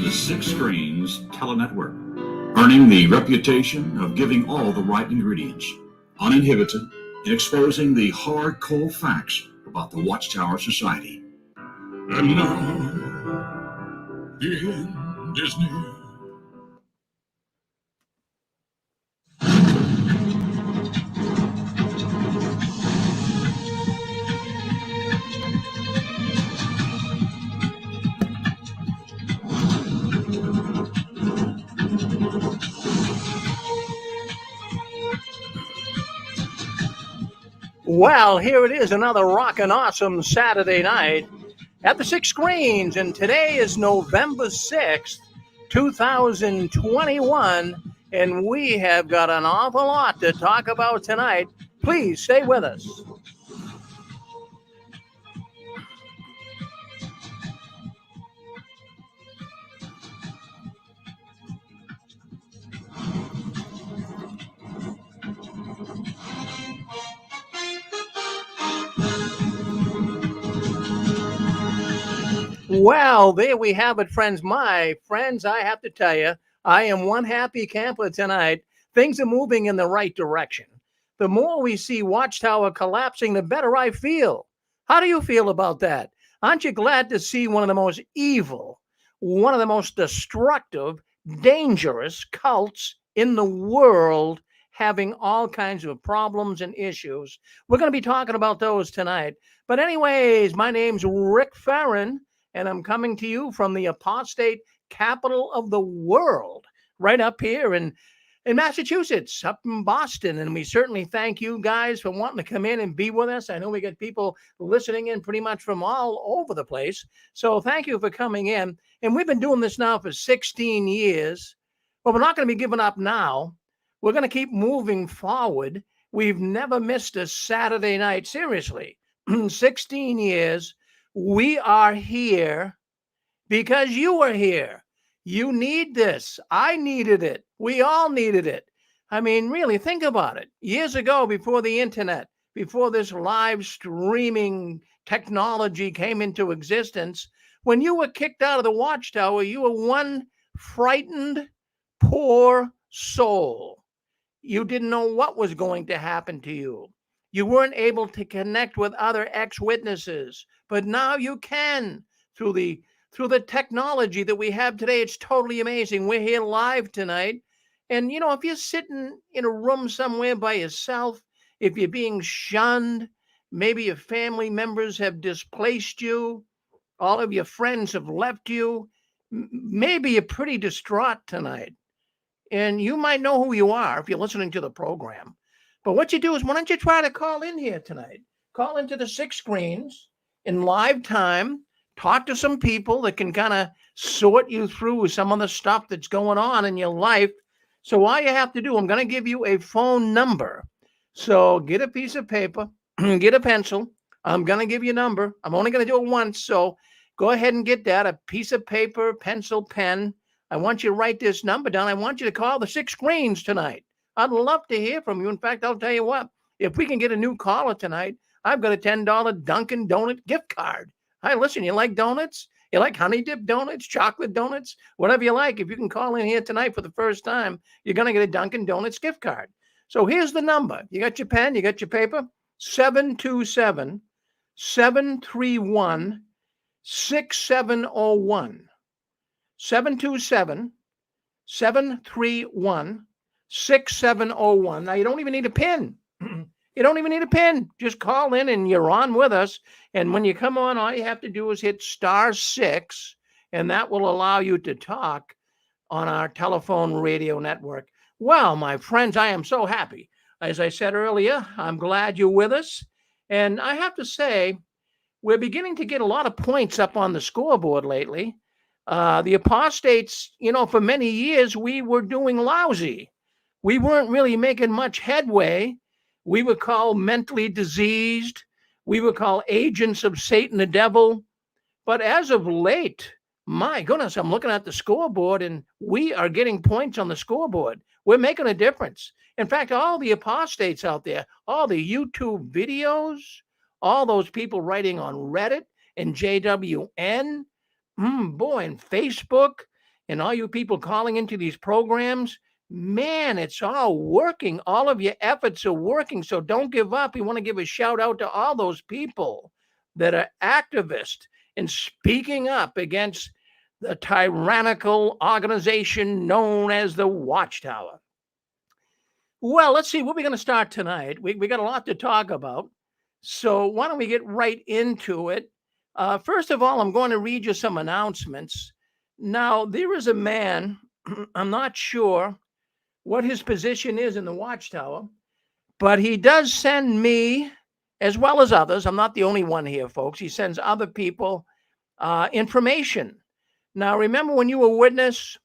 the Six Screens Telenetwork, earning the reputation of giving all the right ingredients, uninhibited, in exposing the hard, cold facts about the Watchtower Society. And now, the end is near. Well, here it is, another rockin' awesome Saturday night at the Six Screens, and today is November 6th, 2021, and we have got an awful lot to talk about tonight. Please stay with us. Well, there we have it, friends. My friends, I have to tell you, I am one happy camper tonight. Things are moving in the right direction. The more we see Watchtower collapsing, the better I feel. How do you feel about that? Aren't you glad to see one of the most evil, one of the most destructive, dangerous cults in the world having all kinds of problems and issues? We're going to be talking about those tonight. But anyways, my name's Rick Farron, and I'm coming to you from the apostate capital of the world, right up here in Massachusetts, up in Boston. And we certainly thank you guys for wanting to come in and be with us. I know we got people listening in pretty much from all over the place. So thank you for coming in. And we've been doing this now for 16 years. But we're not going to be giving up now. We're going to keep moving forward. We've never missed a Saturday night. Seriously, 16 years. We are here because you are here. You need this. I needed it. We all needed it. I mean, really, think about it. Years ago, before the internet, before this live streaming technology came into existence, when you were kicked out of the Watchtower, you were one frightened, poor soul. You didn't know what was going to happen to you. You weren't able to connect with other ex-witnesses, but now you can through the technology that we have today. It's totally amazing. We're here live tonight. And, you know, if you're sitting in a room somewhere by yourself, if you're being shunned, maybe your family members have displaced you, all of your friends have left you, maybe you're pretty distraught tonight. And you might know who you are if you're listening to the program. But what you do is, why don't you try to call in here tonight? Call into the Six Screens in live time. Talk to some people that can kind of sort you through some of the stuff that's going on in your life. So all you have to do, I'm going to give you a phone number. So get a piece of paper, get a pencil. I'm going to give you a number. I'm only going to do it once. So go ahead and get that, a piece of paper, pencil, pen. I want you to write this number down. I want you to call the Six Screens tonight. I'd love to hear from you. In fact, I'll tell you what, if we can get a new caller tonight, I've got a $10 Dunkin' Donut gift card. Hi, listen, you like donuts? You like honey dip donuts, chocolate donuts, whatever you like. If you can call in here tonight for the first time, you're going to get a Dunkin' Donuts gift card. So here's the number. You got your pen? You got your paper? 727-731-6701. 727-731-6701. Now, you don't even need a pin. You don't even need a pin. Just call in and you're on with us. And when you come on, all you have to do is hit *6, and that will allow you to talk on our telephone radio network. Well, my friends, I am so happy. As I said earlier, I'm glad you're with us. And I have to say, we're beginning to get a lot of points up on the scoreboard lately. The apostates, you know, for many years, we were doing lousy. We weren't really making much headway. We were called mentally diseased. We were called agents of Satan, the devil. But as of late, my goodness, I'm looking at the scoreboard and we are getting points on the scoreboard. We're making a difference. In fact, all the apostates out there, all the YouTube videos, all those people writing on Reddit and JWN, and Facebook, and all you people calling into these programs, man, it's all working. All of your efforts are working. So don't give up. We want to give a shout out to all those people that are activists and speaking up against the tyrannical organization known as the Watchtower. Well, let's see what we're going to start tonight. We got a lot to talk about. So why don't we get right into it? First of all, I'm going to read you some announcements. Now, there is a man, I'm not sure what his position is in the Watchtower, but he does send me, as well as others. I'm not the only one here, folks. He sends other people information. Now, remember when you were a witness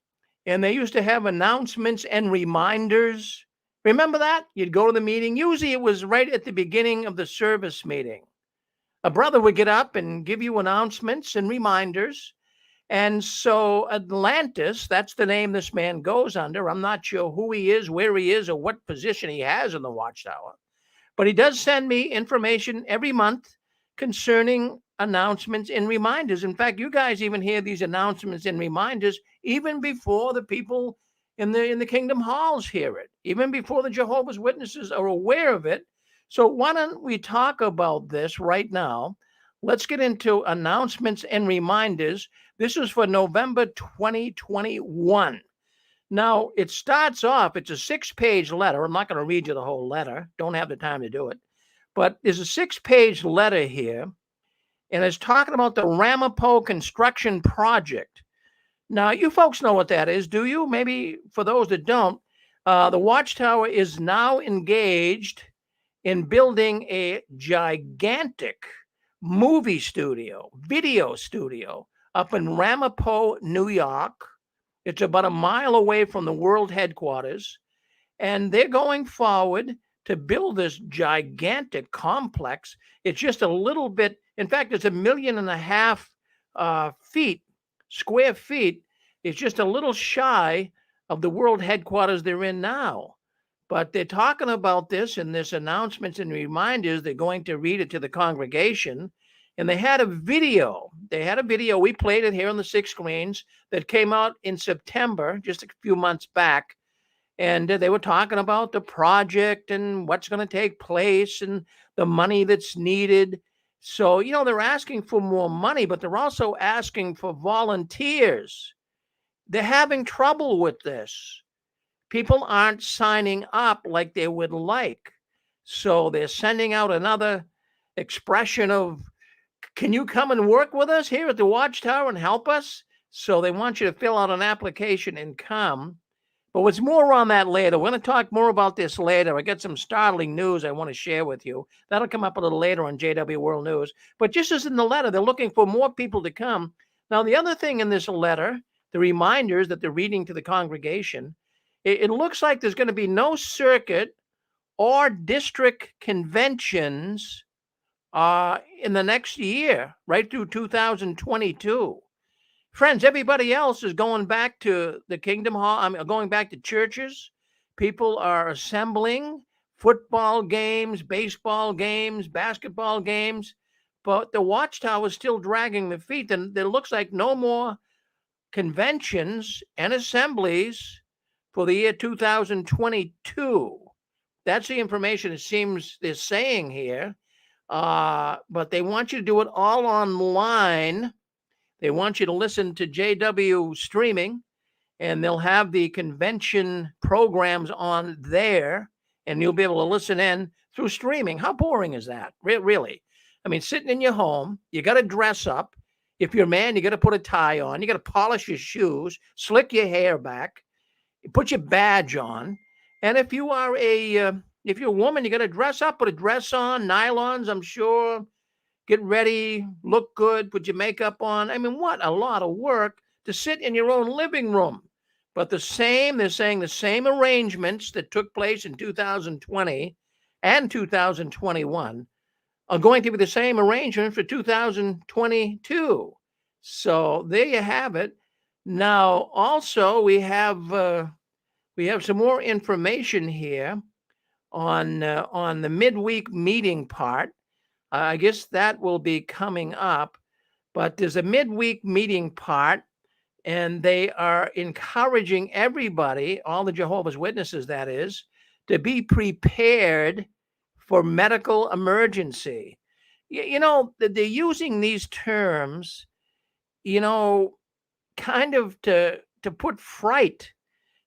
and they used to have announcements and reminders? Remember that? You'd go to the meeting. Usually it was right at the beginning of the service meeting. A brother would get up and give you announcements and reminders. And so Atlantis, that's the name this man goes under. I'm not sure who he is, where he is, or what position he has in the Watchtower. But he does send me information every month concerning announcements and reminders. In fact, you guys even hear these announcements and reminders even before the people in the Kingdom Halls hear it, even before the Jehovah's Witnesses are aware of it. So why don't we talk about this right now? Let's get into announcements and reminders. This is for November 2021. Now, it starts off, it's a 6-page letter. I'm not going to read you the whole letter. Don't have the time to do it. But there's a 6-page letter here, and it's talking about the Ramapo construction project. Now, you folks know what that is, do you? Maybe for those that don't, the Watchtower is now engaged in building a gigantic movie studio, video studio up in Ramapo, New York. It's about a mile away from the world headquarters, and they're going forward to build this gigantic complex. It's just a little bit, in fact, it's 1.5 million feet, square feet. It's just a little shy of the world headquarters they're in now. But they're talking about this in this announcements and reminders. They're going to read it to the congregation. And they had a video. We played it here on the 6 screens that came out in September, just a few months back. And they were talking about the project and what's going to take place and the money that's needed. So, they're asking for more money, but they're also asking for volunteers. They're having trouble with this. People aren't signing up like they would like. So they're sending out another expression of, can you come and work with us here at the Watchtower and help us? So they want you to fill out an application and come. But what's more on that later. We're going to talk more about this later. I got some startling news I want to share with you. That'll come up a little later on JW World News. But just as in the letter, they're looking for more people to come. Now, the other thing in this letter, the reminders that they're reading to the congregation, it looks like there's going to be no circuit or district conventions in the next year, right through 2022. Friends, everybody else is going back to the Kingdom Hall. Going back to churches. People are assembling football games, baseball games, basketball games. But the Watchtower is still dragging the feet. And there looks like no more conventions and assemblies for the year 2022. That's the information it seems they're saying here. But they want you to do it all online. They want you to listen to JW streaming, and they'll have the convention programs on there, and you'll be able to listen in through streaming. How boring is that? Really? I mean, sitting in your home, you got to dress up. If you're a man, you got to put a tie on. You got to polish your shoes, slick your hair back, put your badge on. And if you are if you're a woman, you got to dress up, put a dress on, nylons, I'm sure. Get ready, look good, put your makeup on. I mean, what a lot of work to sit in your own living room. But they're saying the same arrangements that took place in 2020 and 2021 are going to be the same arrangement for 2022. So there you have it. Now, also, we have some more information here on the midweek meeting part. I guess that will be coming up, but there's a midweek meeting part and they are encouraging everybody, all the Jehovah's Witnesses, that is, to be prepared for medical emergency. They're using these terms, kind of to put fright,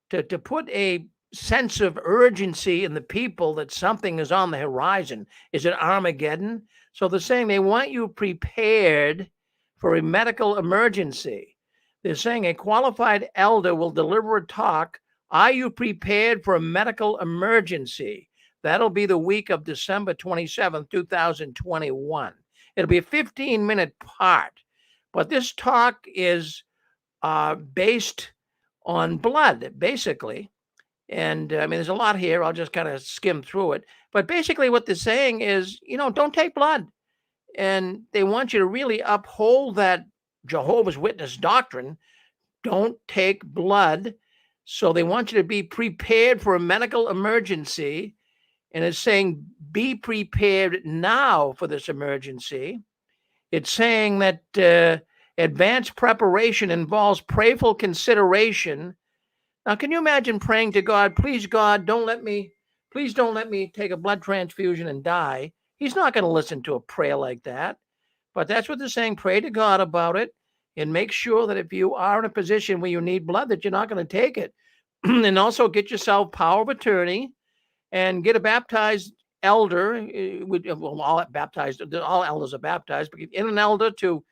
to put a sense of urgency in the people that something is on the horizon. Is it Armageddon? So they're saying they want you prepared for a medical emergency. They're saying a qualified elder will deliver a talk. Are you prepared for a medical emergency? That'll be the week of December 27th, 2021. It'll be a 15-minute part. But this talk is based on blood, basically. And I mean, there's a lot here. I'll just kind of skim through it. But basically, what they're saying is, don't take blood. And they want you to really uphold that Jehovah's Witness doctrine. Don't take blood. So they want you to be prepared for a medical emergency. And it's saying, be prepared now for this emergency. It's saying that advanced preparation involves prayerful consideration. Now, can you imagine praying to God, please, God, please don't let me take a blood transfusion and die? He's not going to listen to a prayer like that. But that's what they're saying. Pray to God about it and make sure that if you are in a position where you need blood, that you're not going to take it. And also get yourself power of attorney and get a baptized elder. All elders are baptized, but get an elder to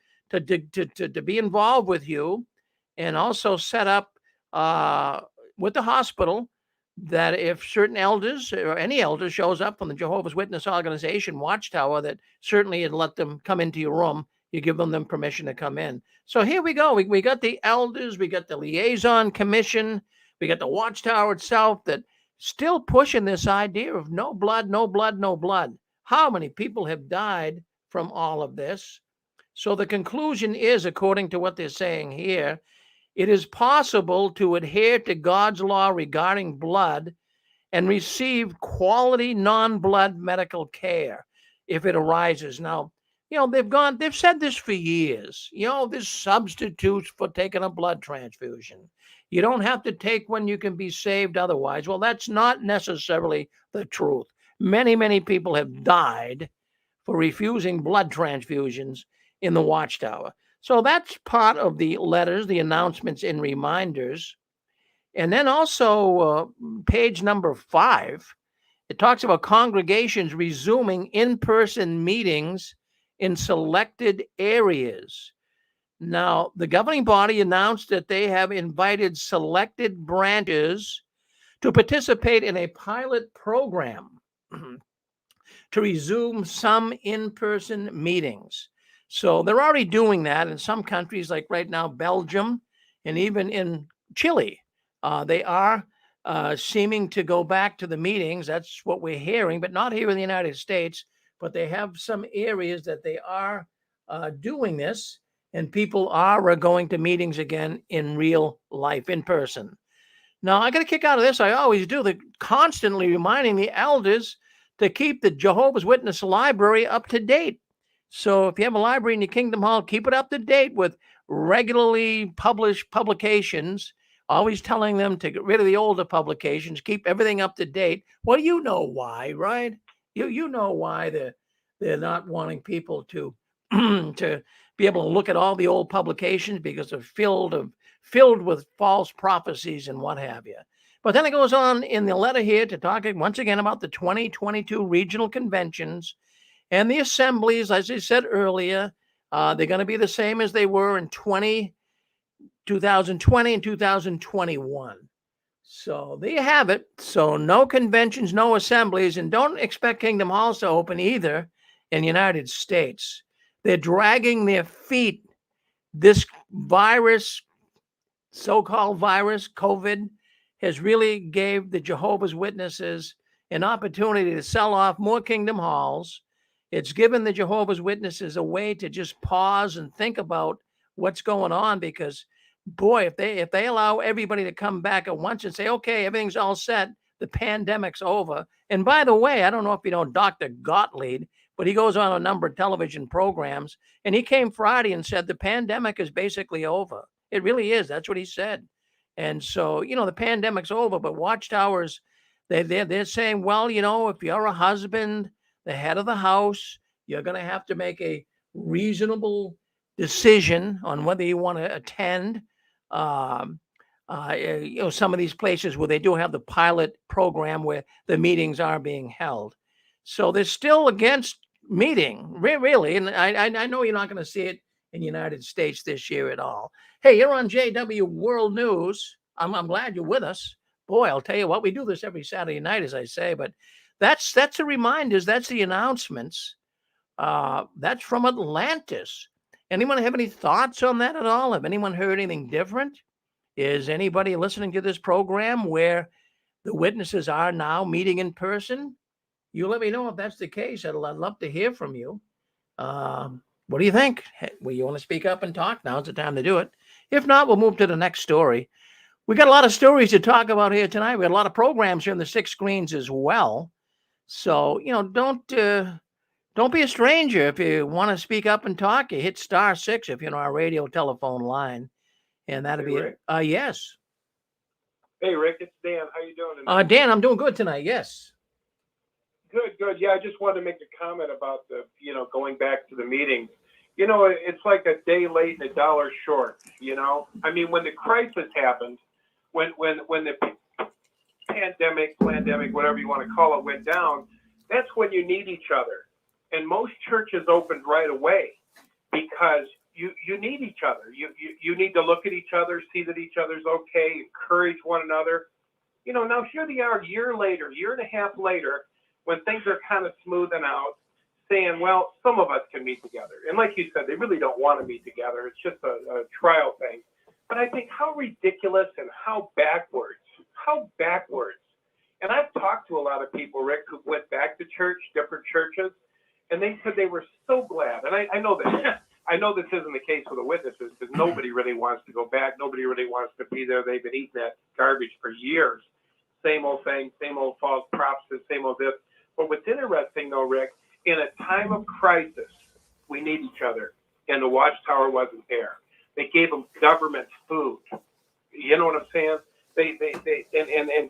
be involved with you, and also set up with the hospital that if certain elders or any elder shows up from the Jehovah's Witness organization, Watchtower, that certainly you'd let them come into your room. You give them permission to come in. So here we go. We got the elders, we got the liaison commission, we got the Watchtower itself that still pushing this idea of no blood, no blood, no blood. How many people have died from all of this? So the conclusion is, according to what they're saying here, it is possible to adhere to God's law regarding blood and receive quality non-blood medical care if it arises. Now, they've said this for years. There's substitutes for taking a blood transfusion. You don't have to take one, you can be saved otherwise. Well, that's not necessarily the truth. Many, many people have died for refusing blood transfusions in the Watchtower. So that's part of the letters, the announcements and reminders. And then also page number 5, it talks about congregations resuming in-person meetings in selected areas. Now, the governing body announced that they have invited selected branches to participate in a pilot program to resume some in-person meetings. So they're already doing that in some countries, like right now, Belgium, and even in Chile. They are seeming to go back to the meetings. That's what we're hearing, but not here in the United States. But they have some areas that they are doing this, and people are going to meetings again in real life, in person. Now, I got a kick out of this. I always do. They're constantly reminding the elders to keep the Jehovah's Witness library up to date. So if you have a library in your Kingdom Hall, keep it up to date with regularly published publications, always telling them to get rid of the older publications, keep everything up to date. Well, you know why, right? You know why they're not wanting people to to be able to look at all the old publications, because they're filled with false prophecies and what have you. But then it goes on in the letter here to talk once again about the 2022 regional conventions and the assemblies. As I said earlier, they're going to be the same as they were in 2020 and 2021. So there you have it. So no conventions, no assemblies, and don't expect Kingdom Halls to open either in the United States. They're dragging their feet. This virus, so-called virus, COVID, has really gave the Jehovah's Witnesses an opportunity to sell off more Kingdom Halls. It's given the Jehovah's Witnesses a way to just pause and think about what's going on, because boy, if they allow everybody to come back at once and say, okay, everything's all set, the pandemic's over. And by the way, I don't know if you know Dr. Gottlieb, but he goes on a number of television programs, and he came Friday and said the pandemic is basically over. It really is. That's what he said. And so, the pandemic's over, but Watchtowers, they're saying, well, if you're a husband, the head of the house, you're going to have to make a reasonable decision on whether you want to attend. Some of these places where they do have the pilot program where the meetings are being held. So they're still against meeting, really. And I know you're not going to see it in the United States this year at all. Hey, you're on JW World News. I'm glad you're with us. Boy, I'll tell you what, we do this every Saturday night, as I say, but that's the reminders. That's the announcements. That's from Atlantis. Anyone have any thoughts on that at all? Have anyone heard anything different? Is anybody listening to this program where the witnesses are now meeting in person? You let me know if that's the case. I'd love to hear from you. What do you think? Well, you want to speak up and talk? Now's the time to do it. If not, we'll move to the next story. We got a lot of stories to talk about here tonight. We got a lot of programs here in the 6 screens as well. So, don't be a stranger. If you want to speak up and talk, you hit *6 if you're on our radio telephone line. And that'll be Rick? it. Yes. Hey, Rick, it's Dan. How you doing tonight? Dan, I'm doing good tonight. Yes. Good. Yeah, I just wanted to make a comment about the, going back to the meetings. It's like a day late and $1 short, I mean, when the crisis happened, when the pandemic, whatever you want to call it, went down, that's when you need each other. And most churches opened right away because you need each other. You need to look at each other, see that each other's okay, encourage one another. Now here they are a year and a half later, when things are kind of smoothing out, saying, well, some of us can meet together. And like you said, they really don't want to meet together. It's just a trial thing. But I think how ridiculous and how backwards. And I've talked to a lot of people, Rick, who went back to church, different churches, and they said they were so glad. And I know that. I know this isn't the case with the witnesses because nobody really wants to go back. Nobody really wants to be there. They've been eating that garbage for years. Same old thing, same old false prophecies, same old this. But what's interesting, though, Rick, in a time of crisis, we need each other. And the Watchtower wasn't there. They gave them government food. You know what I'm saying? They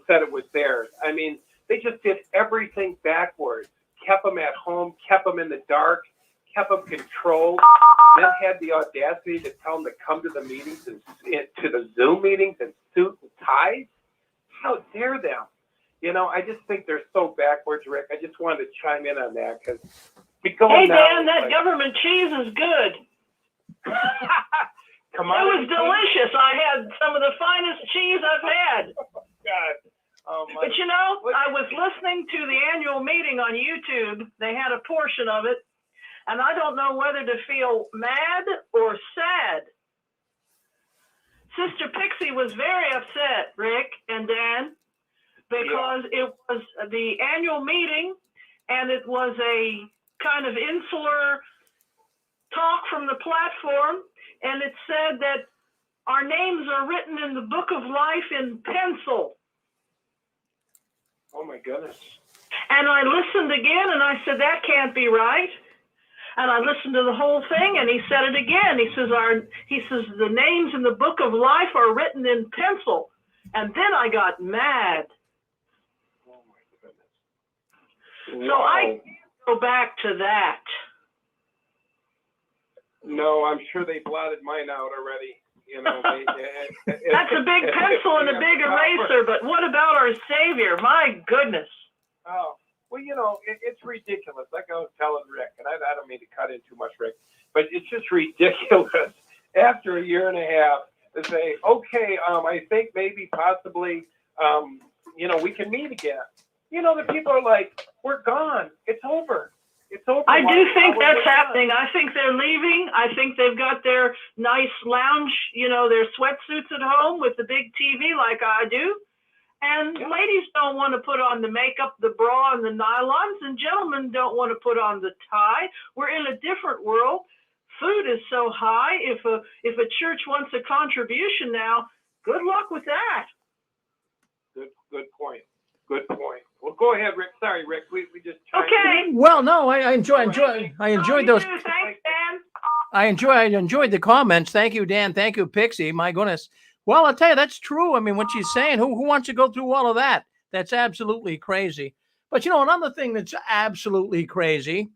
said it was theirs. I mean, they just did everything backwards. Kept them at home, kept them in the dark, kept them controlled, then had the audacity to tell them to come to the meetings and to the Zoom meetings in suit and ties. How dare them? I just think they're so backwards, Rick. I just wanted to chime in on that because hey, Dan, that government cheese is good. Come on. It was delicious. I had some of the finest cheese I've had. Oh, God. Oh, but I was listening to the annual meeting on YouTube. They had a portion of it, and I don't know whether to feel mad or sad. Sister Pixie was very upset, Rick and Dan, because it was the annual meeting, and it was a kind of insular talk from the platform, and it said that our names are written in the book of life in pencil. Oh, my goodness. And I listened again, and I said, that can't be right. And I listened to the whole thing, and he said it again. He says, the names in the book of life are written in pencil. And then I got mad. Oh, my goodness. So I go back to that. No, I'm sure they blotted mine out already. That's a big pencil and a big eraser, but what about our Savior? My goodness. Oh, well, it's ridiculous. Like I was telling Rick, and I don't mean to cut in too much, Rick, but it's just ridiculous. After a year and a half, to say, okay, I think maybe possibly, we can meet again. The people are like, we're gone. It's over. It's over. I do think that's happening. I think they're leaving. I think they've got their nice lounge, their sweatsuits at home with the big TV like I do. And ladies don't want to put on the makeup, the bra, and the nylons, and gentlemen don't want to put on the tie. We're in a different world. Food is so high. If a church wants a contribution now, good luck with that. Good point. Well, go ahead, Rick. Sorry, Rick. We just okay. Well, no, I enjoyed those. Thanks, Dan. I enjoyed the comments. Thank you, Dan. Thank you, Pixie. My goodness. Well, I'll tell you, that's true. I mean, what she's saying, who wants to go through all of that? That's absolutely crazy. But another thing that's absolutely crazy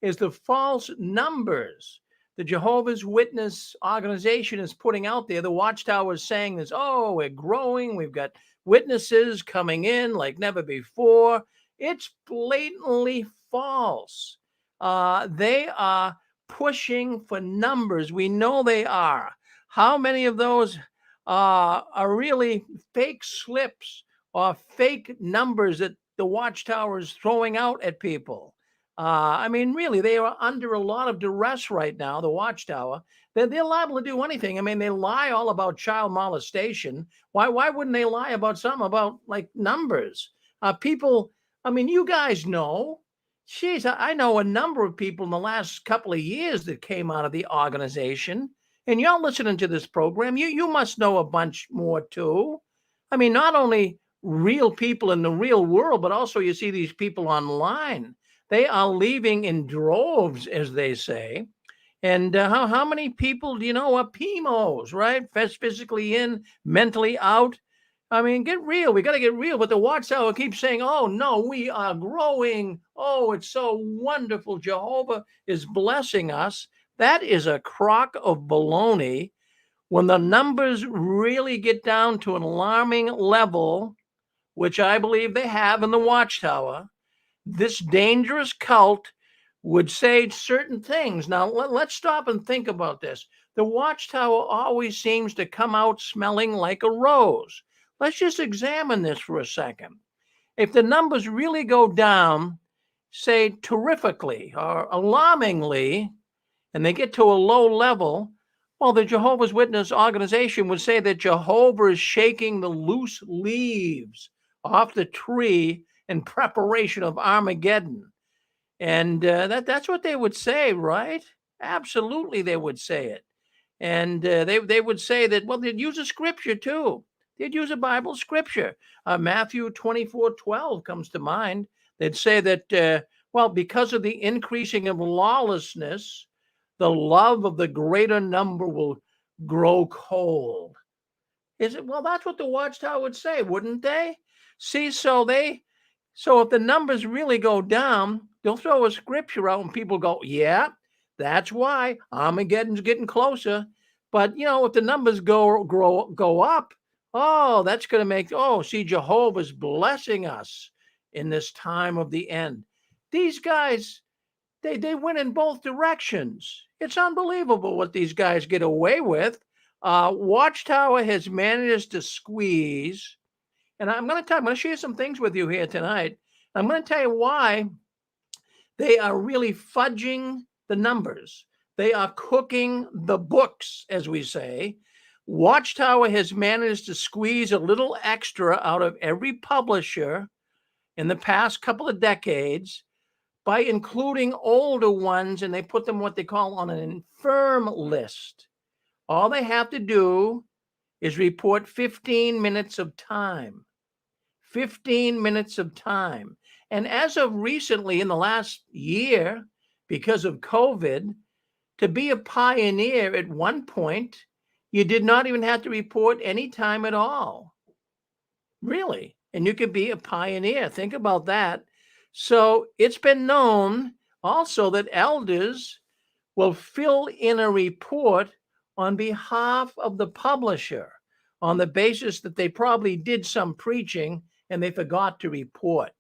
is the false numbers the Jehovah's Witness organization is putting out there. The Watchtower is saying this, oh, we're growing. We've got witnesses coming in like never before. It's blatantly false. They are pushing for numbers. We know they are. How many of those are really fake slips or fake numbers that the Watchtower is throwing out at people? I mean, really, they are under a lot of duress right now, the Watchtower. They're liable to do anything. I mean, they lie all about child molestation. Why wouldn't they lie about like numbers? People, I mean, you guys know. Geez, I know a number of people in the last couple of years that came out of the organization. And y'all listening to this program, you must know a bunch more too. I mean, not only real people in the real world, but also you see these people online. They are leaving in droves, as they say. And how many people do you know are PMOs, right? Physically in, mentally out. I mean, get real. We got to get real. But the Watchtower keeps saying, oh, no, we are growing. Oh, it's so wonderful. Jehovah is blessing us. That is a crock of baloney. When the numbers really get down to an alarming level, which I believe they have in the Watchtower, this dangerous cult would say certain things. Now, let's stop and think about this. The Watchtower always seems to come out smelling like a rose. Let's just examine this for a second. If the numbers really go down, say terrifically or alarmingly, and they get to a low level, well, the Jehovah's Witness organization would say that Jehovah is shaking the loose leaves off the tree in preparation of Armageddon. And that's what they would say, right? Absolutely, they would say it. And they would say that, well, they'd use a scripture too. They'd use a Bible scripture. Matthew 24:12 comes to mind. They'd say that, well, because of the increasing of lawlessness, the love of the greater number will grow cold. Is it? Well, that's what the Watchtower would say, wouldn't they? See, so if the numbers really go down, they'll throw a scripture out and people go, yeah, that's why Armageddon's getting closer. But, if the numbers go up, oh, that's going to make, see, Jehovah's blessing us in this time of the end. These guys, they win in both directions. It's unbelievable what these guys get away with. Watchtower has managed to squeeze. And I'm going to share some things with you here tonight. I'm going to tell you why they are really fudging the numbers. They are cooking the books, as we say. Watchtower has managed to squeeze a little extra out of every publisher in the past couple of decades by including older ones, and they put them what they call on an infirm list. All they have to do is report 15 minutes of time. 15 minutes of time. And as of recently, in the last year, because of COVID, to be a pioneer at one point, you did not even have to report any time at all. Really. And you could be a pioneer. Think about that. So it's been known also that elders will fill in a report on behalf of the publisher on the basis that they probably did some preaching and they forgot to report.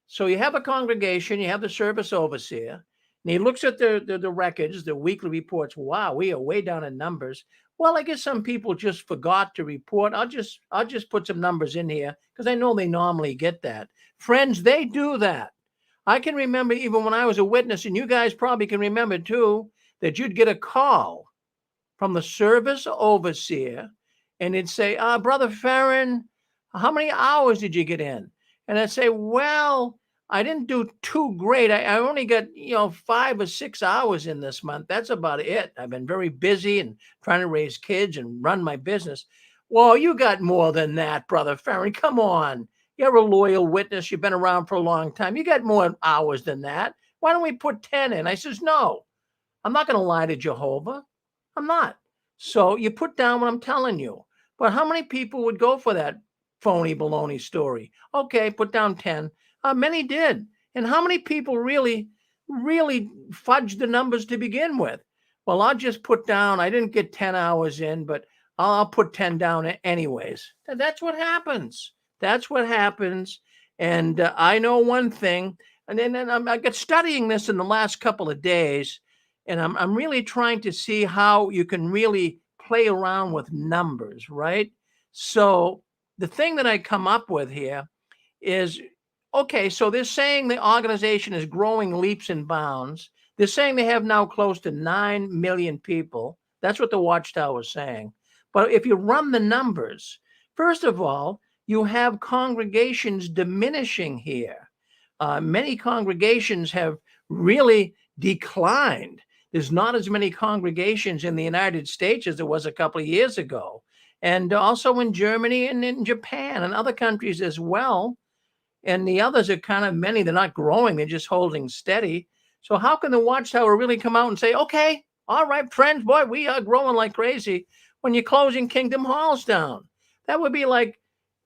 So you have a congregation, you have the service overseer, and he looks at the records, the weekly reports. Wow, we are way down in numbers. Well, I guess some people just forgot to report. I'll just put some numbers in here because I know they normally get that. Friends, they do that. I can remember even when I was a witness, and you guys probably can remember too, that you'd get a call from the service overseer, and it'd say, Brother Farron, how many hours did you get in? And I'd say, well, I didn't do too great. I only got, 5 or 6 hours in this month. That's about it. I've been very busy and trying to raise kids and run my business. Well, you got more than that, Brother Farron. Come on. You're a loyal witness. You've been around for a long time. You got more hours than that. Why don't we put 10 in? I says, no. I'm not going to lie to Jehovah. I'm not. So you put down what I'm telling you. But how many people would go for that phony baloney story? Okay, put down 10. Many did. And how many people really fudged the numbers to begin with? Well, I'll just put down, I didn't get 10 hours in, but I'll put 10 down anyways. That's what happens. That's what happens. And I know one thing, and then I got studying this in the last couple of days, and I'm really trying to see how you can really play around with numbers, right? So the thing that I come up with here is, okay, so they're saying the organization is growing leaps and bounds. They're saying they have now close to 9 million people. That's what the Watchtower is saying. But if you run the numbers, first of all, you have congregations diminishing here. Many congregations have really declined. There's not as many congregations in the United States as there was a couple of years ago. And also in Germany and in Japan and other countries as well. And the others are kind of many. They're not growing. They're just holding steady. So how can the Watchtower really come out and say, okay, all right, friends, boy, we are growing like crazy when you're closing Kingdom Halls down? That would be like,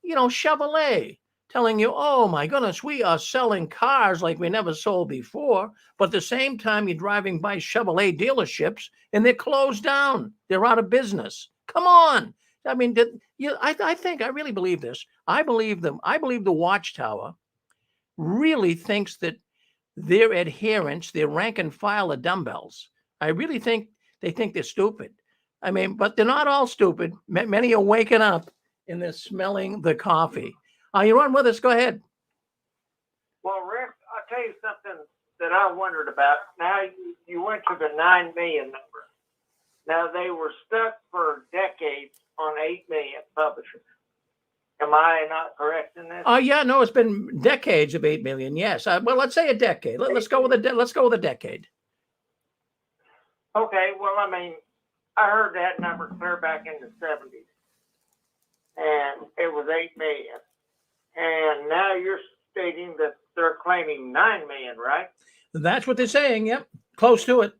Chevrolet telling you, oh my goodness, we are selling cars like we never sold before. But at the same time, you're driving by Chevrolet dealerships and they're closed down. They're out of business. Come on. I mean, I really believe this. I believe them. I believe the Watchtower really thinks that their adherents, their rank and file are dumbbells. I really think they think they're stupid. I mean, but they're not all stupid. Many are waking up and they're smelling the coffee. You're on with us. Go ahead. Well, Rick, I'll tell you something that I wondered about. Now you went to the 9 million number. Now they were stuck for decades on 8 million publishers. Am I not correct in this? Oh yeah, no, it's been decades of 8 million. Yes. Well, let's say a decade. Let's go with a decade. Okay. Well, I mean, I heard that number clear back in the 70s, and it was 8 million. And now you're stating that they're claiming 9 million, right? That's what they're saying. Yep, close to it.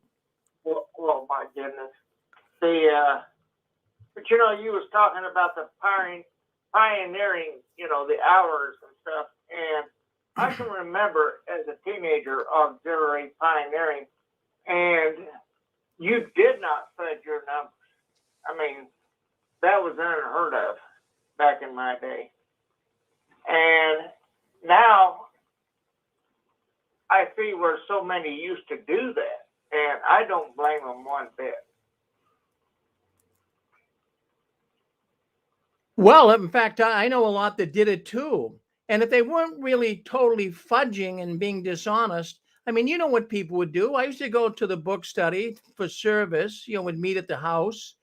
Well, my goodness. But you was talking about the pioneering, the hours and stuff. And I can remember as a teenager auxiliary pioneering, and you did not fudge your numbers. I mean, that was unheard of back in my day. And now I see where so many used to do that, and I don't blame them one bit. Well, in fact, I know a lot that did it too. And if they weren't really totally fudging and being dishonest, I mean, you know what people would do. I used to go to the book study for service, would meet at the house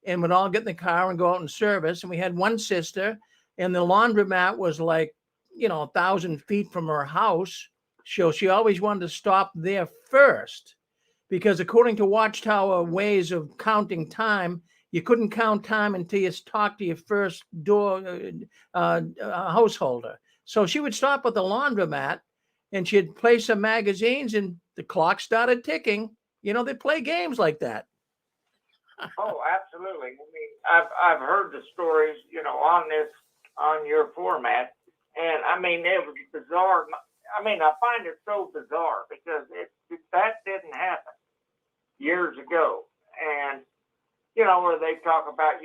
and would all get in the car and go out and service. And we had one sister, and the laundromat was like, 1,000 feet from her house. So she always wanted to stop there first, because according to Watchtower ways of counting time, you couldn't count time until you talked to your first door householder. So she would stop at the laundromat and she'd play some magazines and the clock started ticking. They play games like that. Oh, absolutely. I mean, I've heard the stories, on your format, and I mean, it was bizarre. I mean, I find it so bizarre because that didn't happen years ago, and where they talk about,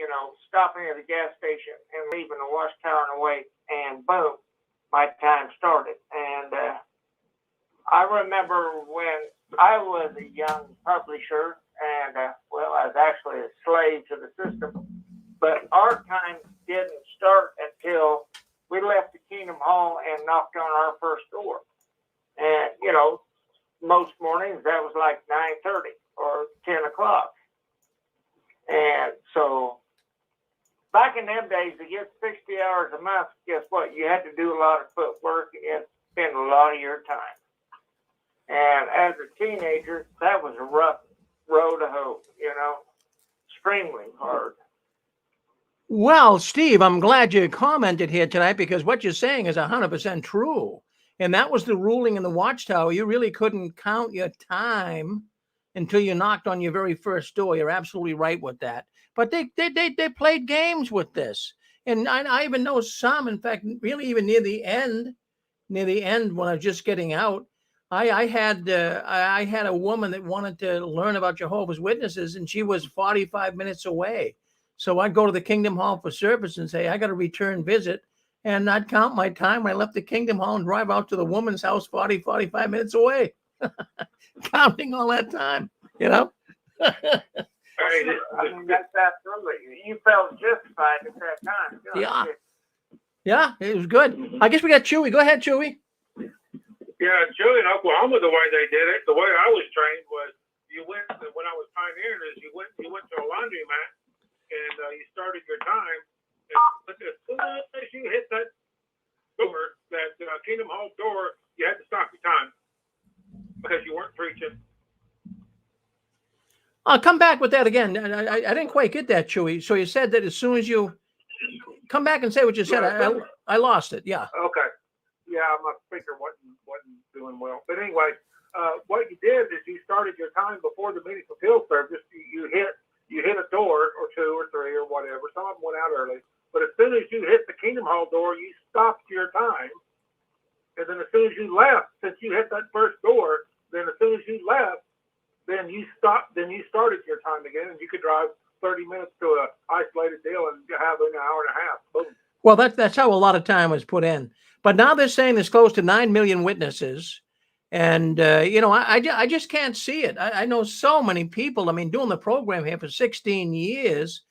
stopping at a gas station and leaving the Watchtower and away, and boom, my time started. And I remember when I was a young publisher, and I was actually a slave to the system, but our time didn't start until we left the Kingdom Hall and knocked on our first door. And, most mornings that was like 9:30 or 10 o'clock. And so back in them days, to get 60 hours a month, guess what? You had to do a lot of footwork and you had to spend a lot of your time. And as a teenager, that was a rough road to hoe, extremely hard. Well, Steve, I'm glad you commented here tonight, because what you're saying is 100% true. And that was the ruling in the Watchtower. You really couldn't count your time until you knocked on your very first door. You're absolutely right with that. But they played games with this. And I even know some, in fact, really even near the end when I was just getting out, I had a woman that wanted to learn about Jehovah's Witnesses, and she was 45 minutes away. So I'd go to the Kingdom Hall for service and say, I got a return visit. And I'd count my time when I left the Kingdom Hall and drive out to the woman's house 45 minutes away. Counting all that time, you know? I mean, that's absolutely. You felt justified at that time. Yeah. Yeah, it was good. I guess we got Chewy. Go ahead, Chewy. Yeah, Chile and Oklahoma, the way they did it, the way I was trained was you went, when I was pioneering, is you went to a laundromat and you started your time. And as soon as you hit that door, that Kingdom Hall door, you had to stop your time because you weren't preaching. I'll come back with that again. I didn't quite get that, Chewy. So you said that as soon as you come back and say what you said, I lost it. Yeah. Okay. Yeah, my speaker wasn't doing well. But anyway, what you did is you started your time before the meeting fulfilled service. You hit a door or two or three or whatever. Some of them went out early. But as soon as you hit the Kingdom Hall door, you stopped your time. And then as soon as you left, since you hit that first door, then as soon as you left, then you started your time again, and you could drive 30 minutes to a isolated deal and have an hour and a half. Boom. Well, that's how a lot of time was put in. But now they're saying there's close to 9 million witnesses. And, I just can't see it. I know so many people. I mean, doing the program here for 16 years,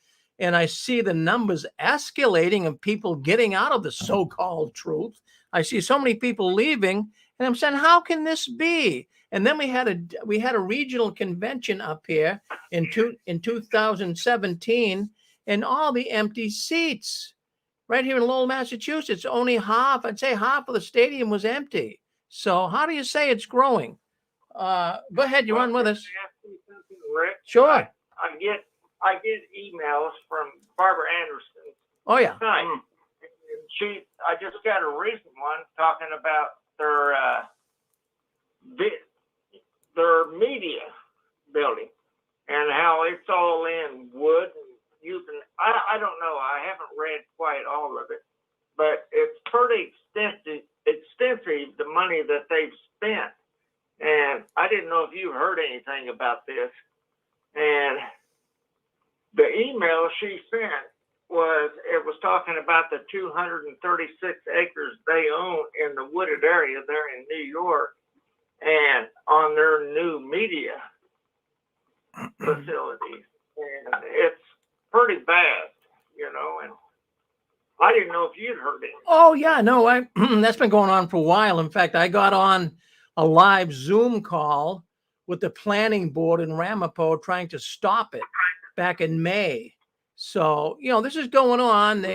and I see the numbers escalating of people getting out of the so-called truth. I see so many people leaving, and I'm saying, how can this be? And then we had a regional convention up here in 2017, and all the empty seats right here in Lowell, Massachusetts. Only I'd say half of the stadium was empty. So how do you say it's growing? Go ahead, you're on with us. Rick? Sure. I get emails from Barbara Anderson. Oh yeah. Tonight. I just got a recent one talking about their media building and how it's all in wood and using. I don't know. I haven't read quite all of it, but it's pretty extensive the money that they've spent. And I didn't know if you heard anything about this. And the email she sent was talking about the 236 acres they own in the wooded area there in New York and on their new media facilities. And it's pretty bad, and I didn't know if you'd heard it. Oh yeah, no, that's been going on for a while. In fact, I got on a live Zoom call with the planning board in Ramapo trying to stop it back in May. So, this is going on.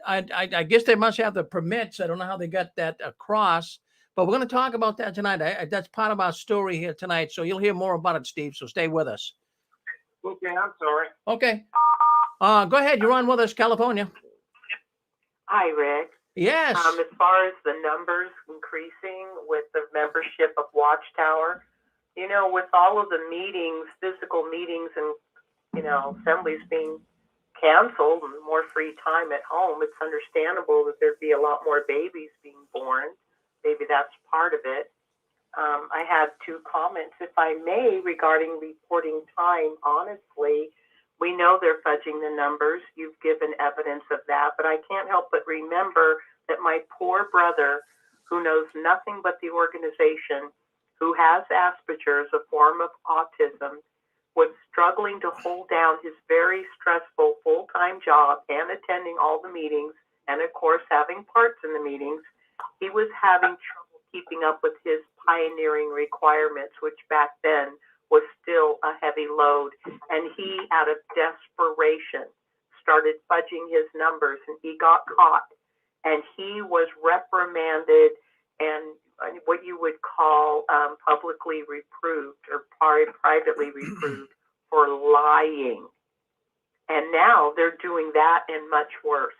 I guess they must have the permits. I don't know how they got that across, but we're going to talk about that tonight. That's part of our story here tonight. So you'll hear more about it, Steve. So stay with us. Okay, I'm sorry. Okay. Go ahead. You're on with us, California. Hi, Rick. Yes. As far as the numbers increasing with the membership of Watchtower, with all of the meetings, physical meetings and, assemblies being canceled and more free time at home, it's understandable that there'd be a lot more babies being born. Maybe that's part of it. I have two comments, if I may, regarding reporting time. Honestly, we know they're fudging the numbers. You've given evidence of that, but I can't help but remember that my poor brother, who knows nothing but the organization, who has Asperger's, a form of autism, was struggling to hold down his very stressful full-time job and attending all the meetings and, of course, having parts in the meetings. He was having trouble keeping up with his pioneering requirements, which back then was still a heavy load. And he, out of desperation, started fudging his numbers, and he got caught. And he was reprimanded and what you would call publicly reproved or privately reproved for lying. And now they're doing that and much worse.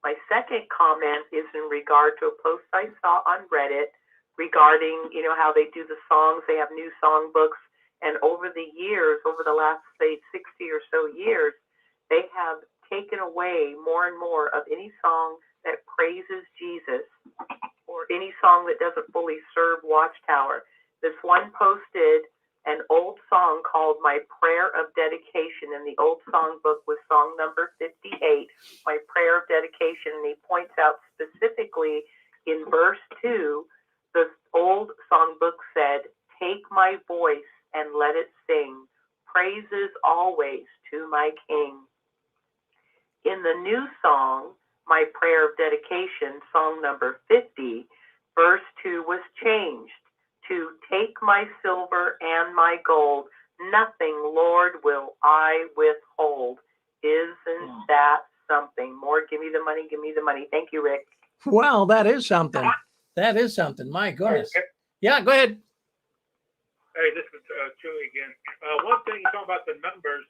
My second comment is in regard to a post I saw on Reddit regarding, how they do the songs. They have new song books, And over the years, over the last, say, 60 or so years, they have taken away more and more of any song that praises Jesus or any song that doesn't fully serve Watchtower. This one posted an old song called My Prayer of Dedication, and the old song book was song number 58, My Prayer of Dedication, and he points out specifically in verse 2, the old songbook said, take my voice and let it sing, praises always to my King. In the new song, My Prayer of Dedication, song number 50, verse 2 was changed to take my silver and my gold, nothing, Lord, will I withhold. Isn't that something? More, give me the money, give me the money. Thank you, Rick. Well, that is something. That is something. My goodness. Yeah, go ahead. Hey, this is Chewy again. One thing you talk about the numbers.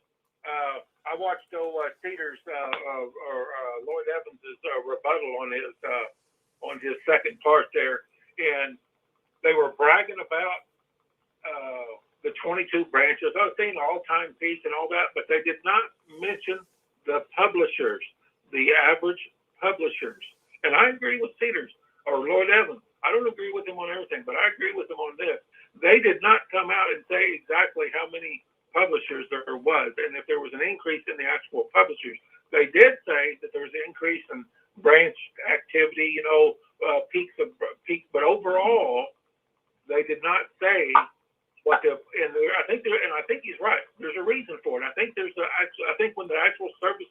I watched Cedars or Lloyd Evans's rebuttal on his second part there, and they were bragging about the 22 branches. I was saying all-time peace and all that, but they did not mention the publishers, the average publishers. And I agree with Cedars or Lloyd Evans. I don't agree with him on everything, but I agree with him on this. They did not come out and say exactly how many publishers there was, and if there was an increase in the actual publishers. They did say that there was an increase in branch activity, peaks, but overall, they did not say what I think he's right. There's a reason for it. I think when the actual service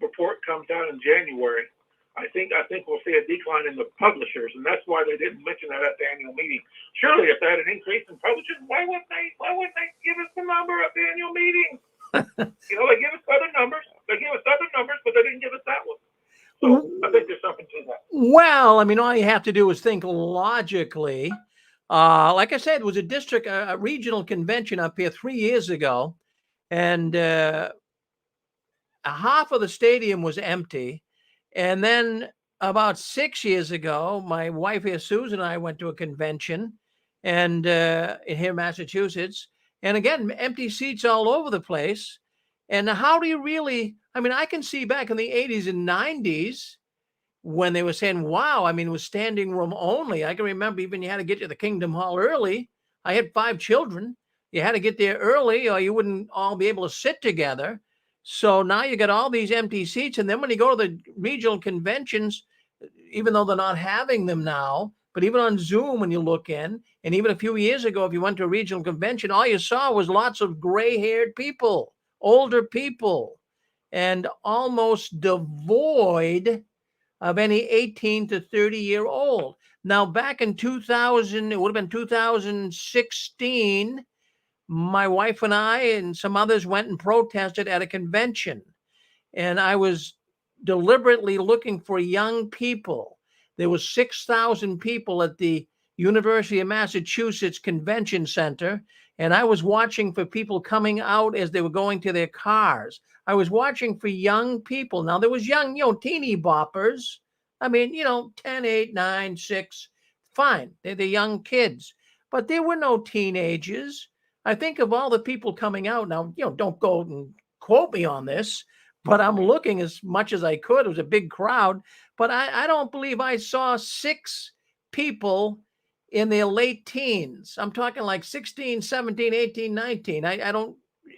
report comes out in January, I think we'll see a decline in the publishers, and that's why they didn't mention that at the annual meeting. Surely, if they had an increase in publishers, why wouldn't they give us the number at the annual meeting? They give us other numbers. They give us other numbers, but they didn't give us that one. So I think there's something to that. Well, I mean, all you have to do is think logically. Like I said, it was a regional convention up here 3 years ago, and half of the stadium was empty. And then about 6 years ago, my wife here, Susan, and I went to a convention and here in Massachusetts. And again, empty seats all over the place. And how do you really, I can see back in the 80s and 90s when they were saying, wow, it was standing room only. I can remember even you had to get to the Kingdom Hall early. I had 5 children. You had to get there early or you wouldn't all be able to sit together. So now you got all these empty seats. And then when you go to the regional conventions, even though they're not having them now, but even on Zoom, when you look in, and even a few years ago, if you went to a regional convention, all you saw was lots of gray-haired people, older people, and almost devoid of any 18 to 30-year-old. Now, back in 2000, it would have been 2016, my wife and I and some others went and protested at a convention. And I was deliberately looking for young people. There was 6,000 people at the University of Massachusetts Convention Center. And I was watching for people coming out as they were going to their cars. I was watching for young people. Now, there was young, teeny boppers. 10, 8, 9, 6, fine. They're the young kids. But there were no teenagers. I think of all the people coming out now, don't go and quote me on this, but I'm looking as much as I could. It was a big crowd, but I don't believe I saw 6 people in their late teens. I'm talking like 16, 17, 18, 19.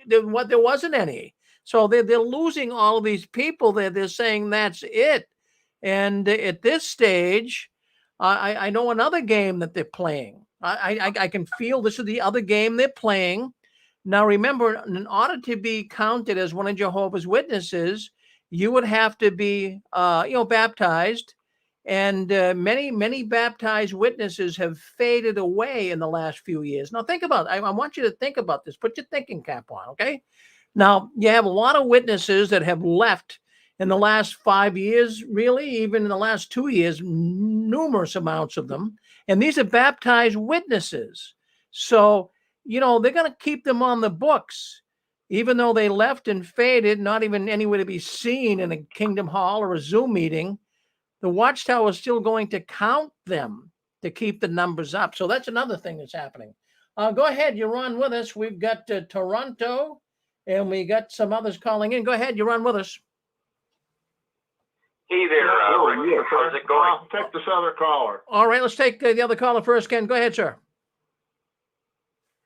There wasn't any. So they're losing all of these people. They're saying that's it. And at this stage, I know another game that they're playing. I can feel this is the other game they're playing. Now, remember, in order to be counted as one of Jehovah's Witnesses, you would have to be, baptized. And many baptized witnesses have faded away in the last few years. Now, think about it. I want you to think about this. Put your thinking cap on, okay? Now, you have a lot of witnesses that have left in the last 5 years, really, even in the last 2 years, numerous amounts of them. And these are baptized witnesses. So, they're going to keep them on the books, even though they left and faded, not even anywhere to be seen in a Kingdom Hall or a Zoom meeting. The Watchtower is still going to count them to keep the numbers up. So that's another thing that's happening. Go ahead. You're on with us. We've got Toronto, and we got some others calling in. Go ahead. You're on with us. Hey there, Rick. How's it going? I'll take this other caller. All right. Let's take the other caller first, Ken. Go ahead, sir.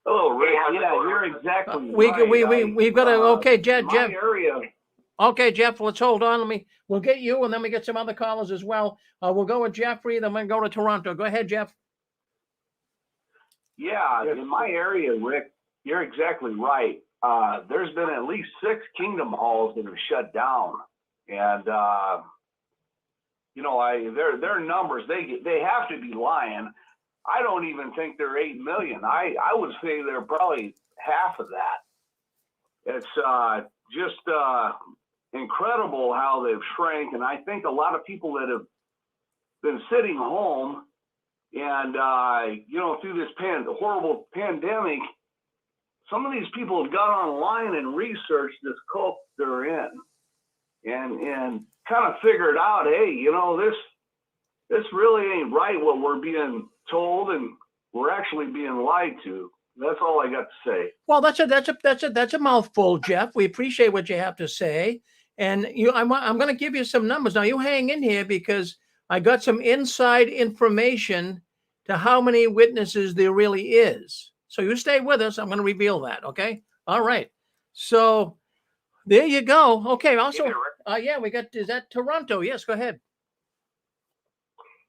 Hello, Rick. Hey, yeah, you're exactly We've got to. Okay, Jeff. my area. Okay, Jeff. Let's hold on. We'll get you, and then we get some other callers as well. We'll go with Jeffrey, then we'll go to Toronto. Go ahead, Jeff. Yeah, in my area, Rick, you're exactly right. There's been at least 6 Kingdom Halls that have shut down, and their numbers they have to be lying. I don't even think they're 8 million. I would say they're probably half of that. It's just incredible how they've shrank, and I think a lot of people that have been sitting home and through this horrible pandemic, some of these people have got online and researched this cult they're in, and kind of figured out, hey, this really ain't right what we're being told, and we're actually being lied to. That's all I got to say. Well, that's a mouthful, Jeff. We appreciate what you have to say, and I'm going to give you some numbers now. You hang in here because I got some inside information to how many witnesses there really is. So you stay with us. I'm going to reveal that. Okay. All right. So there you go. Okay. Also, Hey there, Rick. we got, is that Toronto? Yes. Go ahead.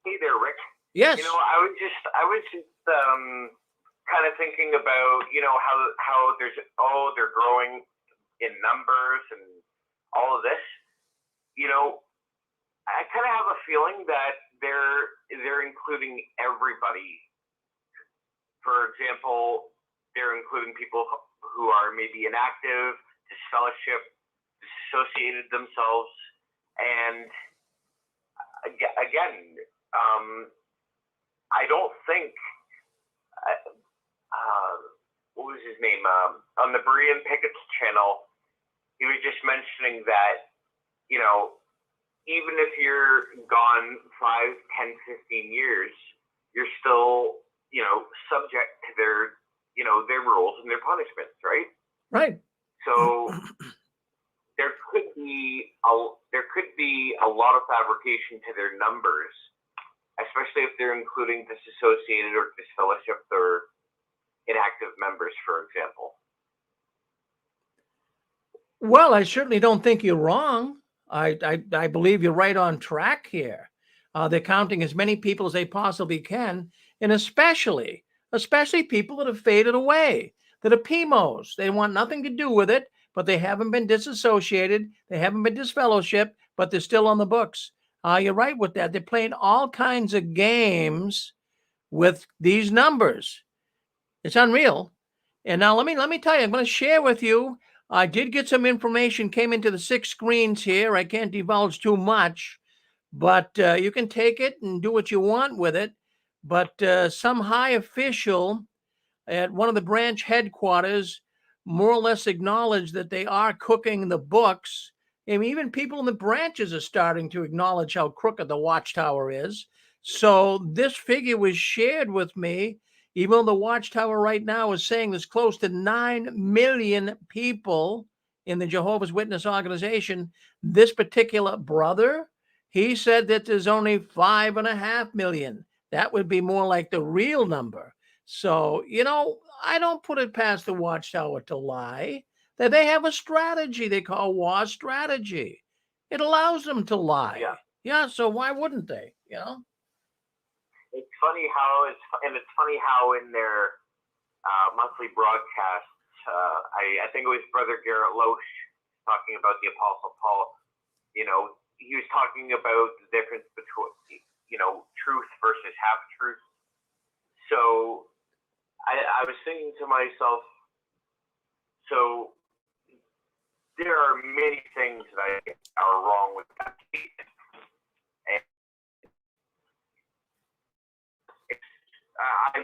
Hey there, Rick. Yes. I was just kind of thinking about, how they're growing in numbers and all of this. I kind of have a feeling that they're including everybody. For example, they're including people who are maybe inactive, disfellowship, disassociated themselves, and again, I don't think what was his name on the Berean Pickett's channel. He was just mentioning that even if you're gone 5, 10, 15 years, you're still subject to their rules and their punishments, right? Right. So there could be a lot of fabrication to their numbers, especially if they're including disassociated or disfellowshipped or inactive members, for example. Well, I certainly don't think you're wrong. I believe you're right on track here. They're counting as many people as they possibly can, and especially people that have faded away, that are PMOs. They want nothing to do with it, but they haven't been disassociated. They haven't been disfellowshipped, but they're still on the books. You're right with that. They're playing all kinds of games with these numbers. It's unreal. And now let me tell you, I'm going to share with you. I did get some information, came into the 6 screens here. I can't divulge too much, but you can take it and do what you want with it. But some high official at one of the branch headquarters more or less acknowledged that they are cooking the books. And even people in the branches are starting to acknowledge how crooked the Watchtower is. So this figure was shared with me, even though the Watchtower right now is saying there's close to 9 million people in the Jehovah's Witness organization. This particular brother, he said that there's only 5.5 million. That would be more like the real number. So, I don't put it past the Watchtower to lie. That they have a strategy they call war strategy. It allows them to lie. Yeah, so why wouldn't they, It's funny how in their monthly broadcasts, I think it was Brother Garrett Loesch talking about the Apostle Paul. He was talking about the difference between truth versus half truth. So I was thinking to myself, so there are many things that I think are wrong with that statement.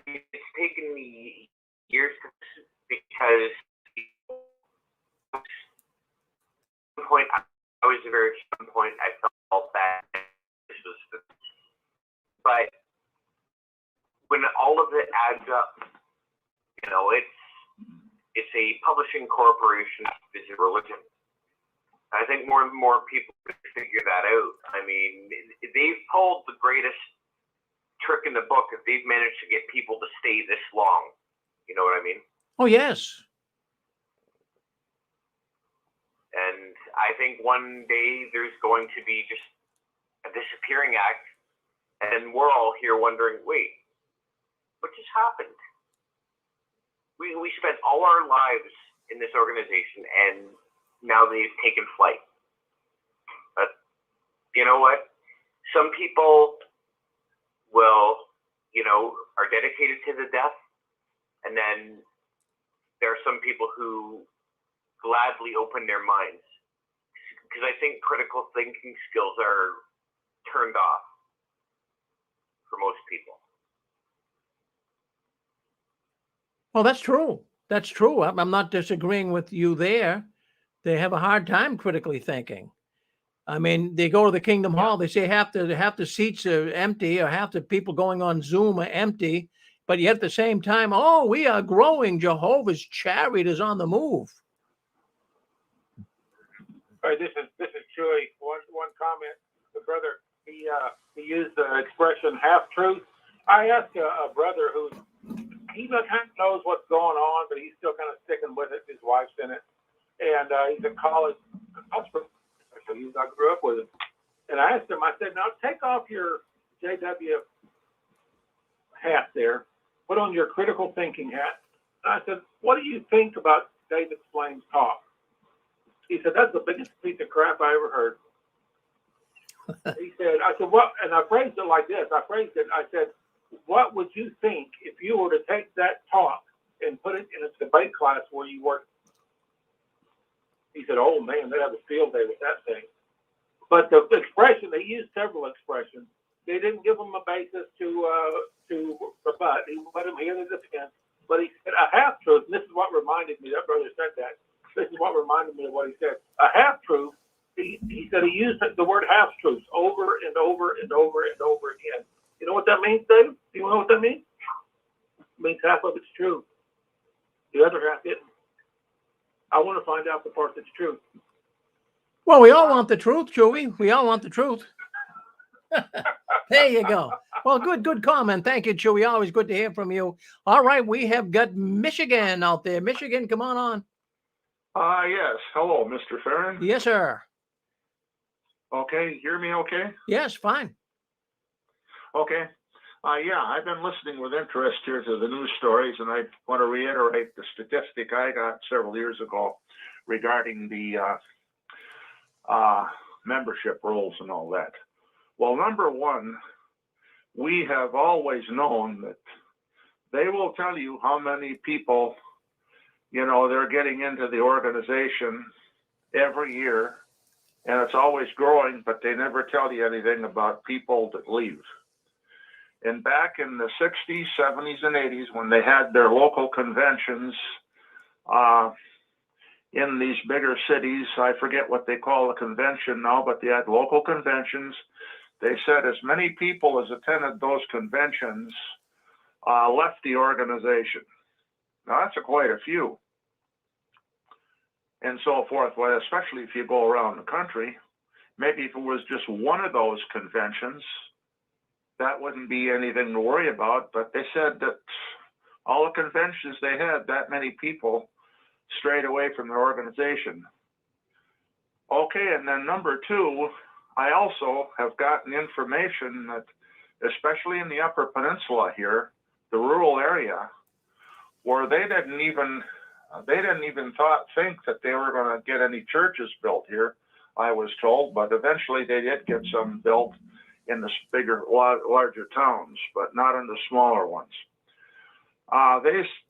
It's taken me years because at one point I was a very young point. I felt that this was but when all of it adds up, it's a publishing corporation is a religion. I think more and more people figure that out. I mean, they've pulled the greatest trick in the book if they've managed to get people to stay this long. You know what I mean? Oh, yes. And I think one day there's going to be just a disappearing act, and we're all here wondering, wait, what just happened? We spent all our lives in this organization, and now they've taken flight. But you know what? Some people will, are dedicated to the death, and then there are some people who gladly open their minds, because I think critical thinking skills are turned off for most people. Well, that's true. That's true. I'm not disagreeing with you there. They have a hard time critically thinking. I mean, they go to the Kingdom Hall. They say half the seats are empty, or half the people going on Zoom are empty. But yet at the same time, oh, we are growing. Jehovah's chariot is on the move. All right, this is Chewy. One comment. The brother he used the expression half truth. I asked a brother who he kind of knows what's going on, but he's still kind of sticking with it. His wife's in it, and he's a college professor. I grew up with him, and I asked him. I said, "Now take off your JW hat there, put on your critical thinking hat." And I said, "What do you think about David Splain's talk?" He said, "That's the biggest piece of crap I ever heard." He said, I said, "What?" And I phrased it like this. I said, "What would you think if you were to take that talk and put it in a debate class where you work?" He said, "Oh man, they'd have a field day with that thing." But the expression, they used several expressions. They didn't give them a basis to rebut. He let them hear the defense. But he said a half truth, and this is what reminded me, that brother said that. This is what reminded me of what he said. A half truth, he said he used the word half truths over and over and over and over again. You know what that means, Dave? Do you know what that means? It means half of it's true. The other half isn't. I want to find out the part that's true. Well, we all want the truth, Chewy. We all want the truth. There you go. Well, good comment. Thank you, Chewy. Always good to hear from you. All right, we have got Michigan out there. Michigan, come on. Yes. Hello, Mr. Farron. Yes, sir. Okay, hear me okay? Yes, fine. Okay. Yeah, I've been listening with interest here to the news stories, and I want to reiterate the statistic I got several years ago regarding the membership rolls and all that. Well, number one, we have always known that they will tell you how many people, they're getting into the organization every year, and it's always growing, but they never tell you anything about people that leave. And back in the 60s, 70s, and 80s, when they had their local conventions in these bigger cities, I forget what they call a convention now, but they had local conventions. They said as many people as attended those conventions left the organization. Now, that's quite a few. And so forth, well, especially if you go around the country. Maybe if it was just one of those conventions, that wouldn't be anything to worry about. But they said that all the conventions they had, that many people strayed away from their organization. Okay, and then number two, I also have gotten information that, especially in the Upper Peninsula here, the rural area, where they didn't even think that they were going to get any churches built here, I was told, but eventually they did get some built in the bigger, larger towns, but not in the smaller ones.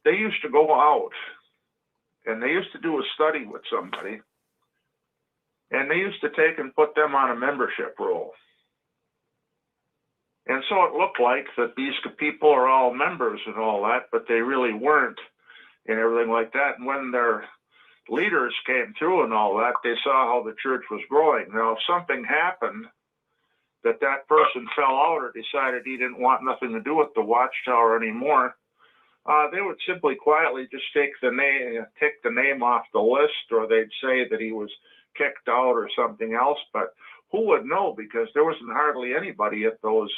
They used to go out and they used to do a study with somebody, and they used to take and put them on a membership roll. And so it looked like that these people are all members and all that, but they really weren't, and everything like that. And when their leaders came through and all that, they saw how the church was growing. Now, if something happened that person fell out or decided he didn't want nothing to do with the Watchtower anymore, They would simply quietly just take the name off the list, or they'd say that he was kicked out or something else. But who would know? Because there wasn't hardly anybody at those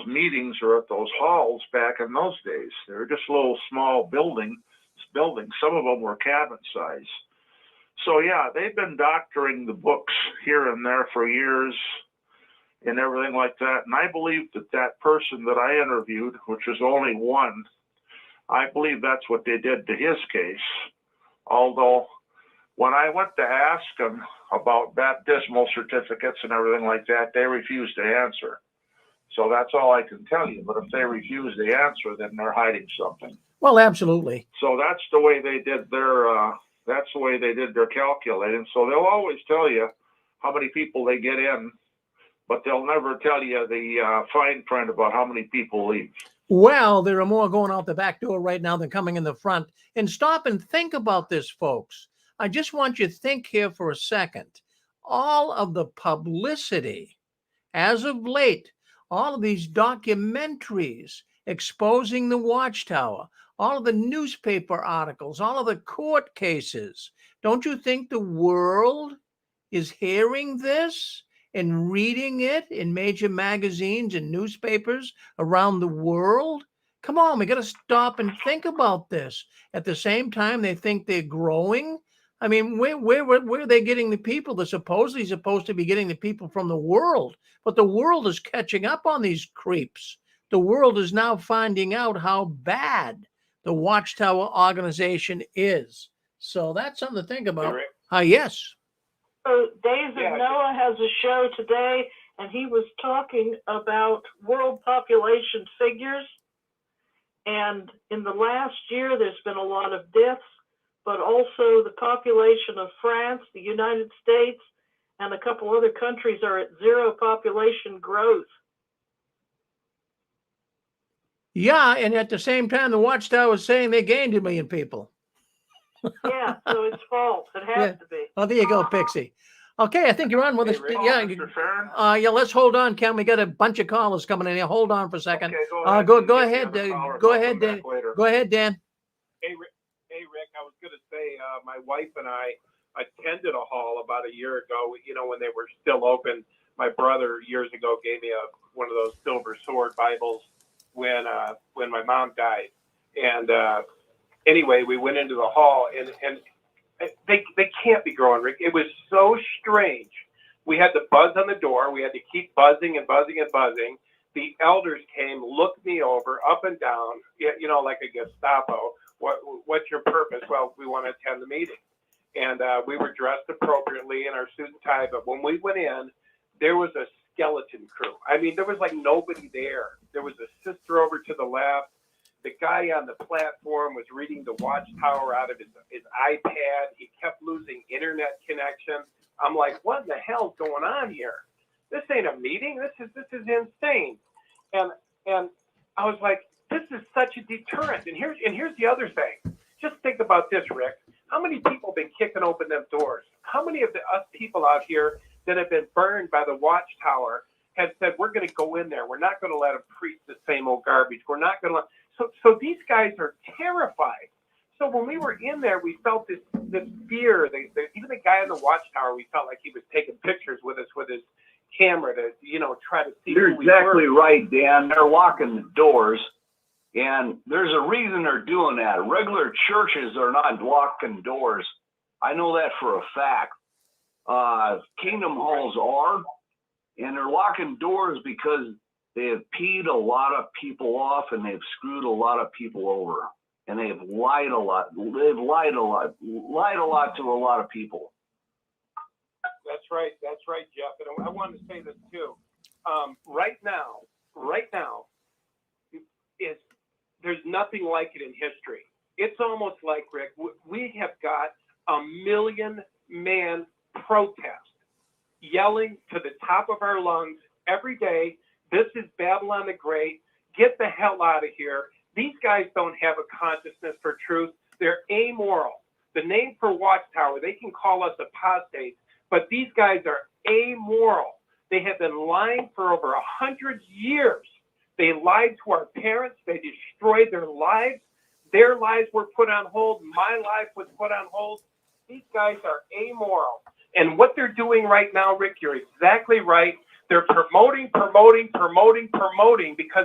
meetings or at those halls back in those days. They were just little small buildings. Some of them were cabin size. So yeah, they've been doctoring the books here and there for years and everything like that. And I believe that person that I interviewed, which was only one, I believe that's what they did to his case. Although when I went to ask them about baptismal certificates and everything like that, they refused to answer. So that's all I can tell you. But if they refuse to answer, then they're hiding something. Well, absolutely. So that's the way they did their calculating. So they'll always tell you how many people they get in, but they'll never tell you the fine print about how many people leave. Well, there are more going out the back door right now than coming in the front. And stop and think about this, folks. I just want you to think here for a second. All of the publicity as of late, all of these documentaries exposing the Watchtower, all of the newspaper articles, all of the court cases. Don't you think the world is hearing this and reading it in major magazines and newspapers around the world? Come on, we got to stop and think about this. At the same time, they think they're growing. I mean, where are they getting the people? They're supposedly supposed to be getting the people from the world, but the world is catching up on these creeps. The world is now finding out how bad the Watchtower organization is. So that's something to think about. Yes. So David Noah has a show today, and he was talking about world population figures. And in the last year, there's been a lot of deaths, but also the population of France, the United States, and a couple other countries are at zero population growth. Yeah, and at the same time, the Watchtower is saying they gained 1 million people. Yeah, so it's false. It has to be. Oh, there you go, Pixie. Okay, I think you're on with us. Yeah, let's hold on, Ken. We got a bunch of callers coming in here. Hold on for a second. Okay, go ahead. Go ahead, Dan. Go ahead, Dan. Hey, Rick, I was going to say, my wife and I attended a hall about a year ago, when they were still open. My brother years ago gave me one of those Silver Sword Bibles when my mom died. And anyway, we went into the hall, and they can't be growing, Rick. It was so strange. We had to buzz on the door. We had to keep buzzing and buzzing and buzzing. The elders came, looked me over, up and down, like a Gestapo. What's your purpose? Well, we want to attend the meeting. And we were dressed appropriately in our suit and tie. But when we went in, there was a skeleton crew. I mean, there was like nobody there. There was a sister over to the left. The guy on the platform was reading the Watchtower out of his iPad. He kept losing internet connection. I'm like, what in the hell's going on here? This ain't a meeting. This is insane. And I was like, this is such a deterrent. And here's the other thing. Just think about this, Rick. How many people have been kicking open them doors? How many of us people out here that have been burned by the Watchtower have said, we're going to go in there. We're not going to let them preach the same old garbage. We're not going to let. So these guys are terrified. So when we were in there, we felt this fear. Even the guy in the Watchtower, we felt like he was taking pictures with us with his camera to, try to see. You're exactly right, Dan. They're locking the doors, and there's a reason they're doing that. Regular churches are not locking doors. I know that for a fact. Kingdom halls are, and they're locking doors because they have peed a lot of people off, and they've screwed a lot of people over, and they've lied a lot. They've lied a lot to a lot of people. That's right, Jeff. And I wanted to say this too. Right now, there's nothing like it in history. It's almost like, Rick, we have got 1 million-man protest, yelling to the top of our lungs every day. This is Babylon the Great. Get the hell out of here. These guys don't have a consciousness for truth. They're amoral. The name for Watchtower, they can call us apostates, but these guys are amoral. They have been lying for over 100 years. They lied to our parents. They destroyed their lives. Their lives were put on hold. My life was put on hold. These guys are amoral. And what they're doing right now, Rick, you're exactly right. They're promoting because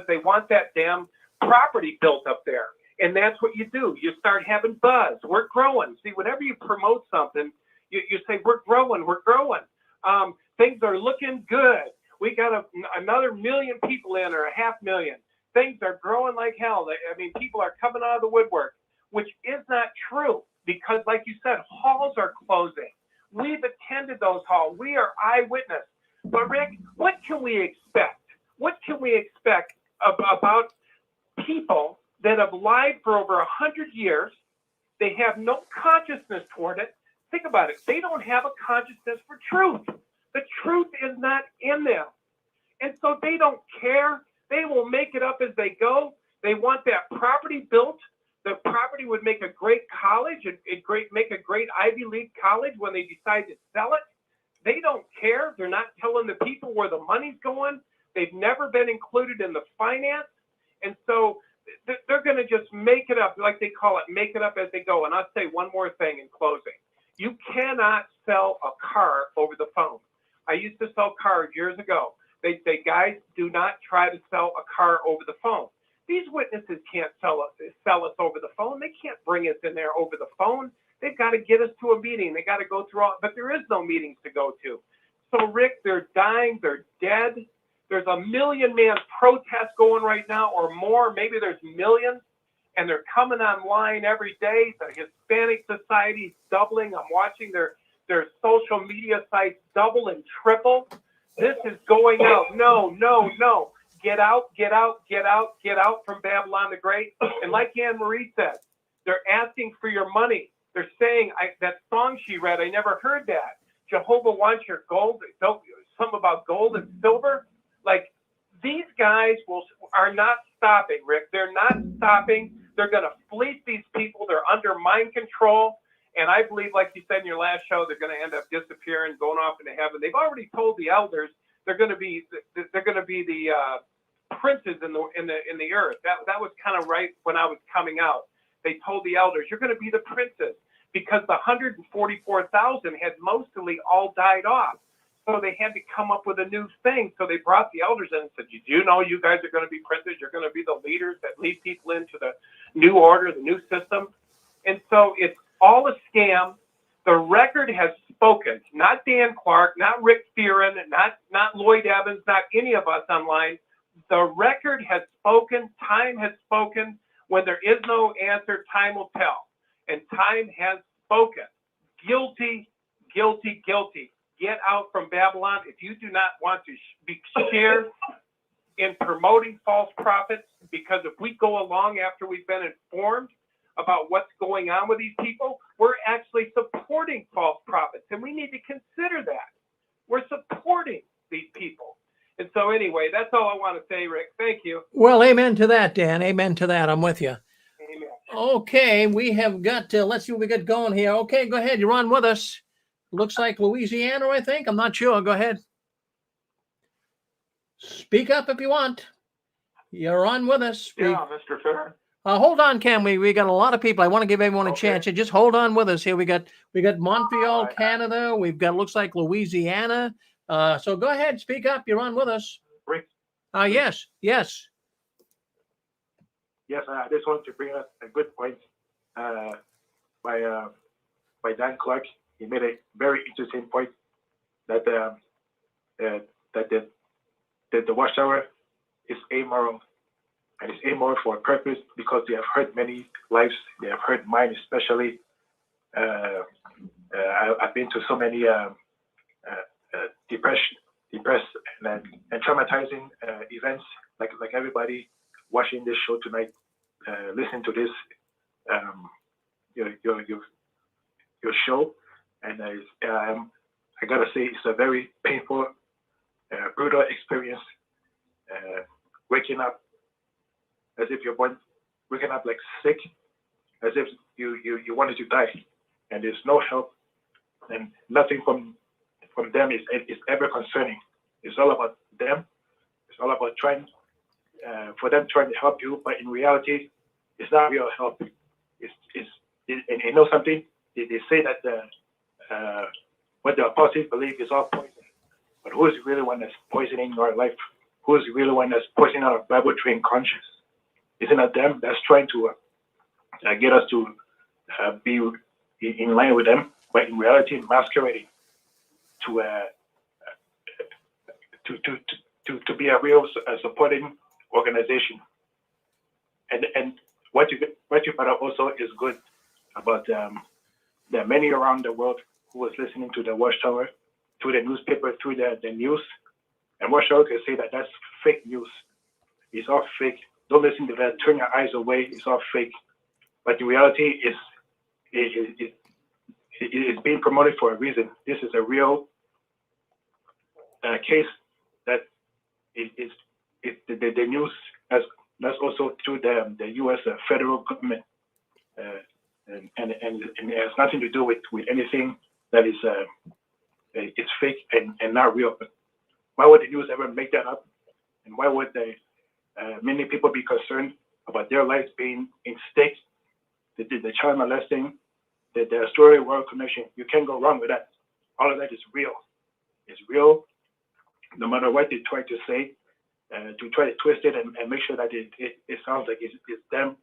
they want that damn property built up there. And that's what you do. You start having buzz. We're growing. See, whenever you promote something, you say, we're growing. Things are looking good. We got another million people in, or 500,000. Things are growing like hell. I mean, people are coming out of the woodwork, which is not true because, like you said, halls are closing. We've attended those halls. We are eyewitness. But, Rick, what can we expect? What can we expect about people that have lied for over 100 years? They have no consciousness toward it. Think about it. They don't have a consciousness for truth. The truth is not in them. And so they don't care. They will make it up as they go. They want that property built. The property would make a great college and make a great Ivy League college when they decide to sell it. They don't care. They're not telling the people where the money's going. They've never been included in the finance. And so they're going to just make it up, like they call it, make it up as they go. And I'll say one more thing in closing. You cannot sell a car over the phone. I used to sell cars years ago. They say, guys, do not try to sell a car over the phone. These witnesses can't sell us over the phone. They can't bring us in there over the phone. They've got to get us to a meeting. They got to go through all, but there is no meetings to go to. So, Rick, they're dying. They're dead. There's a million-man protest going right now or more. Maybe there's millions, and they're coming online every day. The Hispanic Society's doubling. I'm watching their social media sites double and triple. This is going out. No. Get out from Babylon the Great. And like Anne Marie said, they're asking for your money. They're saying, that song she read, I never heard that. Jehovah wants your gold, something about gold and silver. Like, these guys are not stopping, Rick. They're not stopping. They're going to fleece these people. They're under mind control. And I believe, like you said in your last show, they're going to end up disappearing, going off into heaven. They've already told the elders they're going to be the princes in the earth. That was kind of right when I was coming out. They told the elders, you're going to be the princes, because the 144,000 had mostly all died off. So they had to come up with a new thing. So they brought the elders in and said, did you know you guys are going to be princes? You're going to be the leaders that lead people into the new order, the new system. And so it's all a scam. The record has spoken. Not Dan Clark, not Rick Fearon, not Lloyd Evans, not any of us online. The record has spoken. Time has spoken. When there is no answer, time will tell. And time has spoken. Guilty, guilty, guilty. Get out from Babylon. If you do not want to be shared in promoting false prophets, because if we go along after we've been informed about what's going on with these people, we're actually supporting false prophets. And we need to consider that. We're supporting these people. And so anyway, that's all I want to say, Rick. Thank you. Well, amen to that, Dan. Amen to that. I'm with you. Amen. Okay, we have got to, let's see what we got going here. Okay, go ahead. You're on with us. Looks like Louisiana, I think. I'm not sure. Go ahead. Speak up if you want. You're on with us. Yeah, Mr. Fair. Hold on, Cam. We got a lot of people. I want to give everyone a Okay. chance. Just hold on with us here. We got Montreal, All right. Canada. We've got, looks like, Louisiana. So go ahead, speak up. You're on with us. Rick? Yes. Yes, I just want to bring up a good point by Dan Clark. He made a very interesting point that the Watchtower is amoral, and it's amoral for a purpose because they have hurt many lives. They have hurt mine especially. I've been to so many depressed and traumatizing events, like everybody watching this show tonight, listen to this your show, and I gotta say it's a very painful, brutal experience. Waking up as if you're born, waking up like sick, as if you wanted to die, and there's no help, and nothing from them is ever concerning. It's all about them. It's all about trying for them trying to help you, but in reality, it's not real help. And you know something? They say that what the apostles believe is all poison. But who is really one that's poisoning our life? Who is really one that's poisoning our Bible-trained conscience? Isn't it them that's trying to get us to be in line with them, but in reality, masquerading to be a real supporting organization? And what you brought up also is good about there are many around the world who was listening to the Watchtower, through the newspaper, through the news, and Watchtower can say that that's fake news. It's all fake. Don't listen to that. Turn your eyes away. It's all fake. But the reality is, it's being promoted for a reason. This is a real case that is the news. That's also through the U.S. Federal government, and it has nothing to do with anything that is it's fake and not real. But why would the news ever make that up? And why would many people be concerned about their lives being in stake? The child molesting, the story world connection. You can't go wrong with that. All of that is real. It's real, no matter what they try to say, to try to twist it and make sure that it sounds like it's them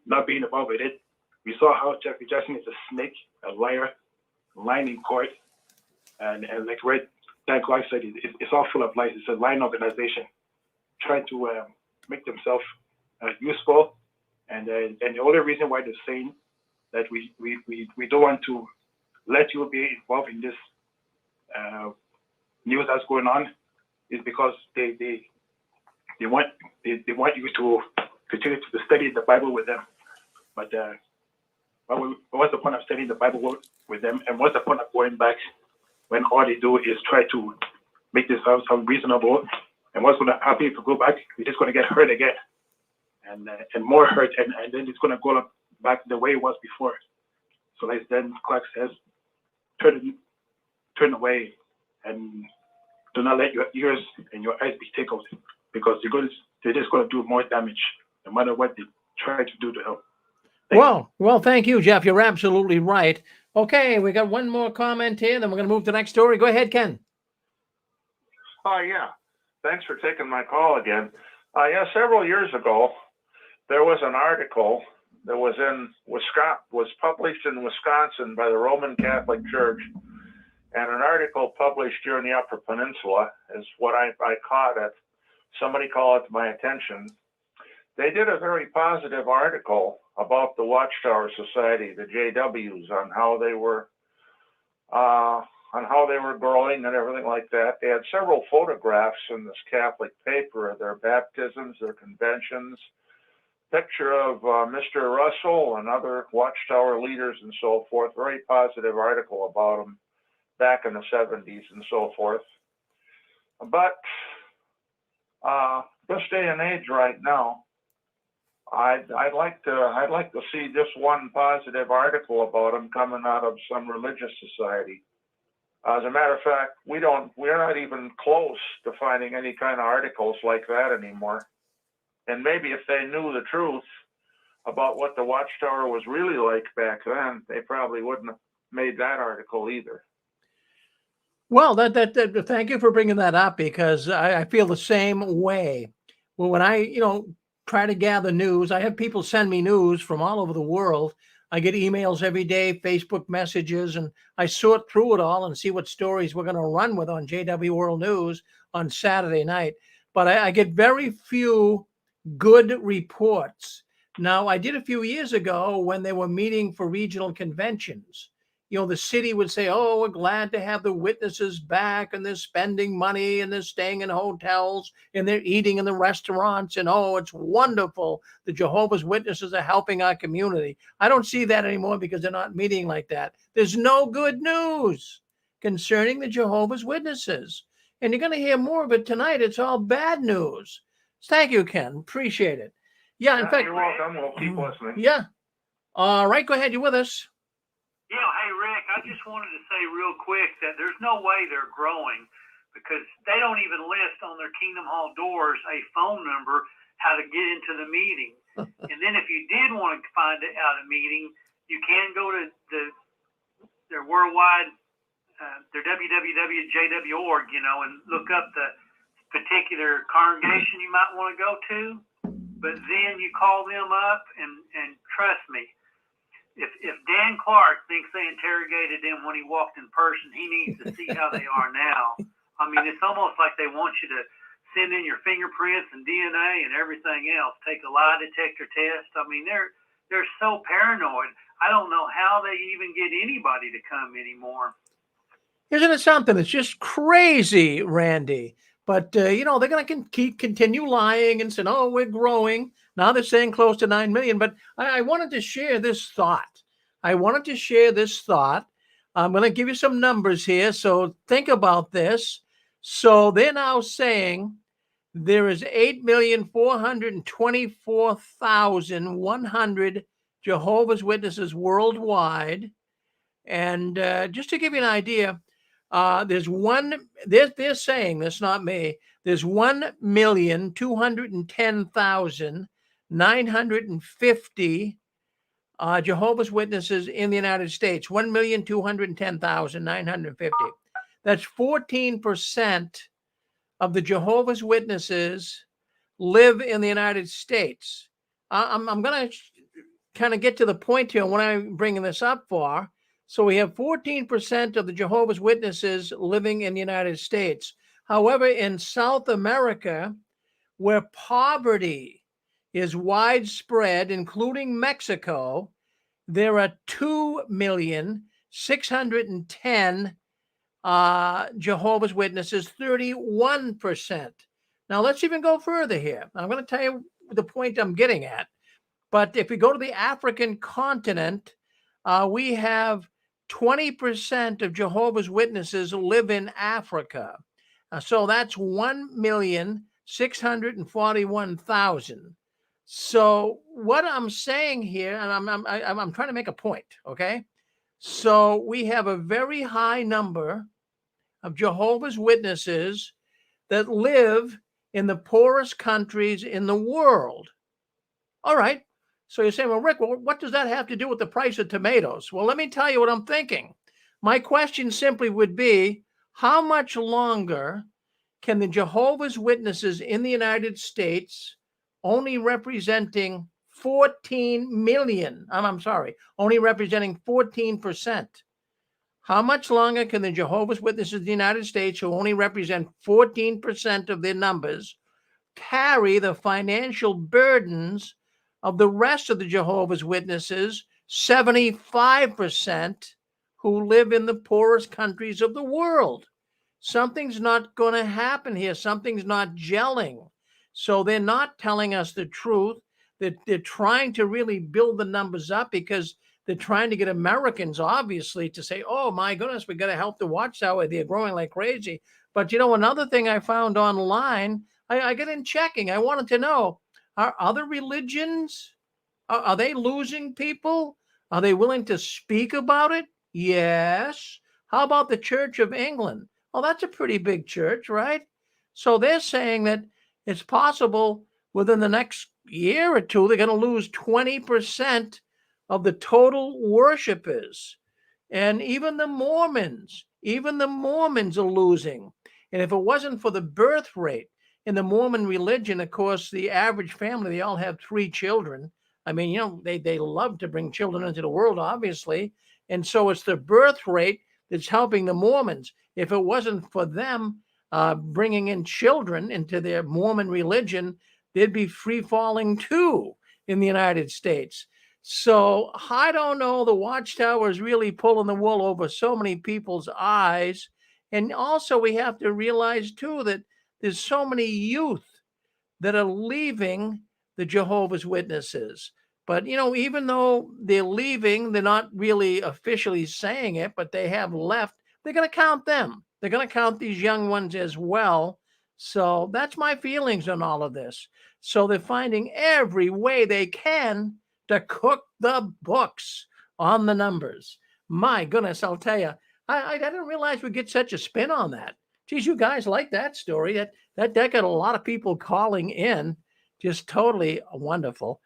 not being involved with it. We saw how Jeffrey Jackson is a snake, a liar, lying in court, and like Dan Clark said, it's all full of lies. It's a lying organization trying to make themselves useful, and the only reason why they're saying that we don't want to let you be involved in this news that's going on is because they want you to continue to study the Bible with them. But what's the point of studying the Bible with them, and what's the point of going back when all they do is try to make this sound reasonable? And what's going to happen if you go back? You're just going to get hurt again, and more hurt, and then it's going to go back the way it was before. So like Dan Clark says, turn away and do not let your ears and your eyes be tickled, because they're just going to do more damage no matter what they try to do to help. Well, thank you, Jeff. You're absolutely right. Okay, we got one more comment here, then we're going to move to the next story. Go ahead, Ken. Oh, yeah. Thanks for taking my call again. Yeah, several years ago, there was an article that was published in Wisconsin by the Roman Catholic Church, and an article published here in the Upper Peninsula is what I caught it. Somebody called it to my attention. They did a very positive article about the Watchtower Society, the JWs, on how they were growing and everything like that. They had several photographs in this Catholic paper of their baptisms, their conventions, picture of Mr. Russell and other Watchtower leaders and so forth. Very positive article about them back in the 70s and so forth. But this day and age right now, I'd like to see just one positive article about them coming out of some religious society. As a matter of fact, we're not even close to finding any kind of articles like that anymore. And maybe if they knew the truth about what the Watchtower was really like back then, they probably wouldn't have made that article either. Well, thank you for bringing that up, because I feel the same way. Well, when I, try to gather news, I have people send me news from all over the world. I get emails every day, Facebook messages, and I sort through it all and see what stories we're going to run with on JW World News on Saturday night. But I get very few good reports. Now, I did a few years ago when they were meeting for regional conventions. The city would say, oh, we're glad to have the witnesses back, and they're spending money, and they're staying in hotels, and they're eating in the restaurants, and oh, it's wonderful. The Jehovah's Witnesses are helping our community. I don't see that anymore because they're not meeting like that. There's no good news concerning the Jehovah's Witnesses. And you're going to hear more of it tonight. It's all bad news. Thank you, Ken. Appreciate it. Yeah, in fact. You're welcome. We'll keep listening. Yeah. All right, go ahead. You're with us. Yeah, hey, Rick, I just wanted to say real quick that there's no way they're growing, because they don't even list on their Kingdom Hall doors a phone number how to get into the meeting. And then if you did want to find out a meeting, you can go to their worldwide, their www.jw.org, and look up the particular congregation you might want to go to. But then you call them up, and trust me, if Dan Clark thinks they interrogated him when he walked in person, he needs to see how they are now. I mean, it's almost like they want you to send in your fingerprints and DNA and everything else, take a lie detector test. I mean, they're so paranoid. I don't know how they even get anybody to come anymore. Isn't it something? It's just crazy, Randy. But, they're going to continue lying and saying, oh, we're growing. Now they're saying close to 9 million. But I wanted to share this thought. I'm going to give you some numbers here. So think about this. So they're now saying there is 8,424,100 Jehovah's Witnesses worldwide. And just to give you an idea, they're saying, that's not me, there's 1,210,950 Jehovah's Witnesses in the United States. 1,210,950. That's 14% of the Jehovah's Witnesses live in the United States. I'm going to kind of get to the point here when I'm bringing this up for. So we have 14% of the Jehovah's Witnesses living in the United States. However, in South America, where poverty is widespread, including Mexico, there are 2,610,000 Jehovah's Witnesses, 31%. Now, let's even go further here. I'm going to tell you the point I'm getting at. But if we go to the African continent, we have 20% of Jehovah's Witnesses live in Africa. So that's 1,641,000. So what I'm saying here, and I'm trying to make a point, okay? So we have a very high number of Jehovah's Witnesses that live in the poorest countries in the world. All right. So you're saying, well, Rick, what does that have to do with the price of tomatoes? Well, let me tell you what I'm thinking. My question simply would be, how much longer can the Jehovah's Witnesses in the United States, only representing 14 million, only representing 14%. How much longer can the Jehovah's Witnesses in the United States, who only represent 14% of their numbers, carry the financial burdens of the rest of the Jehovah's Witnesses, 75%, who live in the poorest countries of the world? Something's not going to happen here. Something's not gelling. So they're not telling us the truth. They're trying to really build the numbers up because they're trying to get Americans, obviously, to say, oh, my goodness, we got to help the Watchtower. They're growing like crazy. But, another thing I found online, I get in checking. I wanted to know, are other religions, are they losing people? Are they willing to speak about it? Yes. How about the Church of England? Well, that's a pretty big church, right? So they're saying that it's possible within the next year or two, they're going to lose 20% of the total worshipers. And even the Mormons are losing. And if it wasn't for the birth rate in the Mormon religion, of course, the average family, they all have 3 children. I mean, they love to bring children into the world, obviously. And so it's the birth rate that's helping the Mormons. If it wasn't for them bringing in children into their Mormon religion, they'd be free falling too in the United States. So I don't know. The Watchtower is really pulling the wool over so many people's eyes. And also we have to realize too that there's so many youth that are leaving the Jehovah's Witnesses. But, even though they're leaving, they're not really officially saying it, but they have left. They're going to count them. They're going to count these young ones as well. So that's my feelings on all of this. So they're finding every way they can to cook the books on the numbers. My goodness, I'll tell you, I didn't realize we'd get such a spin on that. Geez, you guys like that story. That got a lot of people calling in. Just totally wonderful.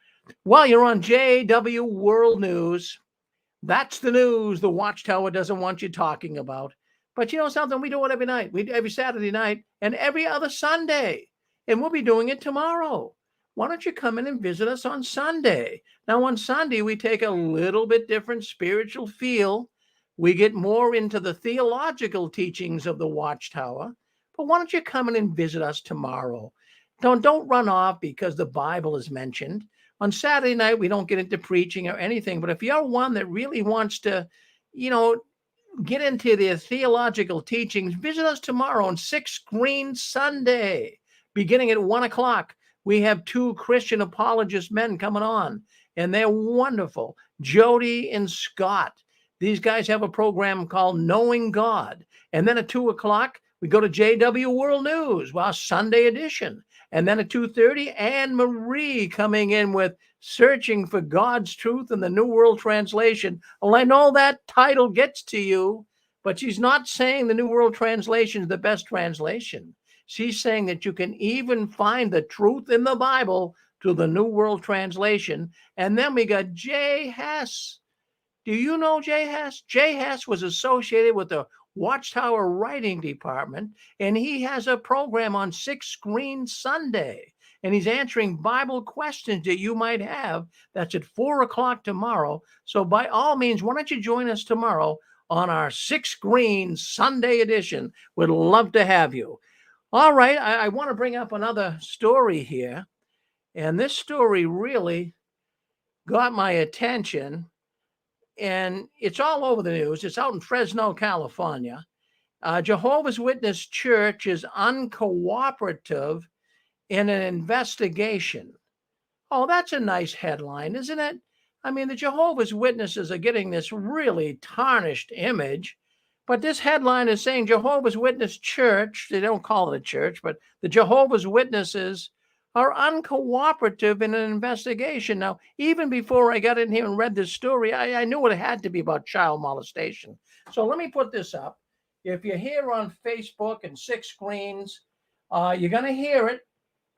Well, you're on JW World News. That's the news the Watchtower doesn't want you talking about. But you know something? We do it every night. We do every Saturday night and every other Sunday. And we'll be doing it tomorrow. Why don't you come in and visit us on Sunday? Now, on Sunday, we take a little bit different spiritual feel. We get more into the theological teachings of the Watchtower. But why don't you come in and visit us tomorrow? Don't run off because the Bible is mentioned. On Saturday night, we don't get into preaching or anything. But if you're one that really wants to, get into the theological teachings, visit us tomorrow on 6 Screen Sunday, beginning at 1 o'clock. We have 2 Christian apologist men coming on, and they're wonderful. Jody and Scott. These guys have a program called Knowing God. And then at 2 o'clock, we go to JW World News, Sunday edition. And then at 2:30, Anne Marie coming in with Searching for God's Truth in the New World Translation. Well, I know that title gets to you, but she's not saying the New World Translation is the best translation. She's saying that you can even find the truth in the Bible through the New World Translation. And then we got Jay Hess. Do you know Jay Hess? Jay Hess was associated with the Watchtower Writing Department, and he has a program on 6 Screen Sunday, and he's answering Bible questions that you might have. That's at 4 o'clock tomorrow. So by all means, why don't you join us tomorrow on our 6 Screen Sunday edition? We'd love to have you. All right, I want to bring up another story here, and this story really got my attention. And it's all over the news. It's out in Fresno, California. Jehovah's Witness Church is uncooperative in an investigation. Oh, that's a nice headline, isn't it? I mean, the Jehovah's Witnesses are getting this really tarnished image. But this headline is saying Jehovah's Witness Church, they don't call it a church, but the Jehovah's Witnesses are uncooperative in an investigation. Now, even before I got in here and read this story, I knew it had to be about child molestation. So let me put this up. If you're here on Facebook and 6 Screens, you're going to hear it.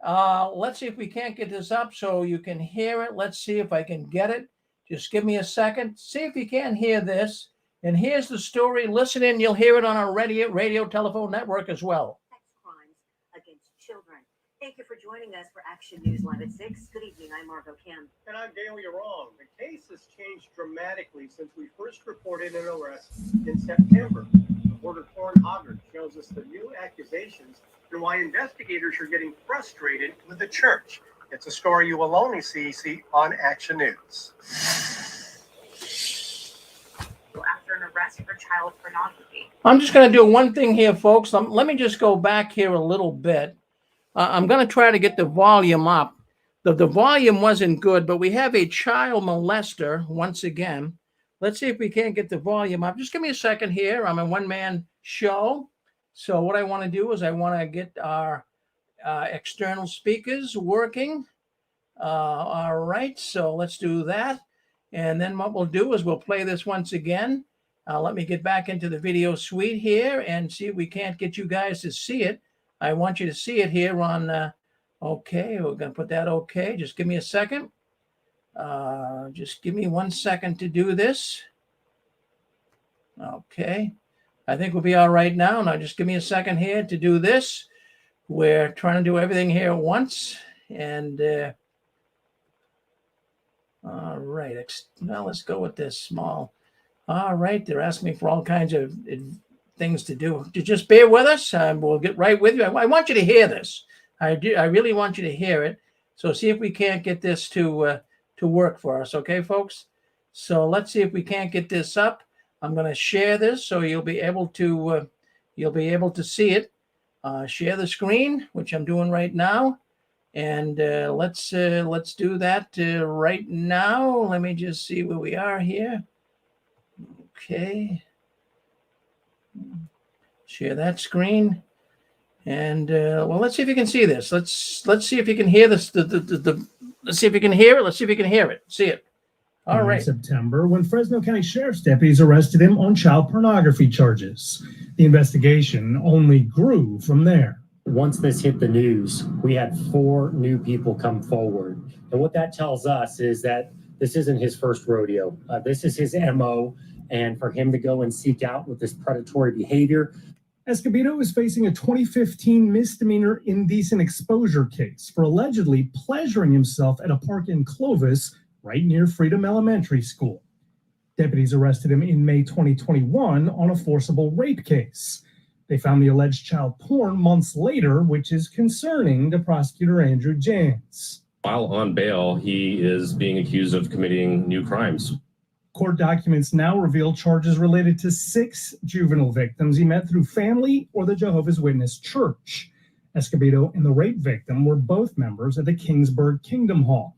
Let's see if we can't get this up so you can hear it. Let's see if I can get it. Just give me a second. See if you can hear this. And here's the story. Listen in. You'll hear it on our radio telephone network as well. Sex crimes against children. Thank you for joining us for Action News Live at 6. Good evening. I'm Margot Kim. And I'm Dale Wrong. The case has changed dramatically since we first reported an arrest in September. Reporter Thorne Hoggard shows us the new accusations and why investigators are getting frustrated with the church. It's a story you will only see on Action News. After an arrest for child pornography. I'm just going to do one thing here, folks. Let me just go back here a little bit. I'm going to try to get the volume up. The volume wasn't good, but we have a child molester once again. Let's see if we can't get the volume up. Just give me a second here. I'm a one-man show. So what I want to do is I want to get our external speakers working. All right, so let's do that. And then what we'll do is we'll play this once again. Let me get back into the video suite here and see if we can't get you guys to see it. I want you to see it here on, okay, we're going to put that okay. Just give me a second. Just give me 1 second to do this. Okay. I think we'll be all right now. Now just give me a second here to do this. We're trying to do everything here at once. And all right. Now let's go with this small. All right. They're asking me for all kinds of things to do. Just bear with us. We'll get right with you. I want you to hear this. I really want you to hear it. So see if we can't get this to work for us. Okay, folks? So let's see if we can't get this up. I'm going to share this so you'll be able to see it. Share the screen, which I'm doing right now. And let's do that right now. Let me just see where we are here. Okay. Share that screen. And well, let's see if you can see this. Let's see if you can hear this. Let's see if you can hear it. Let's see if you can hear it. See it. All right. In September, when Fresno County Sheriff's deputies arrested him on child pornography charges. The investigation only grew from there. Once this hit the news, we had 4 new people come forward. And what that tells us is that this isn't his first rodeo. This is his MO. And for him to go and seek out with this predatory behavior. Escobedo is facing a 2015 misdemeanor indecent exposure case for allegedly pleasuring himself at a park in Clovis, right near Freedom Elementary School. Deputies arrested him in May 2021 on a forcible rape case. They found the alleged child porn months later, which is concerning to prosecutor Andrew Jans. While on bail, he is being accused of committing new crimes. Court documents now reveal charges related to 6 juvenile victims he met through family or the Jehovah's Witness Church. Escobedo and the rape victim were both members at the Kingsburg Kingdom Hall.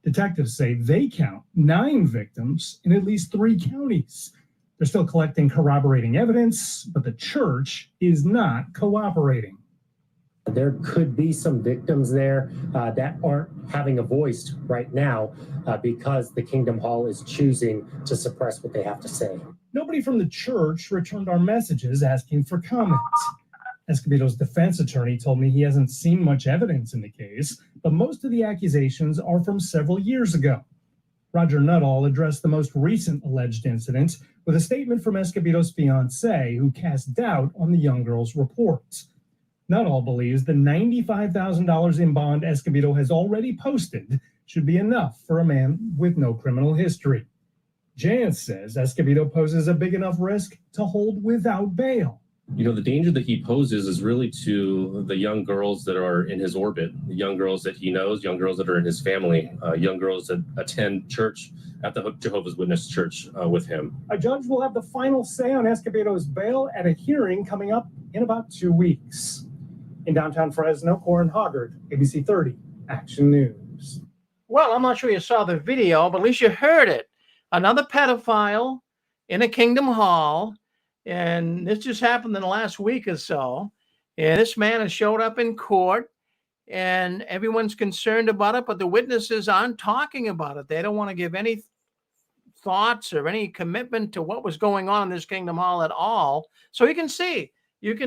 Detectives say they count 9 victims in at least 3 counties. They're still collecting corroborating evidence, but the church is not cooperating. There could be some victims there that aren't having a voice right now because the Kingdom Hall is choosing to suppress what they have to say. Nobody from the church returned our messages asking for comment. Escobedo's defense attorney told me he hasn't seen much evidence in the case, but most of the accusations are from several years ago. Roger Nuttall addressed the most recent alleged incident with a statement from Escobedo's fiancée, who cast doubt on the young girl's reports. Nuttall believes the $95,000 in bond Escobedo has already posted should be enough for a man with no criminal history. Jans says Escobedo poses a big enough risk to hold without bail. You know, the danger that he poses is really to the young girls that are in his orbit, the young girls that he knows, young girls that are in his family, young girls that attend church at the Jehovah's Witness Church with him. A judge will have the final say on Escobedo's bail at a hearing coming up in about 2 weeks. In downtown Fresno, Corin Hoggard, ABC 30, Action News. Well, I'm not sure you saw the video, but at least you heard it. Another pedophile in a Kingdom Hall, and this just happened in the last week or so. And this man has showed up in court, and everyone's concerned about it, but the witnesses aren't talking about it. They don't want to give any thoughts or any commitment to what was going on in this Kingdom Hall at all. So you can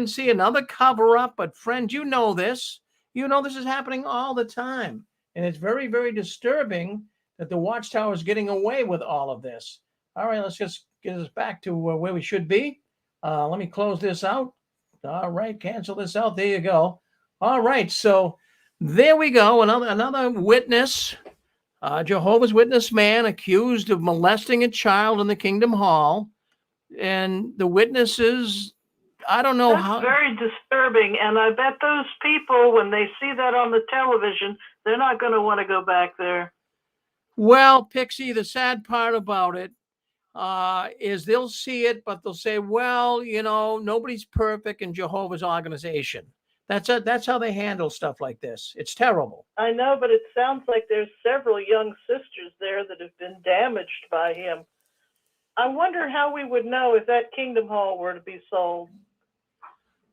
see another cover up, but friend, you know this is happening all the time. And it's very, very disturbing that the Watchtower is getting away with all of this. All right, let's just get us back to where we should be. Let me close this out. All right, cancel this out. There you go. All right, so there we go. Another witness, Jehovah's Witness man accused of molesting a child in the Kingdom Hall. And the witnesses, I don't know how. That's very disturbing. And I bet those people, when they see that on the television, they're not going to want to go back there. Well, Pixie, the sad part about it is they'll see it, but they'll say, well, nobody's perfect in Jehovah's organization. That's how they handle stuff like this. It's terrible. I know, but it sounds like there's several young sisters there that have been damaged by him. I wonder how we would know if that Kingdom Hall were to be sold.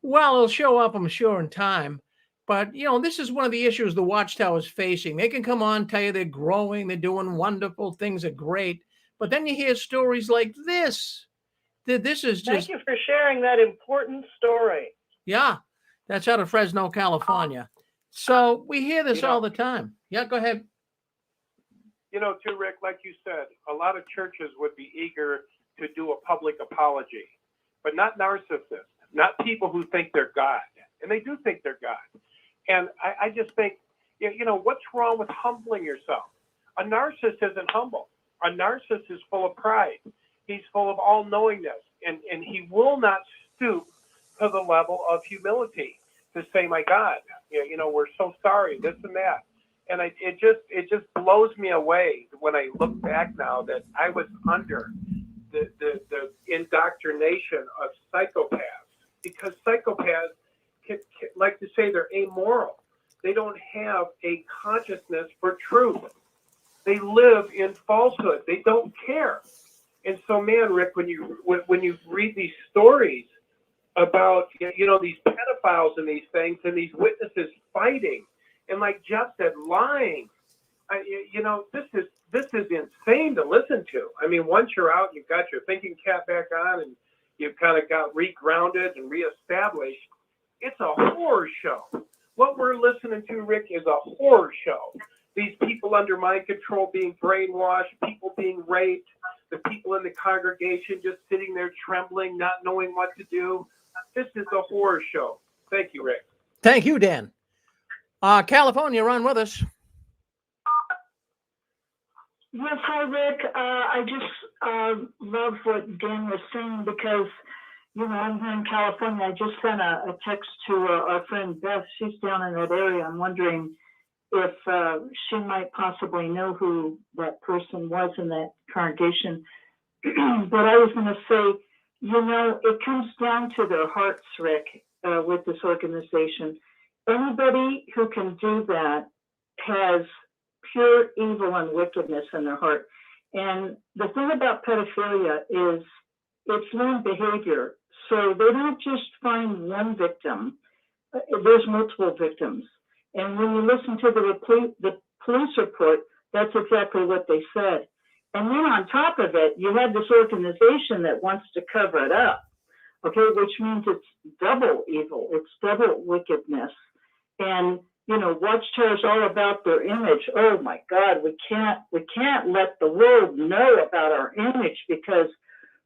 Well, it'll show up, I'm sure, in time. But, this is one of the issues the Watchtower is facing. They can come on, tell you they're growing, they're doing wonderful, things are great. But then you hear stories like this. This is just... Thank you for sharing that important story. Yeah, that's out of Fresno, California. So we hear this all the time. Yeah, go ahead. Too, Rick, like you said, a lot of churches would be eager to do a public apology, but not narcissists, not people who think they're God. And they do think they're God. And I just think, what's wrong with humbling yourself? A narcissist isn't humble. A narcissist is full of pride. He's full of all-knowingness, and he will not stoop to the level of humility to say, my God, we're so sorry, this and that. And it just blows me away when I look back now that I was under the indoctrination of psychopaths, because psychopaths can like to say they're amoral. They don't have a consciousness for truth. They live in falsehood. They don't care. And so, man, Rick, when you read these stories about these pedophiles and these things and these witnesses fighting, and like Jeff said, lying This is insane to listen to. I mean, once you're out, you've got your thinking cap back on, and you've kind of got regrounded and reestablished. It's a horror show. What we're listening to, Rick, is a horror show. These people under mind control being brainwashed, people being raped, the people in the congregation just sitting there trembling, not knowing what to do. This is a horror show. Thank you, Rick. Thank you, Dan. California, you're on with us. Yes, hi, Rick. I just love what Dan was saying because, I'm here in California. I just sent a text to our friend Beth. She's down in that area. I'm wondering if she might possibly know who that person was in that congregation. But I was going to say, it comes down to their hearts, Rick, with this organization. Anybody who can do that has pure evil and wickedness in their heart. And the thing about pedophilia is it's learned behavior. So they don't just find one victim. There's multiple victims. And when you listen to the police report, that's exactly what they said. And then on top of it, you have this organization that wants to cover it up, okay, which means it's double evil. It's double wickedness. And Watchtower is all about their image. Oh my God, we can't let the world know about our image because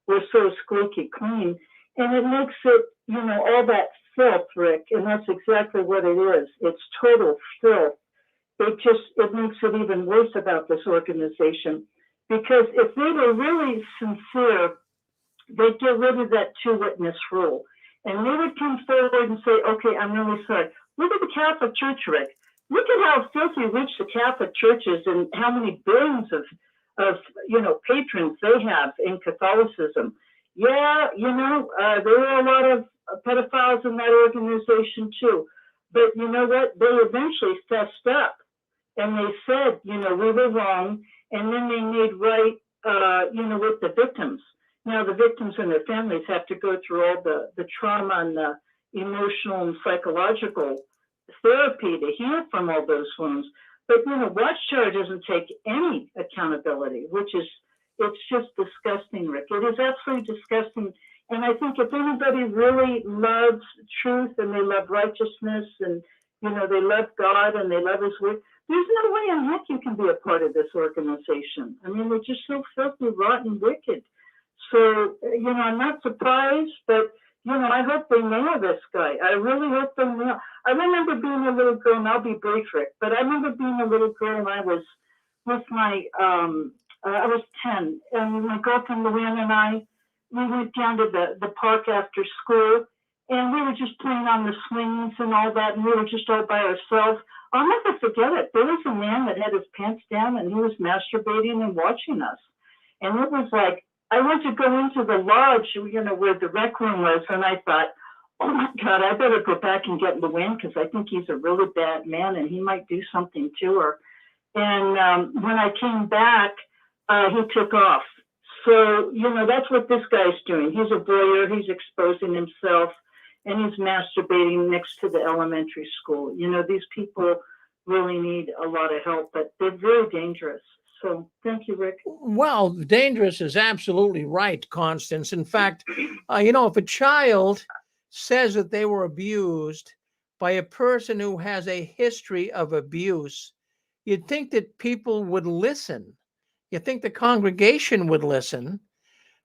we're so squeaky clean. And it makes it, all that filth, Rick, and that's exactly what it is. It's total filth. It makes it even worse about this organization because if they were really sincere, they'd get rid of that two-witness rule. And they would come forward and say, okay, I'm really sorry. Look at the Catholic Church, Rick. Look at how filthy rich the Catholic Church is and how many billions of patrons they have in Catholicism. Yeah, there are a lot of pedophiles in that organization too. But you know what? They eventually fessed up and they said, we were wrong. And then they made right, with the victims. Now the victims and their families have to go through all the trauma and the emotional and psychological therapy to heal from all those wounds. But, Watchtower doesn't take any accountability, it's just disgusting, Rick. It is absolutely disgusting. And I think if anybody really loves truth and they love righteousness and, they love God and they love His word, there's no way in heck you can be a part of this organization. I mean, they're just so filthy, rotten, wicked. So, I'm not surprised, but, I hope they nail this guy. I really hope they nail. I remember being a little girl, and I'll be brief, Rick, but I remember being a little girl and I was with my, I was 10, and my girlfriend Luann and I, we went down to the park after school, and we were just playing on the swings and all that, and we were just all by ourselves. I'll never forget it. There was a man that had his pants down, and he was masturbating and watching us. And it was like, I went to go into the lodge, where the rec room was, and I thought, oh my God, I better go back and get Luann because I think he's a really bad man and he might do something to her. And when I came back, he took off. So, that's what this guy's doing. He's a voyeur, he's exposing himself, and he's masturbating next to the elementary school. These people really need a lot of help, but they're very dangerous. So thank you, Rick. Well, dangerous is absolutely right, Constance. In fact, if a child says that they were abused by a person who has a history of abuse, you'd think that people would listen. You'd think the congregation would listen,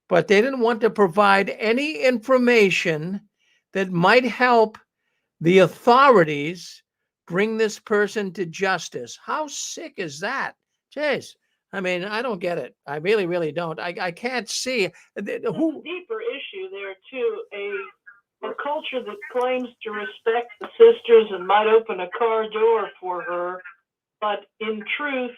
but they didn't want to provide any information that might help the authorities bring this person to justice. How sick is that? Jeez. I mean, I don't get it. I really, really don't. I can't see There's a deeper issue there too. A culture that claims to respect the sisters and might open a car door for her, but in truth,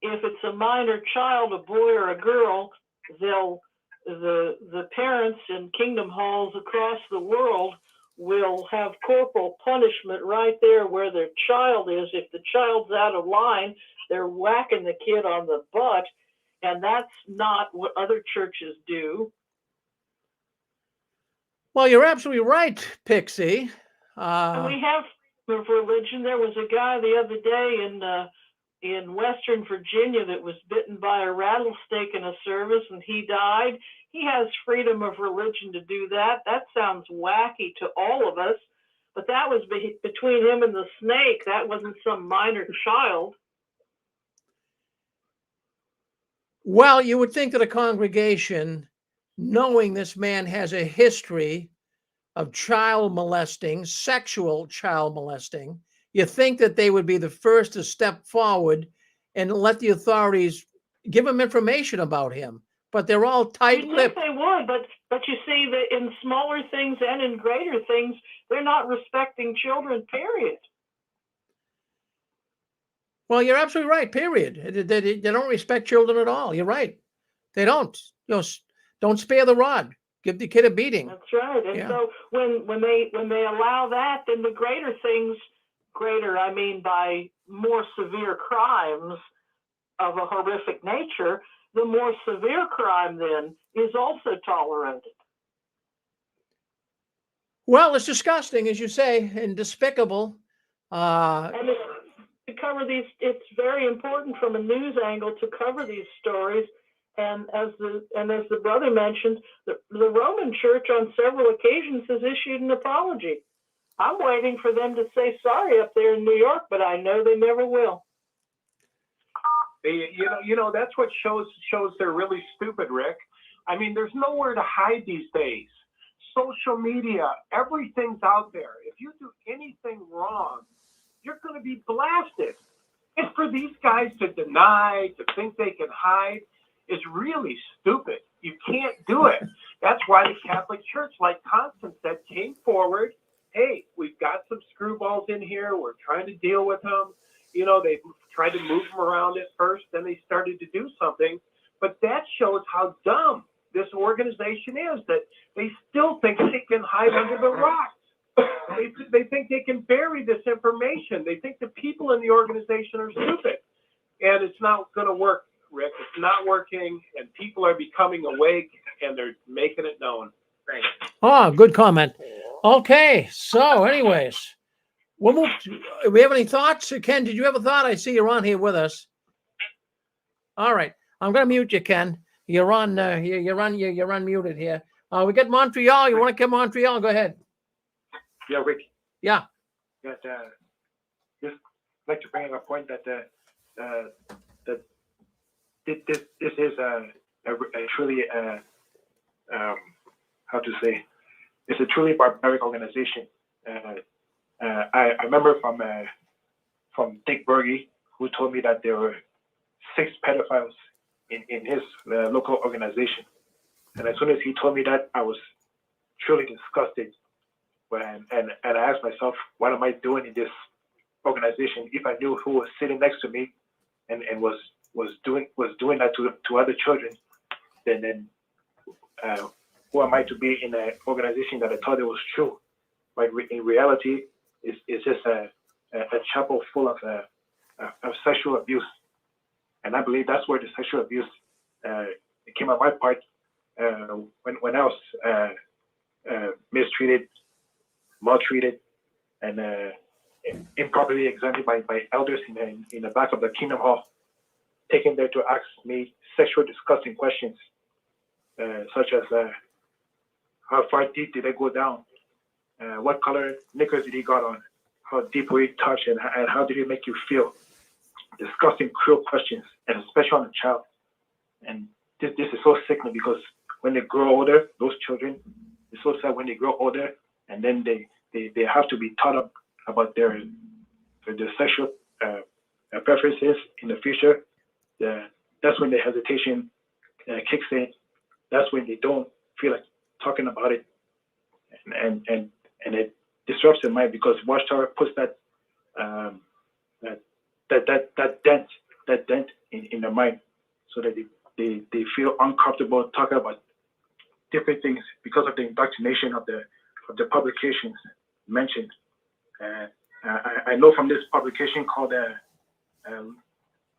if it's a minor child, a boy or a girl, the parents in kingdom halls across the world will have corporal punishment right there where their child is. If the child's out of line, they're whacking the kid on the butt, and that's not what other churches do. Well, you're absolutely right, Pixie. And we have of religion. There was a guy the other day in in Western Virginia that was bitten by a rattlesnake in a service and he died. He has freedom of religion to do that. That sounds wacky to all of us, but that was between him and the snake. That wasn't some minor child. Well, you would think that a congregation, knowing this man has a history of child molesting, sexual child molesting, you think that they would be the first to step forward and let the authorities give him information about him. But they're all You'd tight-lipped. think they would, but you see that in smaller things and in greater things, they're not respecting children, period. Well, you're absolutely right, period. They don't respect children at all. You're right. They don't. Don't spare the rod. Give the kid a beating. That's right. And so when they allow that, then the greater things, I mean by more severe crimes of a horrific nature, the more severe crime then is also tolerated. Well, it's disgusting, as you say, and despicable. And to cover these, it's very important from a news angle to cover these stories. And as the brother mentioned, the Roman Church on several occasions has issued an apology. I'm waiting for them to say sorry up there in New York, but I know they never will. You know, that's what shows they're really stupid, Rick. I mean, there's nowhere to hide these days. Social media, everything's out there. If you do anything wrong, you're going to be blasted. And for these guys to deny, to think they can hide, is really stupid. You can't do it. That's why the Catholic Church, like Constance said, came forward. Hey, we've got some screwballs in here. We're trying to deal with them. You know, they tried to move them around at first, then they started to do something. But that shows how dumb this organization is, that they still think they can hide under the rocks. They think they can bury this information. They think the people in the organization are stupid. And it's not going to work, Rick. It's not working, and people are becoming awake, and they're making it known. Thanks. Oh, good comment. Okay, so anyways, we'll move to, we have any thoughts? Ken, did you have a thought? I see you're on here with us. All right, I'm going to mute you, Ken. You're on. You're unmuted here. We got Montreal. You want to come Montreal? Go ahead. Yeah, Rick. Yeah. That just like to bring up a point that that this is a truly how to say, it's a truly barbaric organization. I remember from Dick Berge, who told me that there were 6 pedophiles in his local organization. And as soon as he told me that, I was truly disgusted. And I asked myself, what am I doing in this organization if I knew who was sitting next to me and was doing that to other children? Then who am I to be in an organization that I thought it was true? But in reality, it's just a chapel full of sexual abuse. And I believe that's where the sexual abuse came on my part when I was mistreated, maltreated, and improperly examined by elders in the back of the Kingdom Hall, taken there to ask me sexual disgusting questions, such as how far deep did I go down? What color knickers did he got on? How deep were he touched, and how did it make you feel? Disgusting, cruel questions, and especially on a child. And this is so sickening, because when they grow older, those children, it's so sad when they grow older, and then they have to be taught up about their sexual preferences in the future. That's when the hesitation kicks in. That's when they don't feel like talking about it, and it disrupts their mind, because Watchtower puts that dent in their mind, so that they feel uncomfortable talking about different things because of the indoctrination of the publications mentioned. I know from this publication called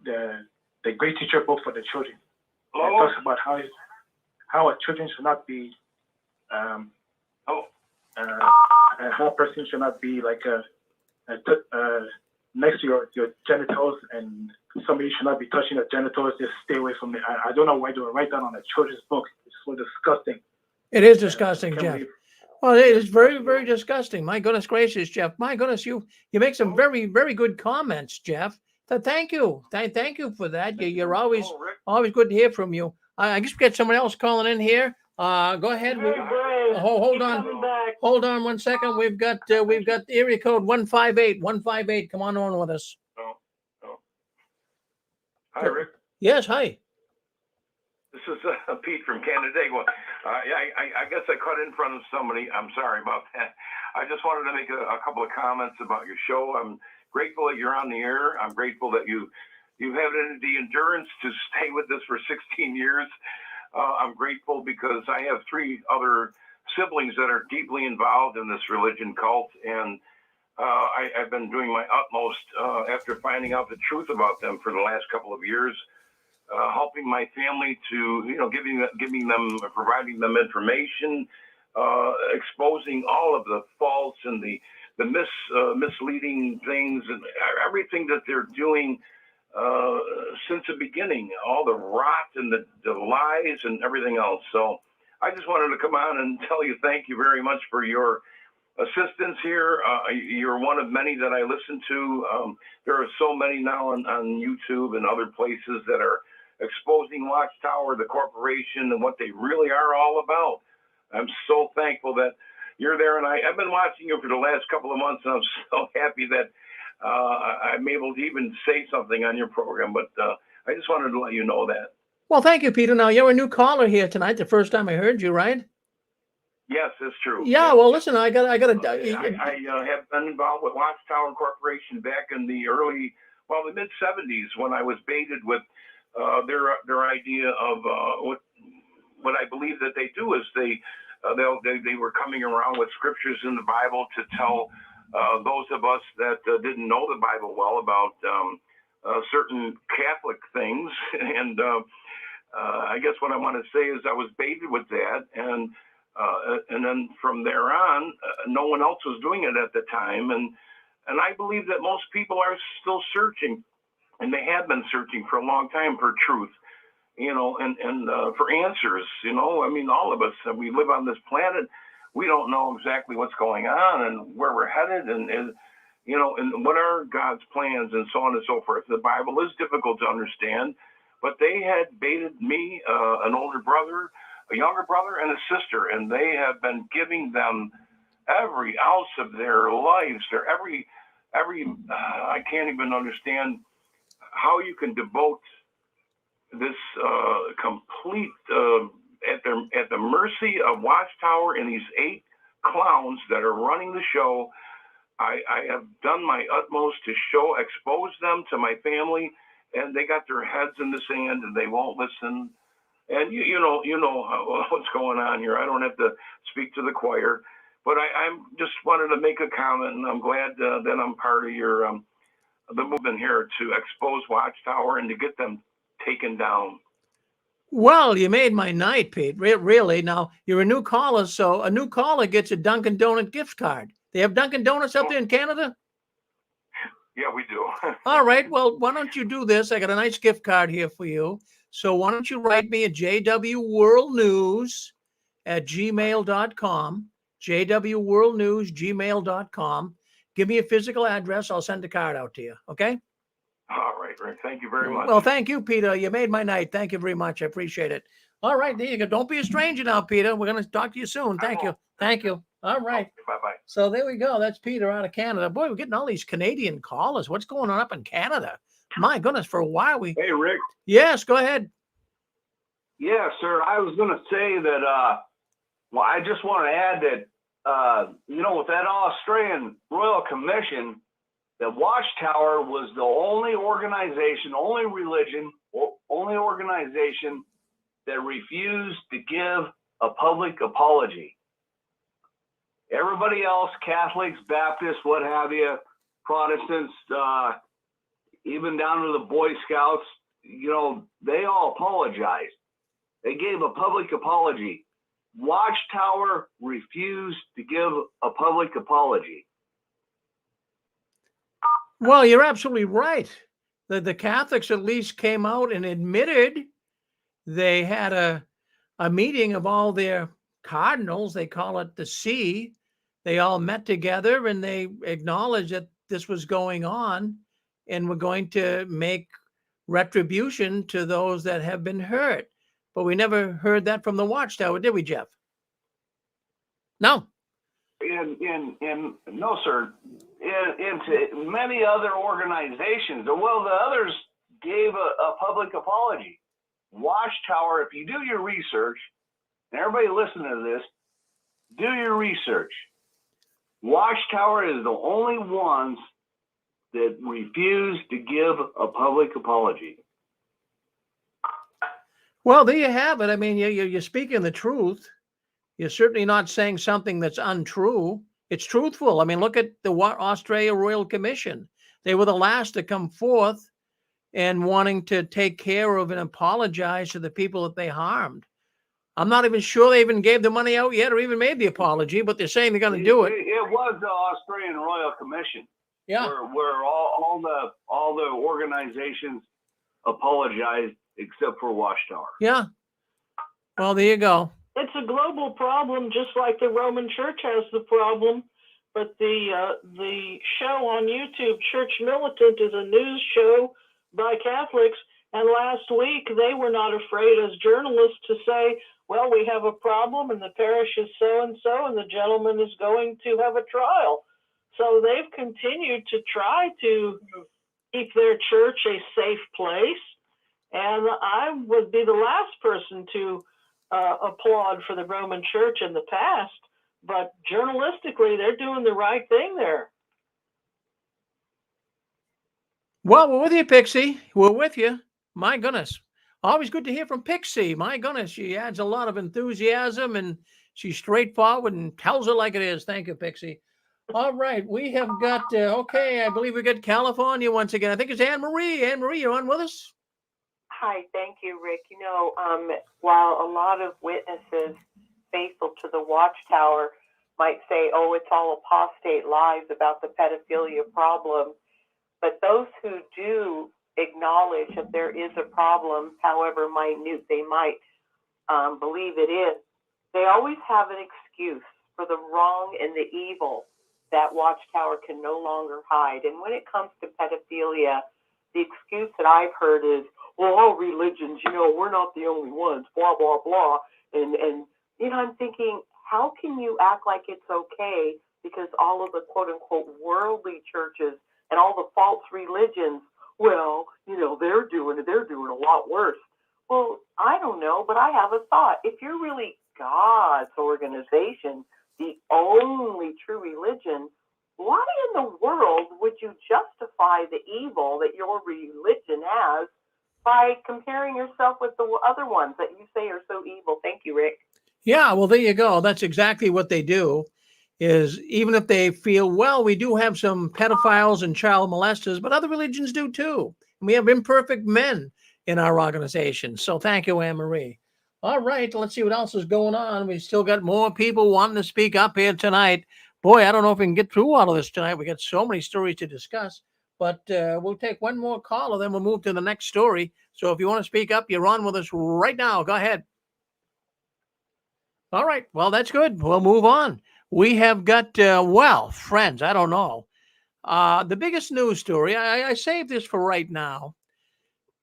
the Great Teacher Book for the Children. It talks about how a children should not be how a person should not be like next to your genitals and somebody should not be touching their genitals. Just stay away from it. I don't know why they would write that on a church's book. It's so disgusting. It is disgusting, Can't Jeff. believe- Well, it is very, very disgusting. My goodness gracious, Jeff. My goodness, you make some very, very good comments, Jeff. Thank you. Thank you for that. You're always good to hear from you. I guess we got someone else calling in here. Go ahead. Hold on 1 second. We've got area code 158. 158. Come on with us. Hi, Rick. Yes, hi. This is Pete from Canandaigua. I guess I cut in front of somebody. I'm sorry about that. I just wanted to make a couple of comments about your show. I'm grateful that you're on the air. I'm grateful that you have the endurance to stay with this for 16 years. I'm grateful because I have 3 other siblings that are deeply involved in this religion cult, and I've been doing my utmost after finding out the truth about them for the last couple of years. Helping my family to, providing them information, exposing all of the faults and the misleading things and everything that they're doing since the beginning, all the rot and the lies and everything else. So I just wanted to come on and tell you thank you very much for your assistance here. You're one of many that I listen to. There are so many now on YouTube and other places that are exposing Watchtower, the corporation, and what they really are all about. I'm so thankful that you're there, and I've been watching you for the last couple of months, and I'm so happy that I'm able to even say something on your program, but I just wanted to let you know that. Well, thank you, Peter. Now, you're a new caller here tonight, the first time I heard you, right? Yes, that's true. Yeah, well, listen, I have been involved with Watchtower Corporation back in the the mid-'70s when I was baited with their idea of what I believe that they do is they were coming around with scriptures in the Bible to tell those of us that didn't know the Bible well about certain Catholic things. And I guess what I want to say is I was baited with that, and then from there on, no one else was doing it at the time, and I believe that most people are still searching. And they have been searching for a long time for truth, and for answers. All of us, we live on this planet. We don't know exactly what's going on and where we're headed, and what are God's plans and so on and so forth. The Bible is difficult to understand, but they had baited me, an older brother, a younger brother, and a sister, and they have been giving them every ounce of their lives. I can't even understand how you can devote this complete at the mercy of Watchtower and these 8 clowns that are running the show. I have done my utmost to expose them to my family, and they got their heads in the sand and they won't listen. And you know what's going on here. I don't have to speak to the choir, but I'm just wanted to make a comment, and I'm glad that I'm part of your the movement here to expose Watchtower and to get them taken down. Well, you made my night, Pete. Really. Now, you're a new caller, so a new caller gets a Dunkin' Donut gift card. They have Dunkin' Donuts up there in Canada? Yeah, we do. All right. Well, why don't you do this? I got a nice gift card here for you. So why don't you write me at jwworldnews@gmail.com, jwworldnews@gmail.com. Give me a physical address. I'll send the card out to you. Okay? All right, Rick. Thank you very much. Well, thank you, Peter. You made my night. Thank you very much. I appreciate it. All right, there you go. Don't be a stranger now, Peter. We're going to talk to you soon. Thank you. Thank you. All right. Okay, bye-bye. So there we go. That's Peter out of Canada. Boy, we're getting all these Canadian callers. What's going on up in Canada? My goodness, for a while we... Hey, Rick. Yes, go ahead. Yeah, sir. I was going to say that, I just want to add that, with that Australian Royal Commission, that Watchtower was the only organization, only religion, only organization that refused to give a public apology. Everybody else, Catholics, Baptists, what have you, Protestants, even down to the Boy Scouts, they all apologized. They gave a public apology. Watchtower refused to give a public apology. Well, you're absolutely right. The Catholics at least came out and admitted they had a meeting of all their cardinals. They call it the C. They all met together and they acknowledged that this was going on and were going to make retribution to those that have been hurt. But we never heard that from the Watchtower, did we, Jeff? No. No, sir. Into many other organizations. Well, the others gave a public apology. Watchtower, if you do your research, and everybody listen to this, do your research. Watchtower is the only ones that refuse to give a public apology. Well, there you have it. I mean, you're speaking the truth. You're certainly not saying something that's untrue. It's truthful. I mean, look at the Australia Royal Commission. They were the last to come forth and wanting to take care of and apologize to the people that they harmed. I'm not even sure they even gave the money out yet or even made the apology, but they're saying they're going to do it. It was the Australian Royal Commission. Yeah. Where all the organizations apologized except for Watchtower. Yeah. Well, there you go. It's a global problem, just like the Roman Church has the problem. But the show on YouTube, Church Militant, is a news show by Catholics. And last week, they were not afraid as journalists to say, well, we have a problem and the parish is so-and-so and the gentleman is going to have a trial. So they've continued to try to keep their church a safe place. And I would be the last person to applaud for the Roman Church in the past, but journalistically, they're doing the right thing there. Well, we're with you, Pixie. We're with you. My goodness. Always good to hear from Pixie. My goodness, she adds a lot of enthusiasm and she's straightforward and tells it like it is. Thank you, Pixie. All right, we have got, okay, I believe we got California once again. I think it's Anne Marie. Anne Marie, you're on with us? Hi, thank you, Rick. You know, while a lot of witnesses faithful to the Watchtower might say, oh, it's all apostate lies about the pedophilia problem, but those who do acknowledge that there is a problem, however minute they might believe it is, they always have an excuse for the wrong and the evil that Watchtower can no longer hide. And when it comes to pedophilia, the excuse that I've heard is, well, all religions, you know, we're not the only ones, blah, blah, blah. And you know, I'm thinking, how can you act like it's okay because all of the quote unquote worldly churches and all the false religions, well, you know, they're doing a lot worse. Well, I don't know, but I have a thought. If you're really God's organization, the only true religion, why in the world would you justify the evil that your religion has by comparing yourself with the other ones that you say are so evil? Thank you, Rick. Yeah, well, there you go. That's exactly what they do, is even if they feel, well, we do have some pedophiles and child molesters, but other religions do too. And we have imperfect men in our organization. So thank you, Anne Marie. All right, let's see what else is going on. We still got more people wanting to speak up here tonight. Boy, I don't know if we can get through all of this tonight. We got so many stories to discuss, but we'll take one more call and then we'll move to the next story. So if you want to speak up, you're on with us right now. Go ahead. All right. Well, that's good. We'll move on. We have got, well, friends, I don't know. The biggest news story, I saved this for right now.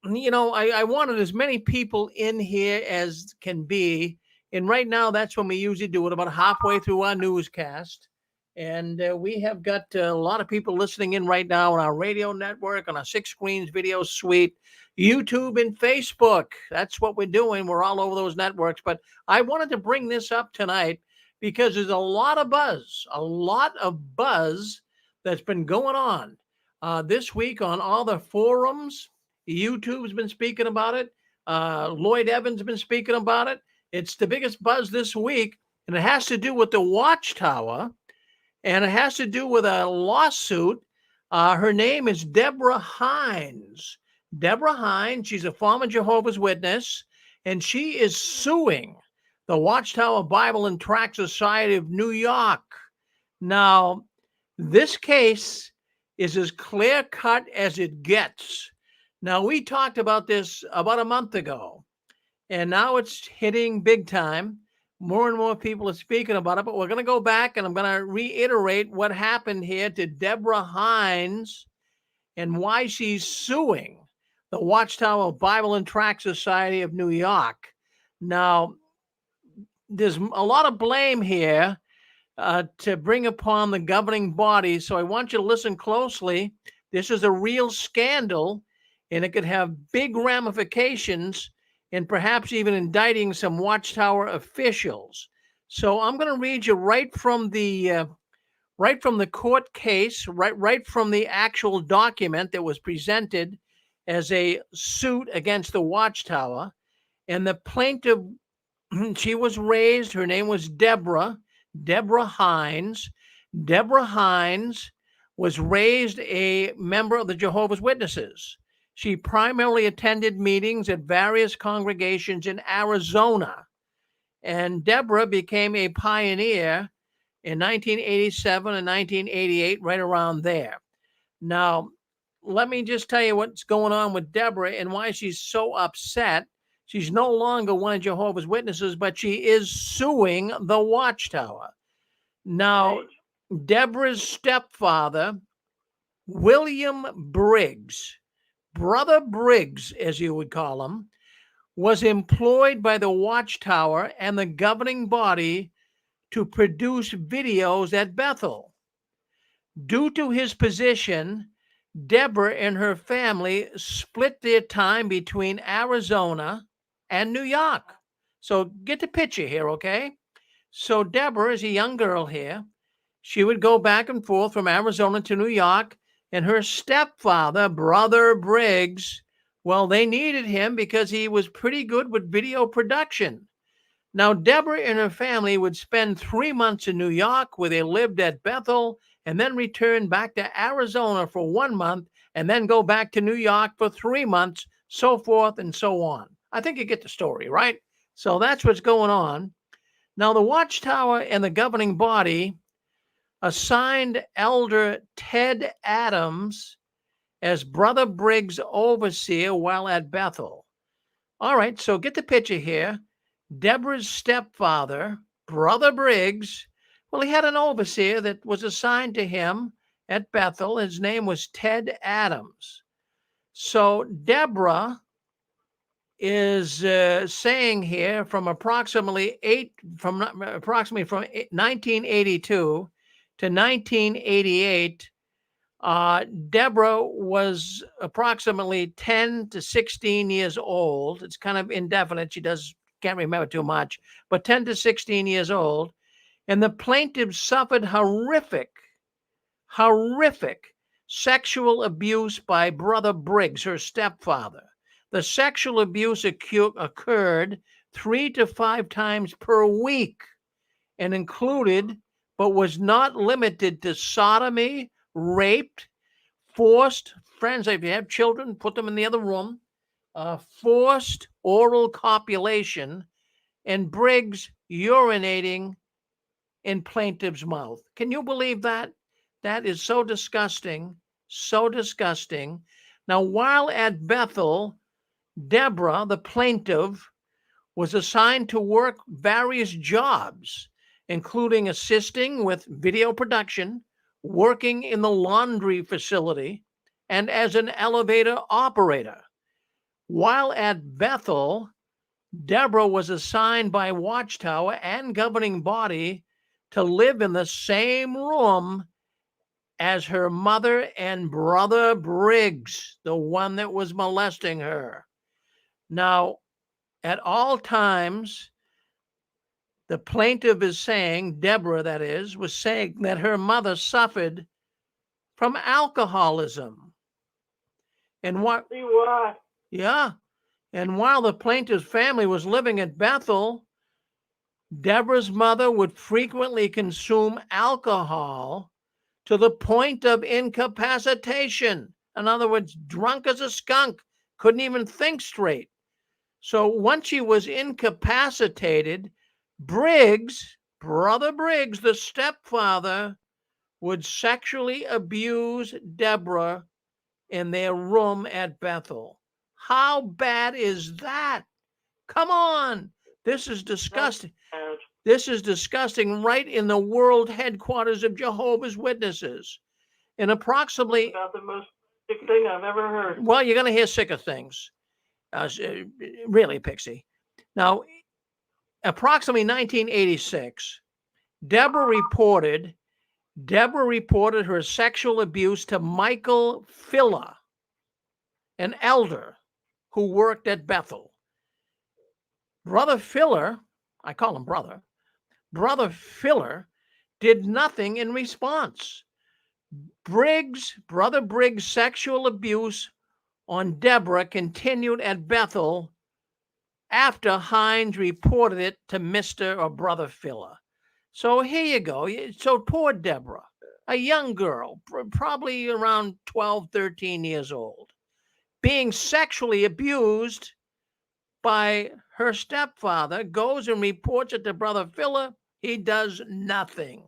You know, I wanted as many people in here as can be. And right now, that's when we usually do it, about halfway through our newscast. And we have got a lot of people listening in right now on our radio network, on our 6 Screens video suite, YouTube and Facebook. That's what we're doing. We're all over those networks. But I wanted to bring this up tonight because there's a lot of buzz that's been going on this week on all the forums. YouTube's been speaking about it. Lloyd Evans has been speaking about it. It's the biggest buzz this week, and it has to do with the Watchtower, and it has to do with a lawsuit. Her name is Deborah Hines. Deborah Hines, she's a former Jehovah's Witness, and she is suing the Watchtower Bible and Tract Society of New York. Now, this case is as clear-cut as it gets. Now, we talked about this about a month ago, and now it's hitting big time. More and more people are speaking about it, but we're going to go back and I'm going to reiterate what happened here to Deborah Hines and why she's suing the Watchtower Bible and Tract Society of New York. Now, there's a lot of blame here to bring upon the governing body. So I want you to listen closely. This is a real scandal, and it could have big ramifications and perhaps even indicting some Watchtower officials. So I'm going to read you right from the court case, right from the actual document that was presented as a suit against the Watchtower. And the plaintiff, she was raised, her name was Deborah Hines. Deborah Hines was raised a member of the Jehovah's Witnesses. She primarily attended meetings at various congregations in Arizona. And Deborah became a pioneer in 1987 and 1988, right around there. Now, let me just tell you what's going on with Deborah and why she's so upset. She's no longer one of Jehovah's Witnesses, but she is suing the Watchtower. Now, Deborah's stepfather, William Briggs, Brother Briggs, as you would call him, was employed by the Watchtower and the governing body to produce videos at Bethel. Due to his position, Deborah and her family split their time between Arizona and New York. So get the picture here, okay? So Deborah is a young girl here. She would go back and forth from Arizona to New York, and her stepfather, Brother Briggs, well, they needed him because he was pretty good with video production. Now, Deborah and her family would spend 3 months in New York where they lived at Bethel and then return back to Arizona for 1 month and then go back to New York for 3 months, so forth and so on. I think you get the story, right? So that's what's going on. Now, the Watchtower and the governing body assigned Elder Ted Adams as Brother Briggs' overseer while at Bethel. All right, so get the picture here. Deborah's stepfather, Brother Briggs, well, he had an overseer that was assigned to him at Bethel. His name was Ted Adams. So Deborah is saying here from approximately 1982 to 1988, Deborah was approximately 10 to 16 years old. It's kind of indefinite. She can't remember too much, but 10 to 16 years old. And the plaintiff suffered horrific sexual abuse by Brother Briggs, her stepfather. The sexual abuse occurred 3 to 5 times per week and included, but was not limited to, sodomy, rape, forced, friends, if you have children, put them in the other room, forced oral copulation, and Briggs urinating in plaintiff's mouth. Can you believe that? That is so disgusting, so disgusting. Now, while at Bethel, Deborah, the plaintiff, was assigned to work various jobs, including assisting with video production, working in the laundry facility, and as an elevator operator. While at Bethel, Deborah was assigned by Watchtower and governing body to live in the same room as her mother and Brother Briggs, the one that was molesting her. Now, at all times, the plaintiff is saying, Deborah, that is, was saying that her mother suffered from alcoholism. And what? Yeah. And while the plaintiff's family was living at Bethel, Deborah's mother would frequently consume alcohol to the point of incapacitation. In other words, drunk as a skunk, couldn't even think straight. So once she was incapacitated, Briggs, Brother Briggs, the stepfather, would sexually abuse Deborah in their room at Bethel. How bad is that? Come on. This is disgusting. This is disgusting right in the world headquarters of Jehovah's Witnesses. And approximately... About the most sick thing I've ever heard. Well, you're going to hear sicker things. Really, Pixie. Now, approximately 1986, Deborah reported her sexual abuse to Michael Filler, an elder who worked at Bethel. Brother Filler, I call him brother, Brother Filler did nothing in response. Brother Briggs' sexual abuse on Deborah continued at Bethel after Hines reported it to Mr. or Brother Filler. So here you go. So poor Deborah, a young girl, probably around 12, 13 years old, being sexually abused by her stepfather, goes and reports it to Brother Filler. He does nothing.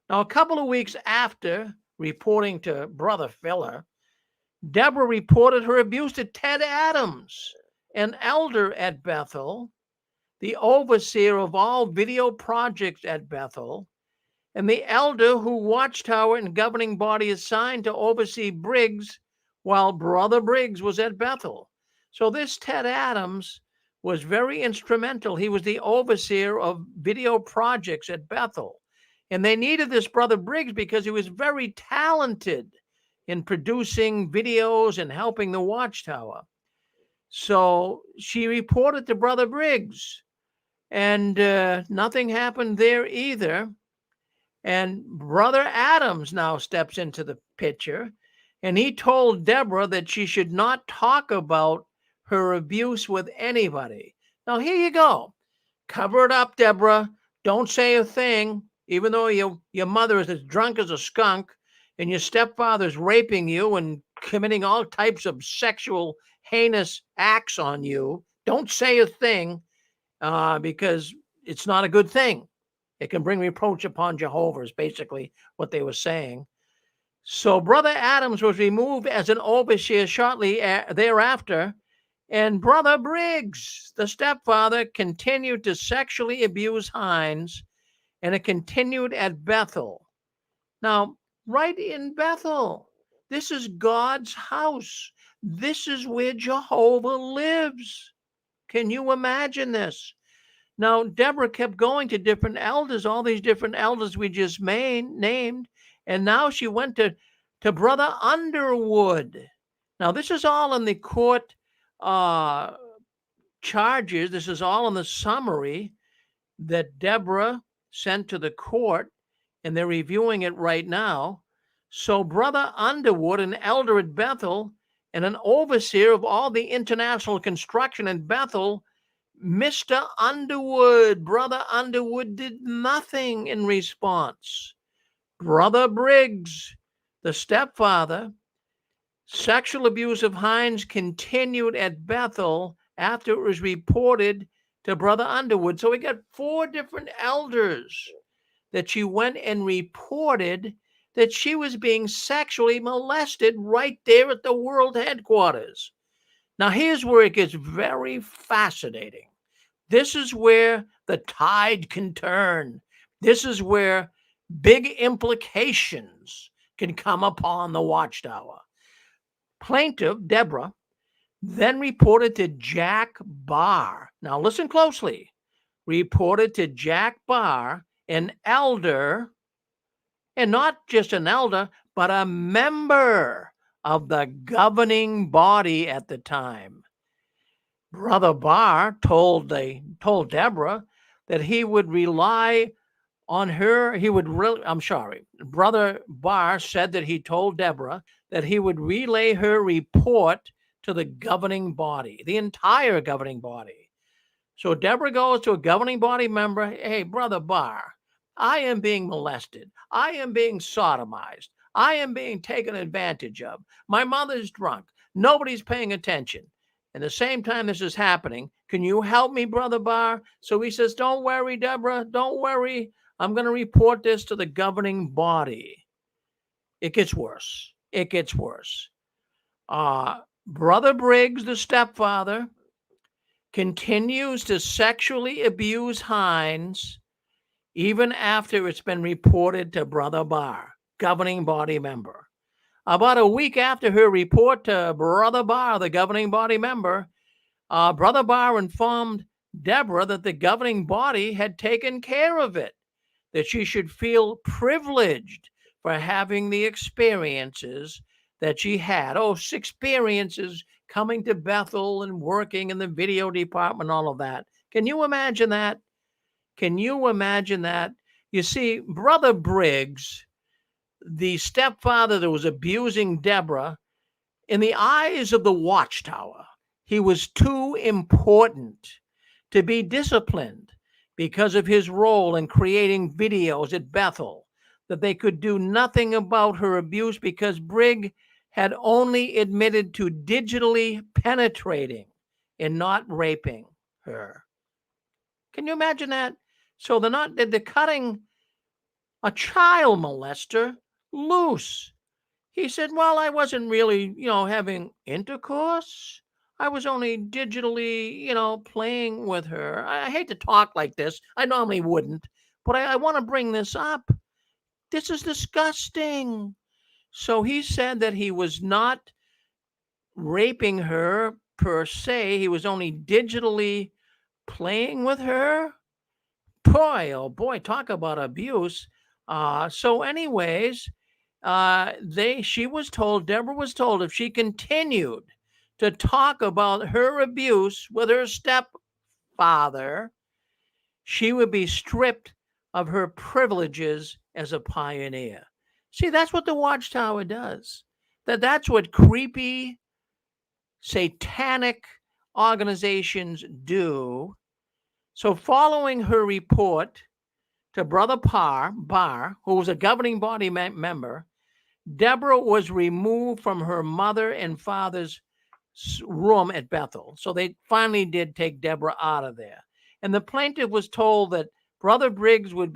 Now, a couple of weeks after reporting to Brother Filler, Deborah reported her abuse to Ted Adams, an elder at Bethel, the overseer of all video projects at Bethel, and the elder who Watchtower and governing body assigned to oversee Briggs while Brother Briggs was at Bethel. So this Ted Adams was very instrumental. He was the overseer of video projects at Bethel. And they needed this Brother Briggs because he was very talented in producing videos and helping the Watchtower. So she reported to Brother Briggs, and nothing happened there either. And Brother Adams now steps into the picture, and he told Deborah that she should not talk about her abuse with anybody. Now, here you go. Cover it up, Deborah. Don't say a thing, even though your mother is as drunk as a skunk and your stepfather's raping you and committing all types of sexual heinous acts on you. Don't say a thing because it's not a good thing. It can bring reproach upon Jehovah is basically what they were saying. So Brother Adams was removed as an overseer shortly thereafter, and Brother Briggs, the stepfather, continued to sexually abuse Hines, and it continued at Bethel. Now, right in Bethel, this is God's house. This is where Jehovah lives. Can you imagine this? Now, Deborah kept going to different elders, all these different elders we just named, and now she went to Brother Underwood. Now, this is all in the court charges. This is all in the summary that Deborah sent to the court, and they're reviewing it right now. So Brother Underwood, an elder at Bethel and an overseer of all the international construction in Bethel, Mr. Underwood, Brother Underwood did nothing in response. Brother Briggs, the stepfather, sexual abuse of Hines continued at Bethel after it was reported to Brother Underwood. So we got 4 different elders that she went and reported that she was being sexually molested right there at the world headquarters. Now, here's where it gets very fascinating. This is where the tide can turn. This is where big implications can come upon the Watchtower. Plaintiff, Deborah, then reported to Jack Barr. Now, listen closely. Reported to Jack Barr, an elder, and not just an elder, but a member of the governing body at the time. Brother Barr told Deborah that he would rely on her. Brother Barr said that he told Deborah that he would relay her report to the governing body, the entire governing body. So Deborah goes to a governing body member. Hey, Brother Barr, I am being molested. I am being sodomized. I am being taken advantage of. My mother's drunk. Nobody's paying attention. And the same time this is happening, can you help me, Brother Barr? So he says, don't worry, Deborah, don't worry. I'm going to report this to the governing body. It gets worse. It gets worse. Brother Briggs, the stepfather, continues to sexually abuse Hines even after it's been reported to Brother Barr, governing body member. About a week after her report to Brother Barr, the governing body member, Brother Barr informed Deborah that the governing body had taken care of it, that she should feel privileged for having the experiences that she had. Oh, experiences coming to Bethel and working in the video department, all of that. Can you imagine that? Can you imagine that? You see, Brother Briggs, the stepfather that was abusing Deborah, in the eyes of the Watchtower, he was too important to be disciplined because of his role in creating videos at Bethel, that they could do nothing about her abuse because Briggs had only admitted to digitally penetrating and not raping her. Can you imagine that? So they're cutting a child molester loose. He said, well, I wasn't really, having intercourse. I was only digitally, playing with her. I hate to talk like this. I normally wouldn't, but I want to bring this up. This is disgusting. So he said that he was not raping her per se. He was only digitally playing with her. Boy, oh boy, talk about abuse. So anyways, Deborah was told if she continued to talk about her abuse with her stepfather, she would be stripped of her privileges as a pioneer. See, that's what the Watchtower does. That's what creepy, satanic organizations do. So following her report to Brother Barr, who was a governing body member, Deborah was removed from her mother and father's room at Bethel. So they finally did take Deborah out of there. And the plaintiff was told that Brother Briggs would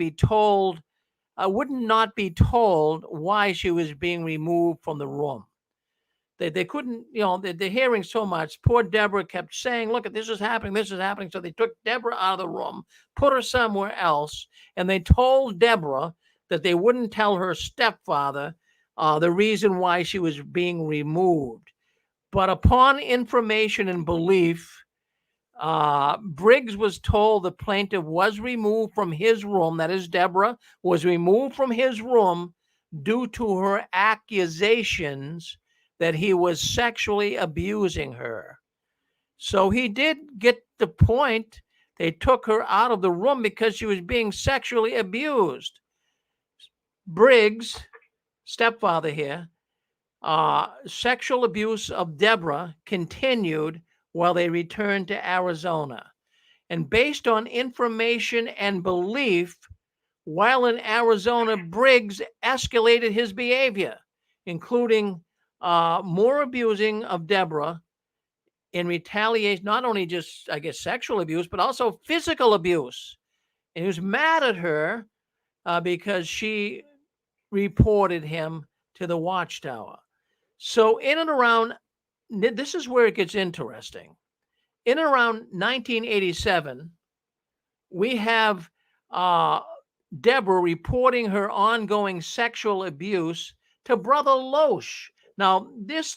not be told why she was being removed from the room. They couldn't, they're hearing so much. Poor Deborah kept saying, look, this is happening, this is happening. So they took Deborah out of the room, put her somewhere else, and they told Deborah that they wouldn't tell her stepfather the reason why she was being removed. But upon information and belief, Briggs was told the plaintiff was removed from his room, that is, Deborah was removed from his room due to her accusations that he was sexually abusing her. So he did get the point. They took her out of the room because she was being sexually abused. Briggs, stepfather here, sexual abuse of Deborah continued while they returned to Arizona. And based on information and belief, while in Arizona, Briggs escalated his behavior, including more abusing of Deborah in retaliation, not only just, I guess, sexual abuse, but also physical abuse. And he was mad at her because she reported him to the Watchtower. So in and around, this is where it gets interesting. In and around 1987, we have Deborah reporting her ongoing sexual abuse to Brother Loesch. Now, this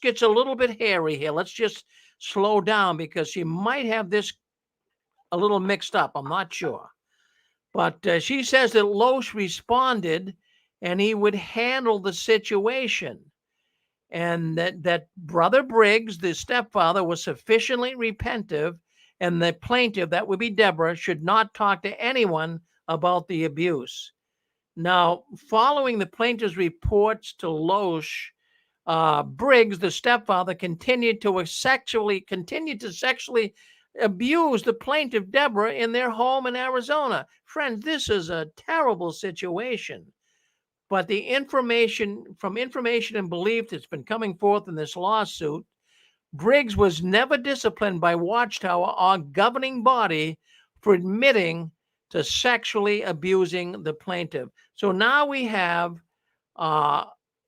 gets a little bit hairy here. Let's just slow down because she might have this a little mixed up. I'm not sure. But she says that Loesch responded and he would handle the situation. And that Brother Briggs, the stepfather, was sufficiently repentive, and the plaintiff, that would be Deborah, should not talk to anyone about the abuse. Now, following the plaintiff's reports to Loesch, Briggs, the stepfather, continued to sexually abuse the plaintiff, Deborah, in their home in Arizona. Friends, this is a terrible situation. But the information and belief that's been coming forth in this lawsuit, Briggs was never disciplined by Watchtower or governing body for admitting to sexually abusing the plaintiff. So now we have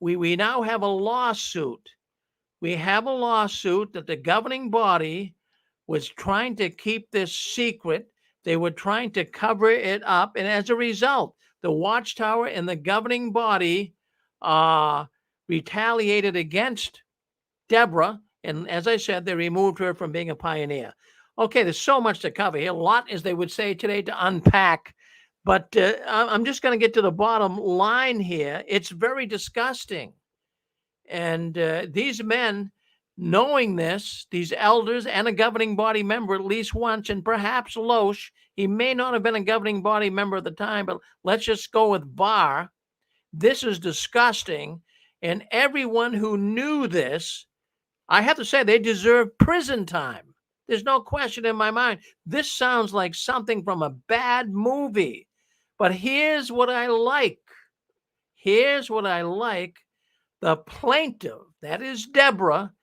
we now have a lawsuit we have a lawsuit that the governing body was trying to keep this secret. They were trying to cover it up. And as a result, the Watchtower and the governing body retaliated against Deborah. And as I said, they removed her from being a pioneer. Okay, there's so much to cover here. A lot, as they would say today, to unpack. But I'm just going to get to the bottom line here. It's very disgusting. And these men, knowing this, these elders and a governing body member at least once, and perhaps Loesch, he may not have been a governing body member at the time, but let's just go with Barr. This is disgusting. And everyone who knew this, I have to say, they deserve prison time. There's no question in my mind. This sounds like something from a bad movie. But here's what I like. Here's what I like. The plaintiff, that is Deborah,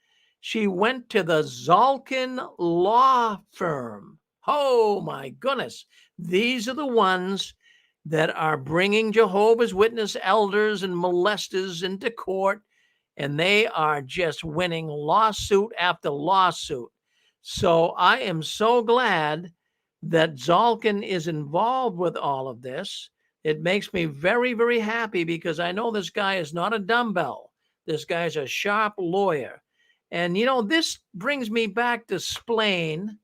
she went to the Zalkin law firm. Oh my goodness. These are the ones that are bringing Jehovah's Witness elders and molesters into court, and they are just winning lawsuit after lawsuit. So I am so glad that Zalkin is involved with all of this. It makes me very, very happy because I know this guy is not a dumbbell. This guy's a sharp lawyer. And, this brings me back to Splain,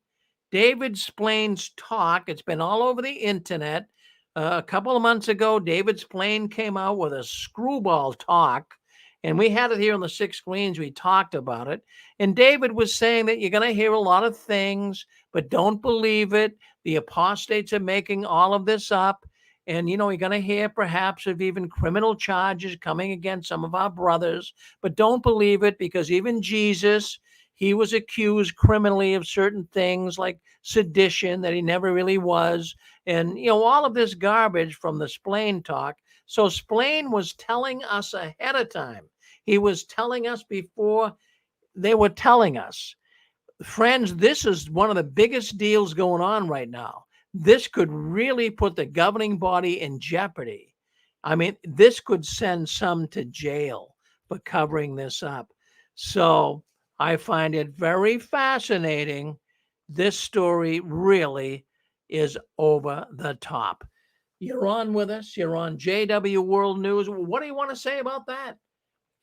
David Splain's talk. It's been all over the internet. A couple of months ago, David Splain came out with a screwball talk, and we had it here on the 6 Screens. We talked about it. And David was saying that you're going to hear a lot of things, but don't believe it. The apostates are making all of this up. And, you're going to hear perhaps of even criminal charges coming against some of our brothers, but don't believe it because even Jesus, he was accused criminally of certain things like sedition that he never really was. And, all of this garbage from the Splain talk. So Splain was telling us ahead of time. He was telling us before they were telling us. Friends, this is one of the biggest deals going on right now. This could really put the governing body in jeopardy. I mean, this could send some to jail for covering this up. So I find it very fascinating. This story really is over the top. You're on with us. You're on JW World News. What do you want to say about that?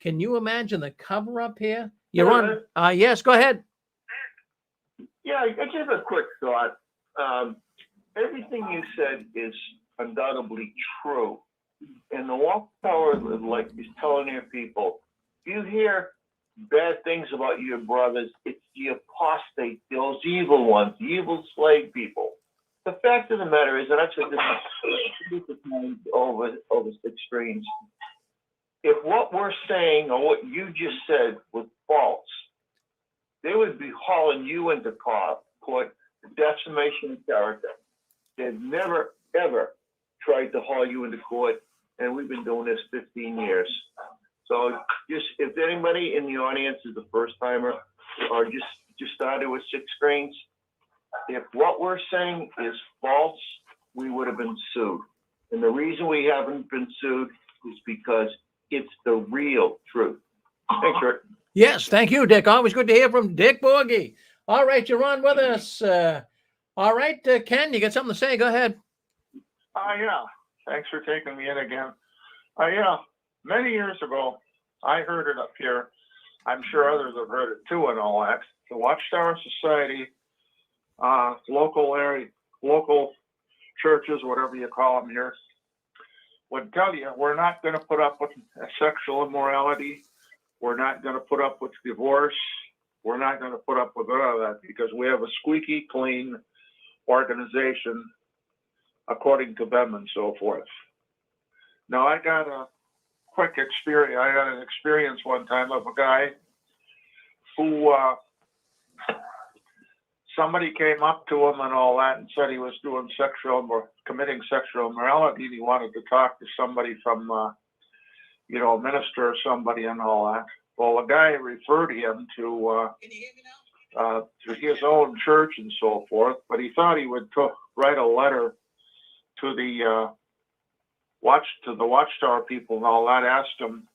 Can you imagine the cover up here? You're on. Yes, go ahead. Yeah, just a quick thought. Everything you said is undoubtedly true. And the Watchtower, like is telling your people, if you hear bad things about your brothers, it's the apostate, those evil ones, the evil slave people. The fact of the matter is, and I've said this over 6 Screens, if what we're saying or what you just said was false, they would be hauling you into court for defamation of character. They've never, ever tried to haul you into court, and we've been doing this 15 years. So just if anybody in the audience is a first timer or just started with 6 Screens, if what we're saying is false, we would have been sued. And the reason we haven't been sued is because it's the real truth. Thanks, Rick. Yes, thank you, Dick. Always good to hear from Dick Boogie. All right, you're on with us. All right, Ken, you got something to say? Go ahead. Yeah. Thanks for taking me in again. Yeah. Many years ago, I heard it up here. I'm sure others have heard it too and all that. The Watchtower Society, local churches, whatever you call them here, would tell you, we're not going to put up with sexual immorality. We're not going to put up with divorce. We're not going to put up with all of that because we have a squeaky clean organization, according to them and so forth. Now, I got a quick experience. I had an experience one time of a guy who somebody came up to him and all that and said he was doing committing sexual immorality. And he wanted to talk to somebody from, a minister or somebody and all that. Well, the guy referred him to his own church and so forth, but he thought he would write a letter to the Watchtower people and all that, asked them,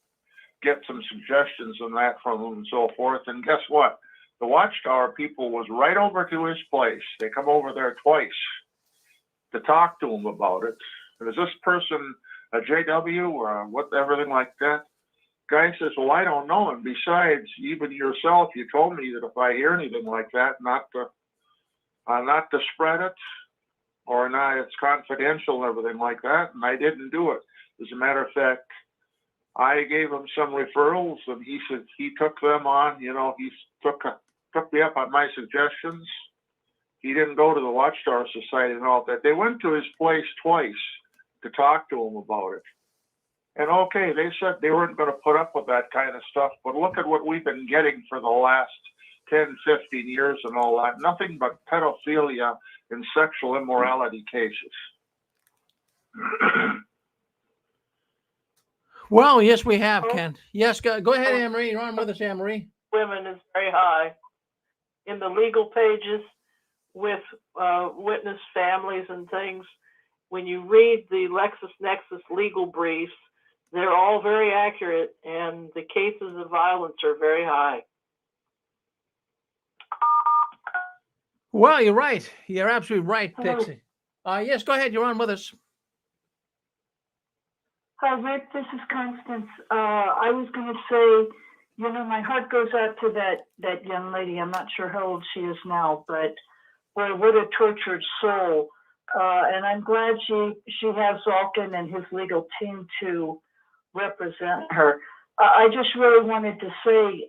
get some suggestions on that from him and so forth. And guess what? The Watchtower people was right over to his place. They come over there twice to talk to him about it. And is this person a JW or what, everything like that? Guy says, well, I don't know. And besides, even yourself, you told me that if I hear anything like that, not to spread it, or not, it's confidential and everything like that. And I didn't do it. As a matter of fact, I gave him some referrals, and he said he took them on. You know, he took me up on my suggestions. He didn't go to the Watchtower Society and all that. They went to his place twice to talk to him about it. And okay, they said they weren't going to put up with that kind of stuff, but look at what we've been getting for the last 10, 15 years and all that. Nothing but pedophilia and sexual immorality cases. Well, yes, we have, Ken. Yes, go ahead, Anne-Marie. You're on with us, Anne-Marie. Women is very high. In the legal pages with witness families and things, when you read the LexisNexis legal briefs, they're all very accurate, and the cases of violence are very high. Well, you're right. You're absolutely right, Pixie. Yes, go ahead. You're on with us. Hi, Rick. This is Constance. I was going to say, you know, my heart goes out to that young lady. I'm not sure how old she is now, but boy, what a tortured soul. And I'm glad she has Zalkin and his legal team to represent her. I just really wanted to say,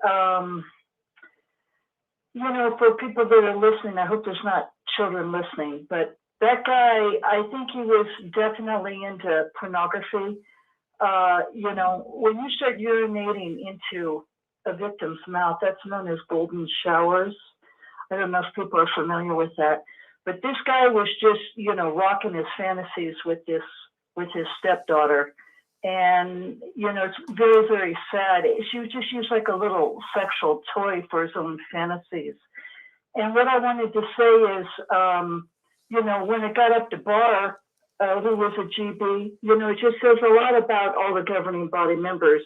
you know, for people that are listening, I hope there's not children listening, but that guy, I think he was definitely into pornography. You know, when you start urinating into a victim's mouth, that's known as golden showers. I don't know if people are familiar with that, but this guy was just, you know, rocking his fantasies with his stepdaughter. And, you know, it's very, very sad. She was just used like a little sexual toy for his own fantasies. And what I wanted to say is, you know, when it got up to Barr, who was a GB, you know, it just says a lot about all the governing body members,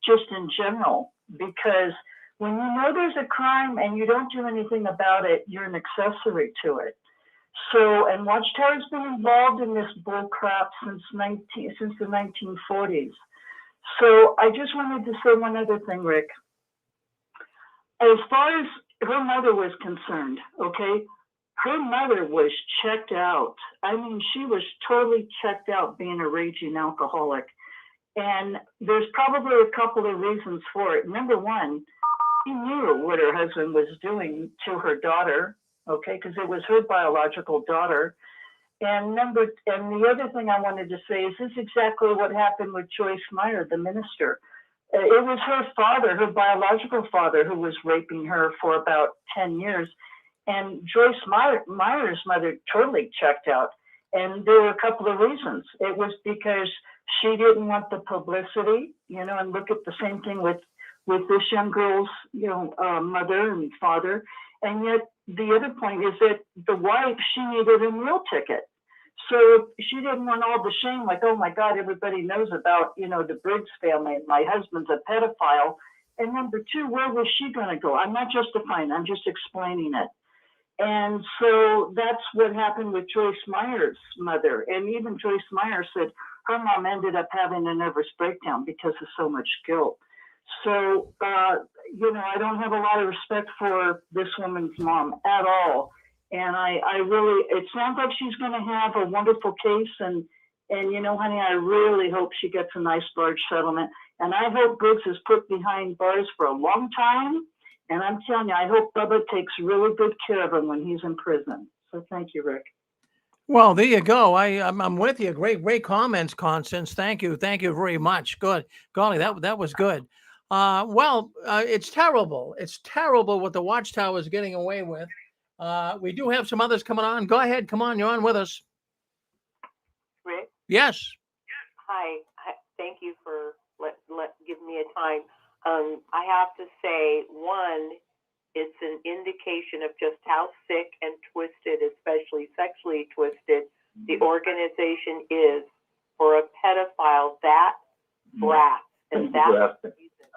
just in general, because when you know there's a crime and you don't do anything about it, you're an accessory to it. So, and Watchtower's been involved in this bull crap since the 1940s. So I just wanted to say one other thing, Rick. As far as her mother was concerned, okay, her mother was checked out. I mean, she was totally checked out being a raging alcoholic. And there's probably a couple of reasons for it. Number one, she knew what her husband was doing to her daughter, okay, because it was her biological daughter. And the other thing I wanted to say is this is exactly what happened with Joyce Meyer, the minister. It was her father, her biological father, who was raping her for about 10 years. And Joyce Meyer's mother totally checked out. And there were a couple of reasons. It was because she didn't want the publicity, you know, and look at the same thing with this young girl's, you know, mother and father. And yet the other point is that the wife, she needed a meal ticket. So she didn't want all the shame, like, oh my God, everybody knows about, you know, the Briggs family and my husband's a pedophile. And number two, where was she going to go? I'm not justifying, I'm just explaining it. And so that's what happened with Joyce Meyer's mother. And even Joyce Meyer said her mom ended up having a nervous breakdown because of so much guilt. So, you know, I don't have a lot of respect for this woman's mom at all. And I really, it sounds like she's going to have a wonderful case. And, you know, honey, I really hope she gets a nice large settlement. And I hope Briggs is put behind bars for a long time. And I'm telling you, I hope Bubba takes really good care of him when he's in prison. So thank you, Rick. Well, there you go. I'm with you. Great comments, Constance. Thank you very much. Good. Golly, that was good. It's terrible. It's terrible what the Watchtower is getting away with. We do have some others coming on. Go ahead. Come on. You're on with us. Rick? Yes. Hi. Thank you for giving me a time. I have to say, one, it's an indication of just how sick and twisted, especially sexually twisted, the organization is for a pedophile that brat. And that's the reason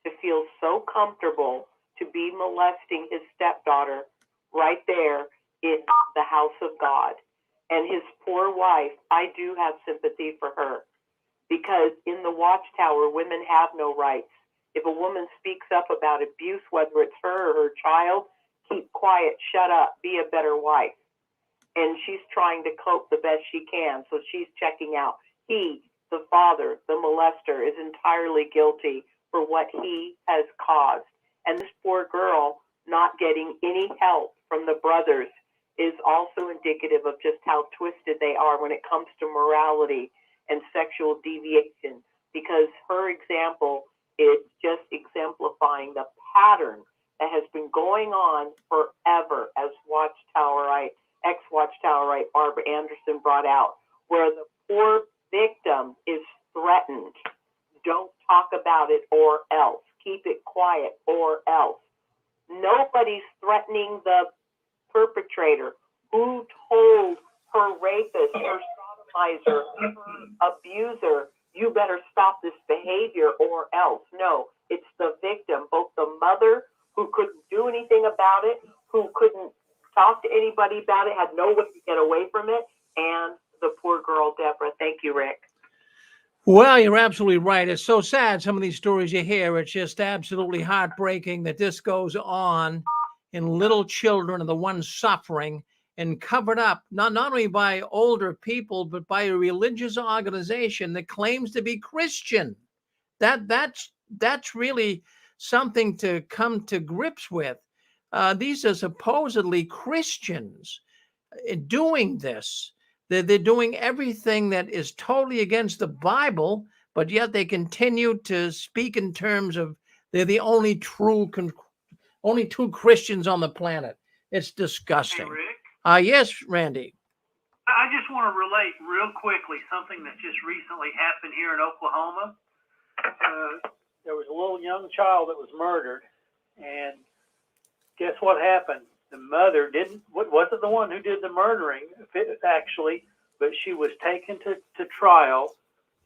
to feel so comfortable to be molesting his stepdaughter right there in the house of God. And his poor wife, I do have sympathy for her, because in the Watchtower, women have no rights. If a woman speaks up about abuse, whether it's her or her child, keep quiet, shut up, be a better wife. And she's trying to cope the best she can, so she's checking out. He, the father, the molester, is entirely guilty for what he has caused. And this poor girl not getting any help from the brothers is also indicative of just how twisted they are when it comes to morality and sexual deviation, because her example is just exemplifying the pattern that has been going on forever, as ex-Watchtowerite Barbara Anderson brought out, where the poor victim is threatened. Don't talk about it or else. Keep it quiet or else. Nobody's threatening the perpetrator. Who told her rapist, her sodomizer, her abuser, you better stop this behavior or else? No, it's the victim, both the mother, who couldn't do anything about it, who couldn't talk to anybody about it, had no way to get away from it, and the poor girl, Deborah. Thank you, Rick. Well, you're absolutely right. It's so sad, some of these stories you hear. It's just absolutely heartbreaking that this goes on, and little children are the ones suffering, and covered up not only by older people, but by a religious organization that claims to be Christian. That's really something to come to grips with. These are supposedly Christians doing this. They're doing everything that is totally against the Bible, but yet they continue to speak in terms of they're the only true Christians on the planet. It's disgusting. Hey, Rick? Yes, Randy. I just want to relate real quickly something that just recently happened here in Oklahoma. There was a little young child that was murdered, and guess what happened? The mother wasn't the one who did the murdering, actually, but she was taken to trial,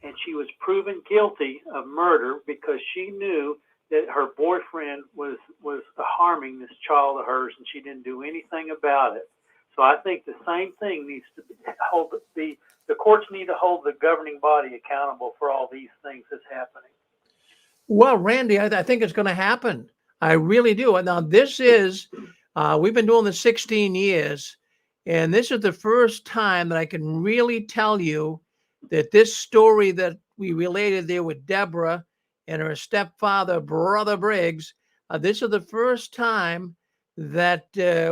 and she was proven guilty of murder because she knew that her boyfriend was harming this child of hers, and she didn't do anything about it. So I think the same thing needs to hold the courts need to hold the governing body accountable for all these things that's happening. Well, Randy, I think it's going to happen. I really do. Now, this is, we've been doing this 16 years, and this is the first time that I can really tell you that this story that we related there with Deborah and her stepfather, Brother Briggs, this is the first time that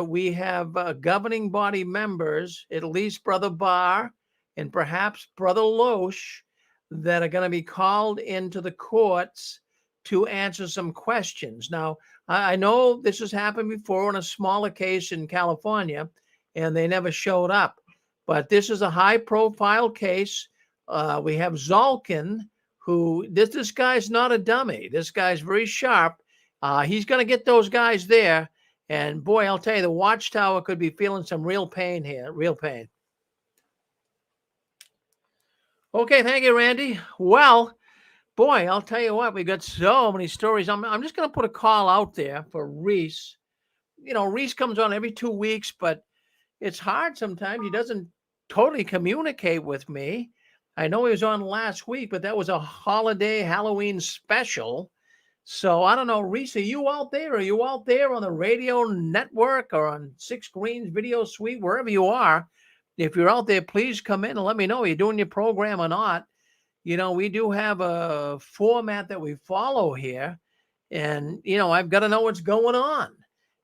we have governing body members, at least Brother Barr and perhaps Brother Loesch, that are going to be called into the courts to answer some questions. Now, I know this has happened before on a smaller case in California, and they never showed up. But this is a high-profile case. We have Zolkin, who this guy's not a dummy. This guy's very sharp. He's going to get those guys there. And boy, I'll tell you, the Watchtower could be feeling some real pain here, real pain. Okay, thank you, Randy. Well, boy, I'll tell you what, we got so many stories. I'm just going to put a call out there for Reese. You know, Reese comes on every 2 weeks, but it's hard sometimes. He doesn't totally communicate with me. I know he was on last week, but that was a holiday Halloween special. So I don't know, Reese, are you out there? Are you out there on the radio network or on Six Greens Video Suite, wherever you are? If you're out there, please come in and let me know. You're doing your program or not. You know, we do have a format that we follow here. And, you know, I've got to know what's going on.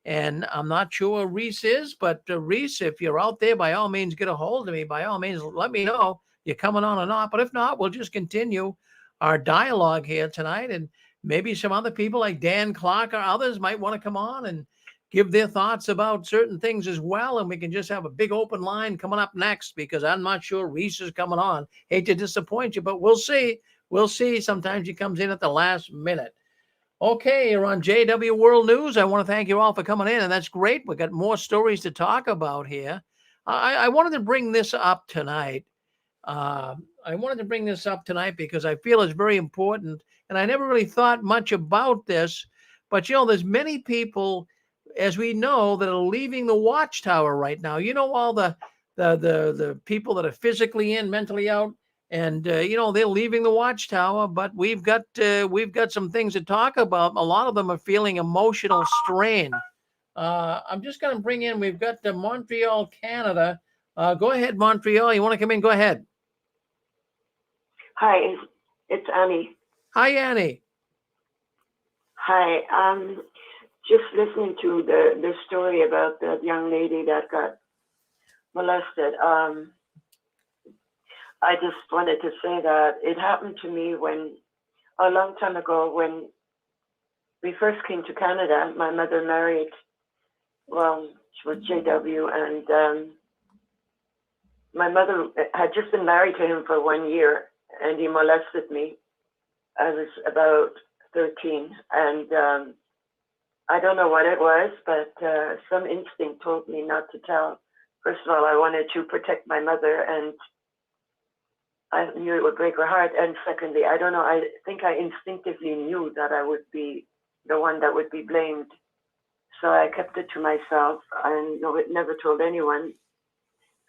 And I'm not sure where Reese is, but Reese, if you're out there, by all means, get a hold of me. By all means, let me know you're coming on or not. But if not, we'll just continue our dialogue here tonight. And maybe some other people like Dan Clark or others might want to come on and give their thoughts about certain things as well. And we can just have a big open line coming up next, because I'm not sure Reese is coming on. Hate to disappoint you, but we'll see. We'll see. Sometimes he comes in at the last minute. Okay, you're on JW World News. I want to thank you all for coming in, and that's great. We've got more stories to talk about here. I wanted to bring this up tonight. I wanted to bring this up tonight because I feel it's very important, and I never really thought much about this. But there's many people, as we know, that are leaving the Watchtower right now. All the people that are physically in, mentally out, and they're leaving the Watchtower. But we've got some things to talk about. A lot of them are feeling emotional strain. I'm just going to bring in. We've got Montreal, Canada. Go ahead, Montreal. You want to come in? Go ahead. Hi, it's Annie. Hi, Annie. Hi. Just listening to the story about that young lady that got molested. I just wanted to say that it happened to me a long time ago when we first came to Canada. My mother married, she was JW, and my mother had just been married to him for 1 year, and he molested me. I was about 13, and I don't know what it was, but some instinct told me not to tell. First of all, I wanted to protect my mother, and I knew it would break her heart. And secondly, I don't know, I think I instinctively knew that I would be the one that would be blamed. So I kept it to myself and never told anyone.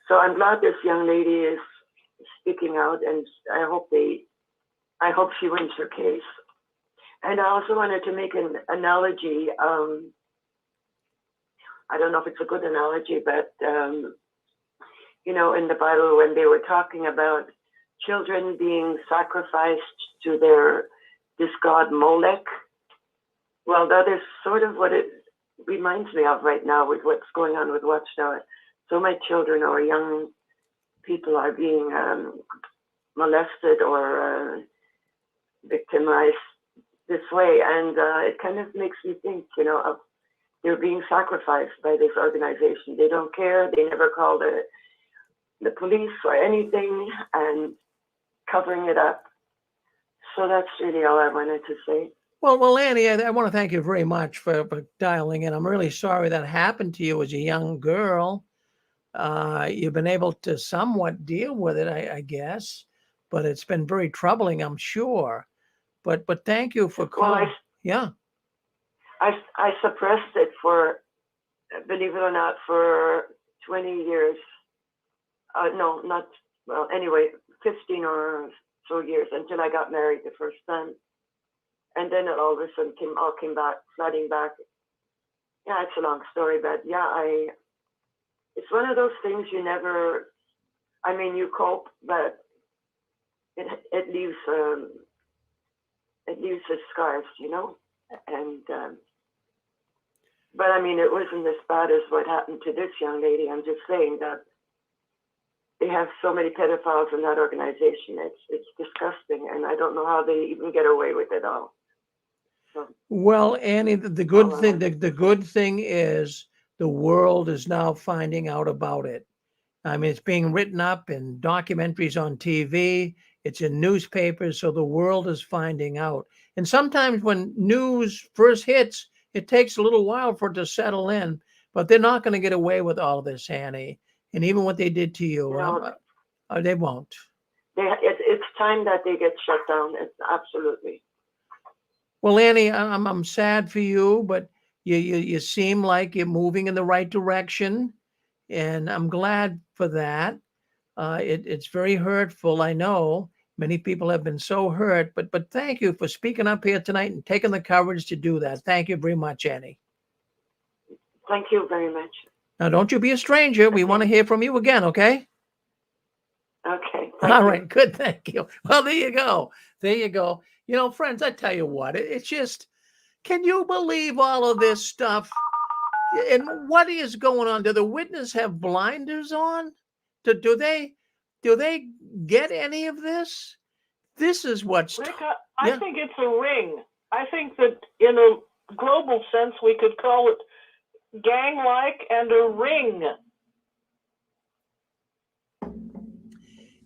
So I'm glad this young lady is speaking out, and I hope she wins her case. And I also wanted to make an analogy. I don't know if it's a good analogy, but in the Bible, when they were talking about children being sacrificed to this god Molech, well, that is sort of what it reminds me of right now with what's going on with Watchtower. So my children or young people are being molested or victimized this way, and it kind of makes me think, of they're being sacrificed by this organization. They don't care. They never call the police or anything, and covering it up. So that's really all I wanted to say. Well, Annie, I want to thank you very much for dialing in. I'm really sorry that happened to you as a young girl. You've been able to somewhat deal with it, I guess, but it's been very troubling, I'm sure. But thank you for calling. I suppressed it for, believe it or not, for 20 years. No, not, well, anyway, 15 or so years until I got married the first time. And then it all of a sudden came back, flooding back. Yeah, it's a long story, but it's one of those things you cope, but it leaves its scars, and but it wasn't as bad as what happened to this young lady. I'm just saying that they have so many pedophiles in that organization. It's disgusting, and I don't know how they even get away with it all. So, well, Annie, the good thing is the world is now finding out about it. It's being written up in documentaries on TV. It's in newspapers, so the world is finding out. And sometimes when news first hits, it takes a little while for it to settle in. But they're not going to get away with all this, Annie. And even what they did to you, they won't. It's time that they get shut down. It's absolutely. Well, Annie, I'm sad for you, but you seem like you're moving in the right direction, and I'm glad for that. It's very hurtful, I know. Many people have been so hurt, but thank you for speaking up here tonight and taking the courage to do that. Thank you very much, Annie. Thank you very much. Now, don't you be a stranger. We want to hear from you again, okay? Okay. All right, good. Thank you. Well, there you go. There you go. Friends, I tell you what, it's just, can you believe all of this stuff? And what is going on? Do the witnesses have blinders on? Do they get any of this? This is what's... Rick, I think it's a ring. I think that in a global sense, we could call it gang-like and a ring.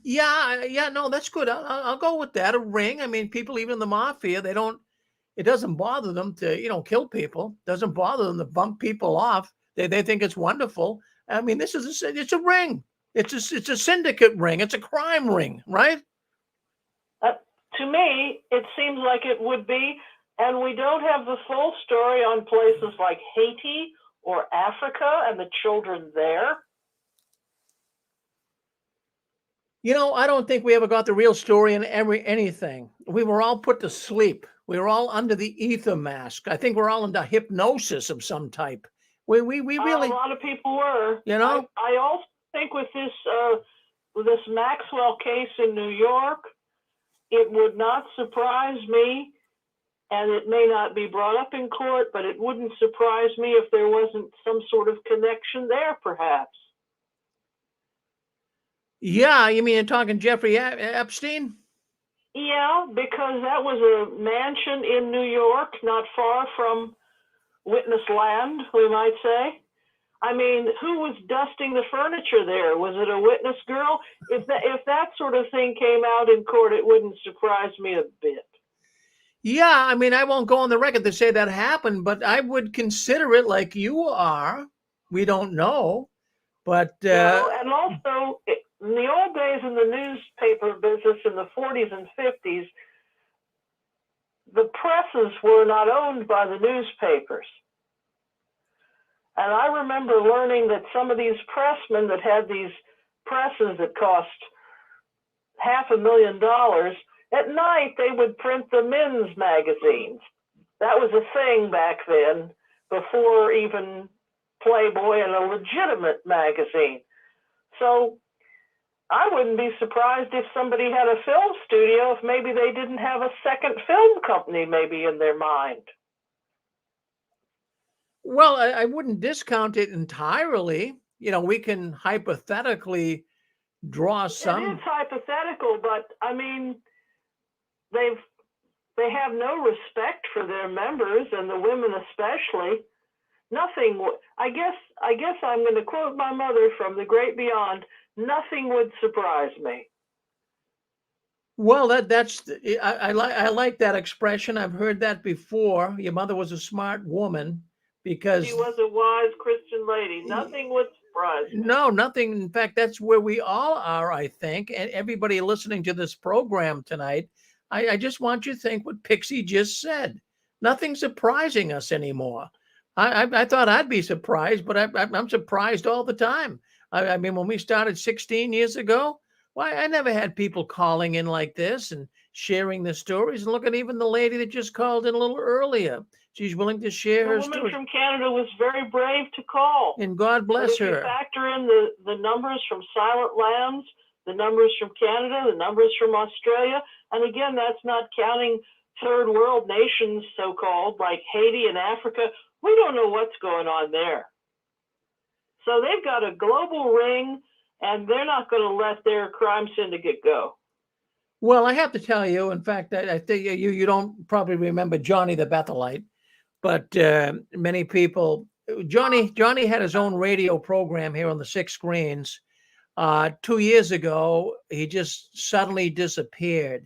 Yeah, no, that's good. I'll go with that. A ring. People, even in the mafia, it doesn't bother them to, kill people. It doesn't bother them to bump people off. They think it's wonderful. It's a ring. It's a syndicate ring. It's a crime ring, right? To me, it seems like it would be, and we don't have the full story on places like Haiti or Africa and the children there. You know, I don't think we ever got the real story in anything. We were all put to sleep. We were all under the ether mask. I think we're all under hypnosis of some type. We really, a lot of people were. you know. I also think with this Maxwell case in New York, it would not surprise me, and it may not be brought up in court, but it wouldn't surprise me if there wasn't some sort of connection there, perhaps. Yeah, you mean you're talking Jeffrey Epstein? Yeah, because that was a mansion in New York, not far from witness land, we might say. I mean, who was dusting the furniture there? Was it a witness girl? If that sort of thing came out in court, it wouldn't surprise me a bit. Yeah, I mean, I won't go on the record to say that happened, but I would consider it like you are. We don't know, but Well, and also, in the old days in the newspaper business in the 40s and 50s, the presses were not owned by the newspapers. And I remember learning that some of these pressmen that had these presses that cost $500,000, at night they would print the men's magazines. That was a thing back then, before even Playboy and a legitimate magazine. So I wouldn't be surprised if somebody had a film studio, if maybe they didn't have a second film company maybe in their mind. well, I wouldn't discount it entirely. You know, we can hypothetically draw It some. is hypothetical, but I mean, they have no respect for their members, and the women especially. Nothing. I guess I'm going to quote my mother from the great beyond. Nothing would surprise me. Well, I like that expression. I've heard that before. Your mother was a smart woman because She was a wise Christian lady. Nothing would surprise me. no, nothing. In fact, that's where we all are, I think. And everybody listening to this program tonight, I just want you to think what Pixie just said. Nothing's surprising us anymore. I thought I'd be surprised, but I'm surprised all the time. I mean, when we started 16 years ago, why I never had people calling in like this and sharing their stories. And look at even the lady that just called in a little earlier. She's willing to share The her woman story. from Canada was very brave to call. And God bless but if her. you factor in the numbers from silent lands, the numbers from Canada, the numbers from Australia, and again, that's not counting third world nations, so-called, like Haiti and Africa. We don't know what's going on there. So they've got a global ring, and they're not going to let their crime syndicate go. Well, I have to tell you, in fact, I think you don't probably remember Johnny the Bethelite, but many people, Johnny had his own radio program here on the 6 Screens. 2 years ago, he just suddenly disappeared.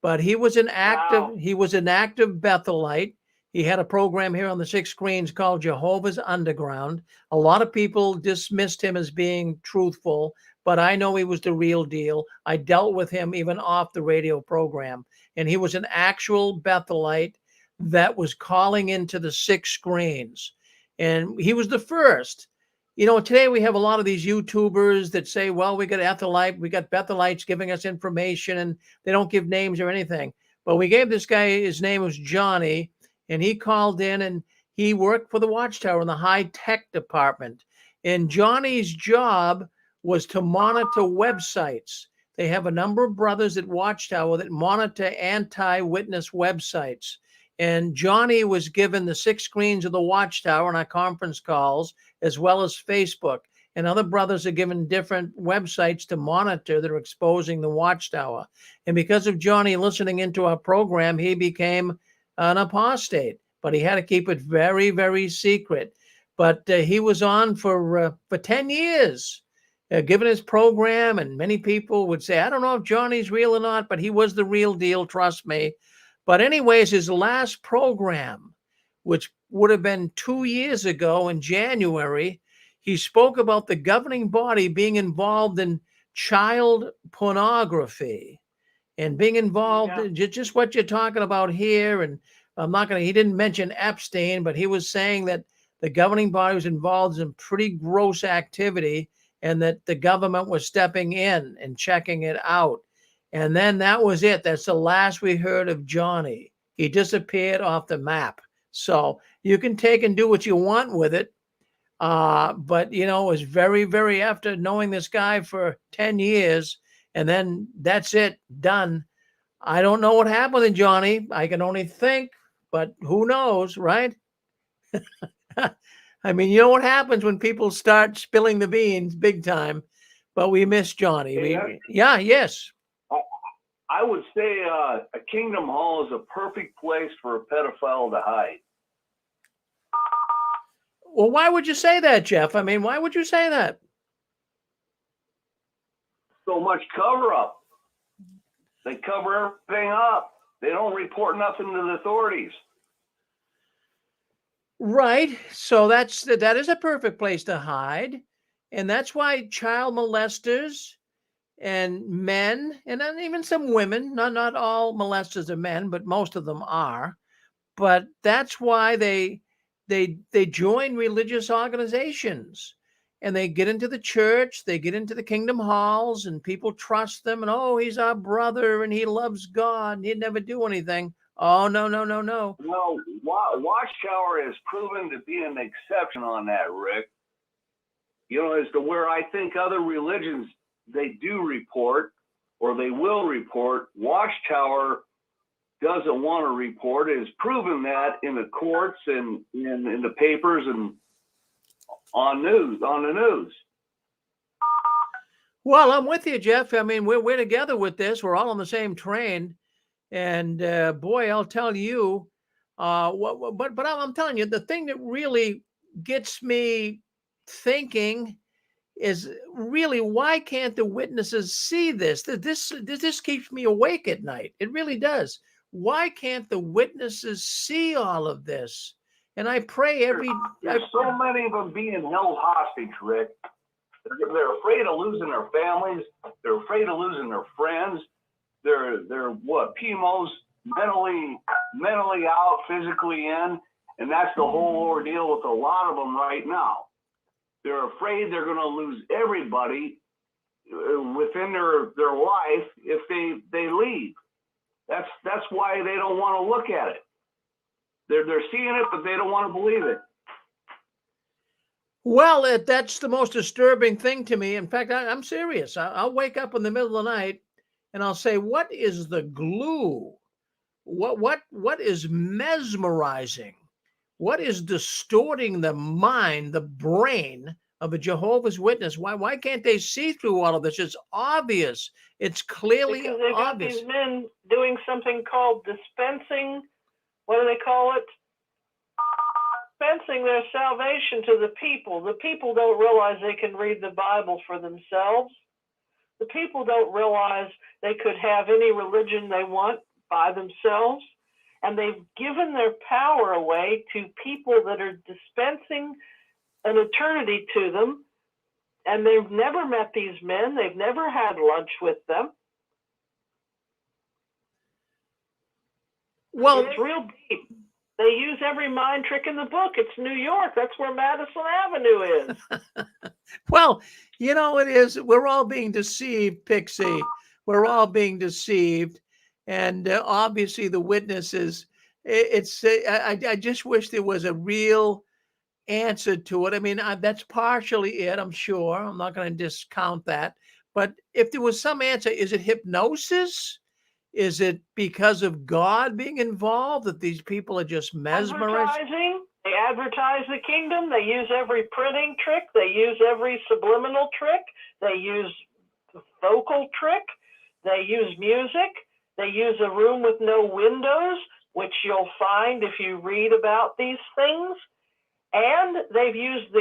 But he was an active Bethelite. He had a program here on the 6 Screens called Jehovah's Underground. A lot of people dismissed him as being truthful, but I know he was the real deal. I dealt with him even off the radio program, and he was an actual Bethelite that was calling into the 6 Screens, and he was the first. You know, today we have a lot of these YouTubers that say, well, we got Bethelites giving us information, and they don't give names or anything. But we gave this guy, his name was Johnny, and he called in and he worked for the Watchtower in the high tech department. And Johnny's job was to monitor websites. They have a number of brothers at Watchtower that monitor anti-witness websites. And Johnny was given the 6 Screens of the Watchtower on our conference calls, as well as Facebook. And other brothers are given different websites to monitor that are exposing the Watchtower. And because of Johnny listening into our program, he became an apostate. But he had to keep it very, very secret. But he was on for 10 years, given his program. And many people would say, I don't know if Johnny's real or not, but he was the real deal, trust me. But anyways, his last program, which would have been 2 years ago in January, he spoke about the governing body being involved in child pornography and being involved in just what you're talking about here. And he didn't mention Epstein, but he was saying that the governing body was involved in pretty gross activity and that the government was stepping in and checking it out. And then that was it. That's the last we heard of Johnny. He disappeared off the map. So you can take and do what you want with it. But, it was very, very after knowing this guy for 10 years, and then that's it, done. I don't know what happened to Johnny. I can only think, but who knows, right? I mean, you know what happens when people start spilling the beans big time, but we miss Johnny. Yes. I would say a Kingdom Hall is a perfect place for a pedophile to hide. Well, why would you say that, Jeff? I mean, why would you say that? So much cover up. They cover everything up. They don't report nothing to the authorities. Right. So that is a perfect place to hide. And that's why child molesters and men, and then even some women, not all molesters are men, but most of them are. But that's why they join religious organizations and they get into the church, they get into the kingdom halls, and people trust them. And, oh, he's our brother and he loves God and he'd never do anything. Oh, no. No, Watchtower has proven to be an exception on that, Rick. As to where I think other religions, they do report or they will report, Watchtower doesn't want to report. It has proven that in the courts and in the papers and on the news. Well, I'm with you, Jeff. I mean, we're together with this. We're all on the same train. And boy, I'll tell you, but I'm telling you, the thing that really gets me thinking is really, why can't the witnesses see this? This keeps me awake at night. It really does. Why can't the witnesses see all of this? And I pray There's so many of them being held hostage, Rick. They're afraid of losing their families. They're afraid of losing their friends. They're PMOs, mentally out, physically in, and that's the whole ordeal with a lot of them right now. They're afraid they're going to lose everybody within their life if they leave. That's why they don't want to look at it. They're seeing it, but they don't want to believe it. Well, that's the most disturbing thing to me. In fact, I'm serious. I'll wake up in the middle of the night and I'll say, what is the glue? What is mesmerizing? What is distorting the mind, the brain of a Jehovah's Witness? Why can't they see through all of this? It's obvious. It's clearly because they've obvious. got these men doing something called dispensing. What do they call it? Dispensing their salvation to the people. The people don't realize they can read the Bible for themselves. The people don't realize they could have any religion they want by themselves. And they've given their power away to people that are dispensing an eternity to them. And they've never met these men. They've never had lunch with them. Well, it's real deep. They use every mind trick in the book. It's New York. That's where Madison Avenue is. Well, it is. We're all being deceived, Pixie. We're all being deceived. And obviously the witnesses, I just wish there was a real answer to it. I mean, that's partially it, I'm sure. I'm not going to discount that. But if there was some answer, is it hypnosis? Is it because of God being involved that these people are just mesmerized? Advertising. They advertise the kingdom. They use every printing trick. They use every subliminal trick. They use vocal trick. They use music. They use a room with no windows, which you'll find if you read about these things. And they've used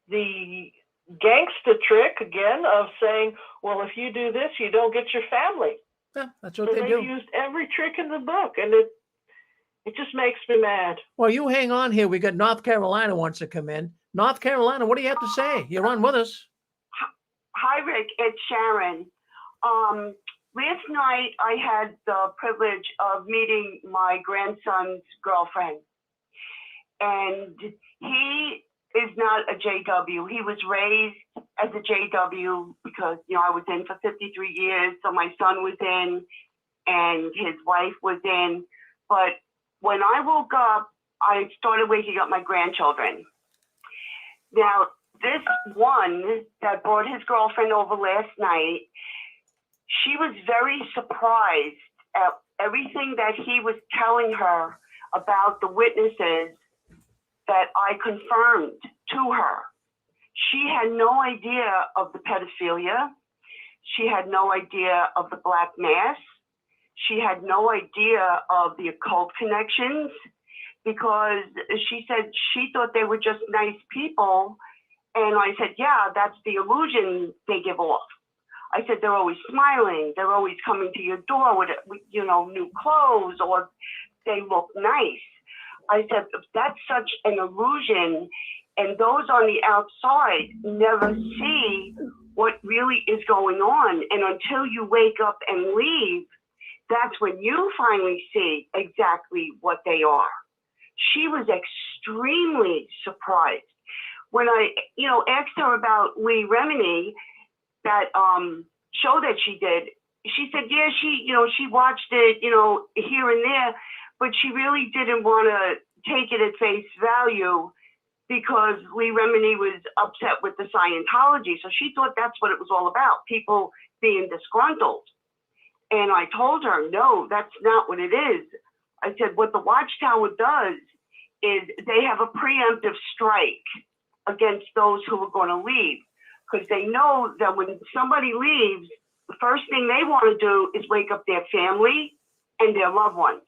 the gangsta trick again of saying, well, if you do this, you don't get your family. Yeah, that's what they do. They've used every trick in the book, and it just makes me mad. Well, you hang on here. We got North Carolina wants to come in. North Carolina. What do you have to say? You're on with us. Hi, Rick. It's Sharon. Last night I had the privilege of meeting my grandson's girlfriend, and he is not a JW. He was raised as a JW because, I was in for 53 years. So my son was in and his wife was in. But when I woke up, I started waking up my grandchildren. Now, this one that brought his girlfriend over last night, she was very surprised at everything that he was telling her about the witnesses that I confirmed to her. She had no idea of the pedophilia. She had no idea of the black mass. She had no idea of the occult connections, because she said she thought they were just nice people. And I said, yeah, that's the illusion they give off. I said, they're always smiling. They're always coming to your door with, new clothes, or they look nice. I said, that's such an illusion. And those on the outside never see what really is going on. And until you wake up and leave, that's when you finally see exactly what they are. She was extremely surprised. When I, asked her about Lee Remini, that show that she did, she said, yeah, she watched it, here and there, but she really didn't want to take it at face value because Lee Remini was upset with the Scientology. So she thought that's what it was all about, people being disgruntled. And I told her, no, that's not what it is. I said, what the Watchtower does is they have a preemptive strike against those who are going to leave, because they know that when somebody leaves, the first thing they want to do is wake up their family and their loved ones.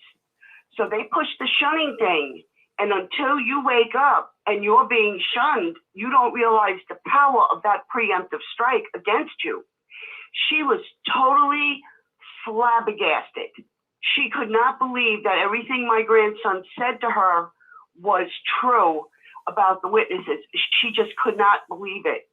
So they push the shunning thing. And until you wake up and you're being shunned, you don't realize the power of that preemptive strike against you. She was totally flabbergasted. She could not believe that everything my grandson said to her was true about the witnesses. She just could not believe it.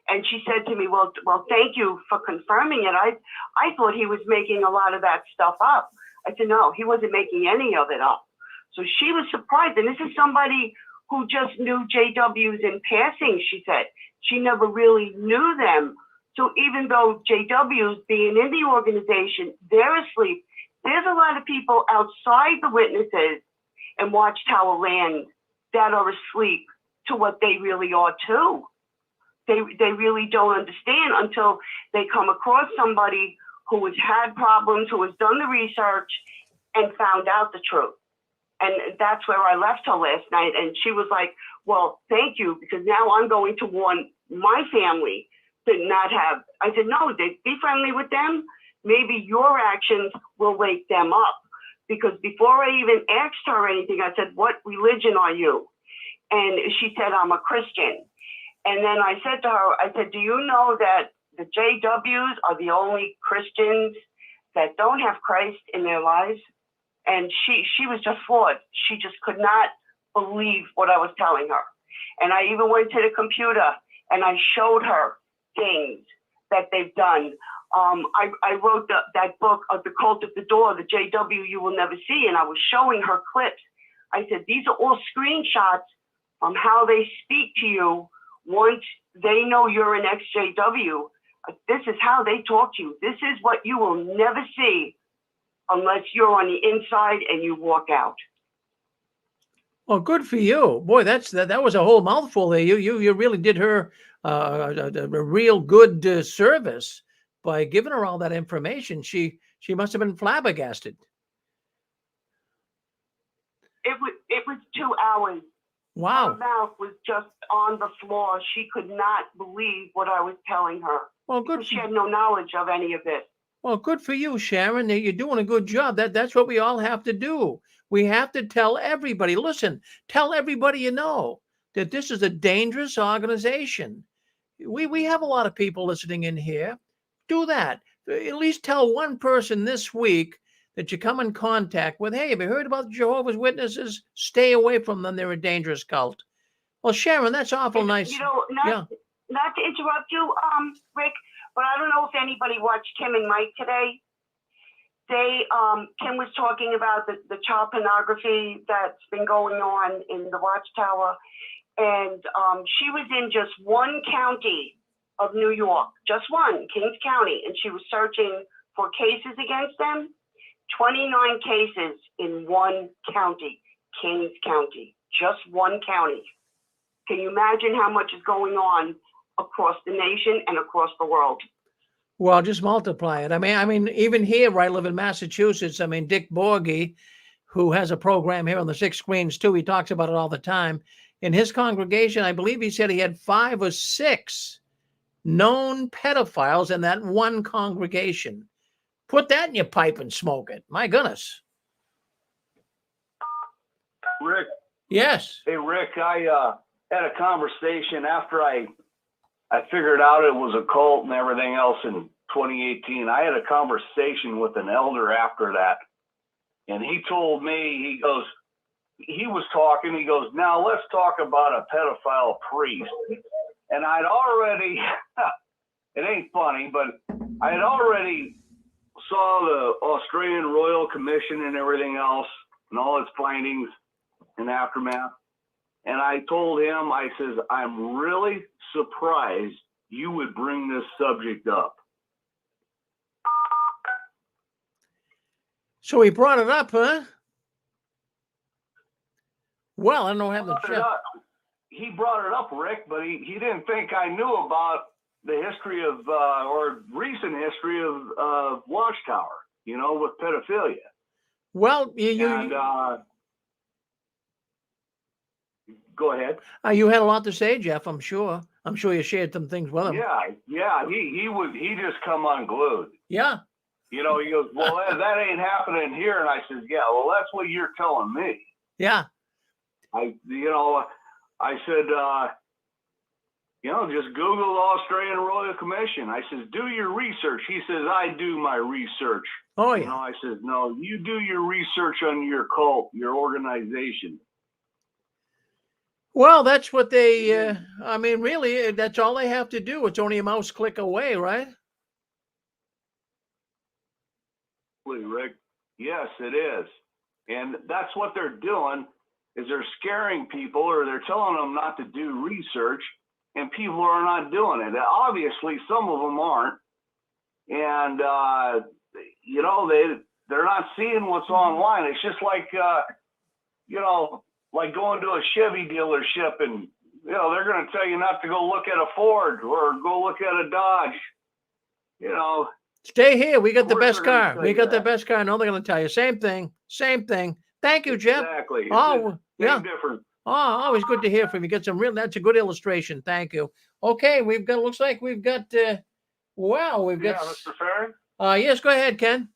And she said to me, well, thank you for confirming it. I thought he was making a lot of that stuff up. I said, no, he wasn't making any of it up. So she was surprised. And this is somebody who just knew JWs in passing, she said. She never really knew them. So even though JWs being in the organization, they're asleep, there's a lot of people outside the witnesses in Watchtower land that are asleep to what they really are too. They really don't understand until they come across somebody who has had problems, who has done the research and found out the truth. And that's where I left her last night. And she was like, well, thank you, because now I'm going to warn my family to not have. I said, no, be friendly with them. Maybe your actions will wake them up. Because before I even asked her anything, I said, what religion are you? And she said, I'm a Christian. And then I said to her, I said, do you know that the JWs are the only Christians that don't have Christ in their lives? And she was just floored. She just could not believe what I was telling her. And I even went to the computer and I showed her things that they've done. I wrote that book of The Cult of the Door, the JW You Will Never See, and I was showing her clips. I said, these are all screenshots from how they speak to you once they know you're an ex-JW. This is how they talk to you. This is what you will never see unless you're on the inside and you walk out. Well, good for you, boy. That was a whole mouthful there. You really did her a real good service by giving her all that information. She must have been flabbergasted. It was 2 hours. Wow. Her mouth was just on the floor. She could not believe what I was telling her. Well, good. She had no knowledge of any of this. Well, good for you, Sharon. You're doing a good job. That's what we all have to do. We have to tell everybody, listen, tell everybody you know that this is a dangerous organization. We have a lot of people listening in here. Do that. At least tell one person this week that you come in contact with, hey, have you heard about the Jehovah's Witnesses? Stay away from them. They're a dangerous cult. Well, Sharon, that's awful nice. You know, not to interrupt you, Rick, but I don't know if anybody watched Kim and Mike today. They, Kim was talking about the child pornography that's been going on in the Watchtower. And she was in just one county of New York, just one, Kings County, and she was searching for cases against them. 29 cases in one county, Kings County, just one county. Can you imagine how much is going on across the nation and across the world? Well, just multiply it. I mean, even here where I live in Massachusetts, I mean, Dick Borghi, who has a program here on the 6 Screens too, he talks about it all the time. In his congregation, I believe he said he had 5 or 6 known pedophiles in that one congregation. Put that in your pipe and smoke it. My goodness. Rick. Yes. Hey, Rick, I had a conversation after I figured out it was a cult and everything else in 2018. I had a conversation with an elder after that. And he told me, he was talking, he goes, now let's talk about a pedophile priest. And I'd already, it ain't funny, but I had already saw the Australian Royal Commission and everything else and all its findings and aftermath. And I told him, I says, I'm really surprised you would bring this subject up. So he brought it up, huh? Well, I don't know what happened to Jeff. He brought it up, Rick, but he didn't think I knew about the history of, or recent history of Watchtower, you know, with pedophilia. Well, go ahead. You had a lot to say, Jeff, I'm sure. I'm sure you shared some things with him. Yeah, he just come unglued. Yeah. You know, he goes, well, that ain't happening here. And I says, yeah, well, that's what you're telling me. Yeah. I said, just Google the Australian Royal Commission. I says, do your research. He says, I do my research. Oh, yeah. You know, I says, no, you do your research on your cult, your organization. Well, that's what they, I mean, really, that's all they have to do. It's only a mouse click away, right? Rick, yes, it is. And that's what they're doing, is they're scaring people, or they're telling them not to do research, and people are not doing it. Obviously, some of them aren't. And, they're not seeing what's online. It's just like, like going to a Chevy dealership and, they're going to tell you not to go look at a Ford or go look at a Dodge, Stay here. We got the best car. We got the best car. No, they're going to tell you. Same thing. Thank you, Jeff. Exactly. Yeah. Different. Oh, always good to hear from you. Get some that's a good illustration. Thank you. Okay. Looks like we've got, we've got. Yeah, Mr. Farron? Yes, go ahead, Ken.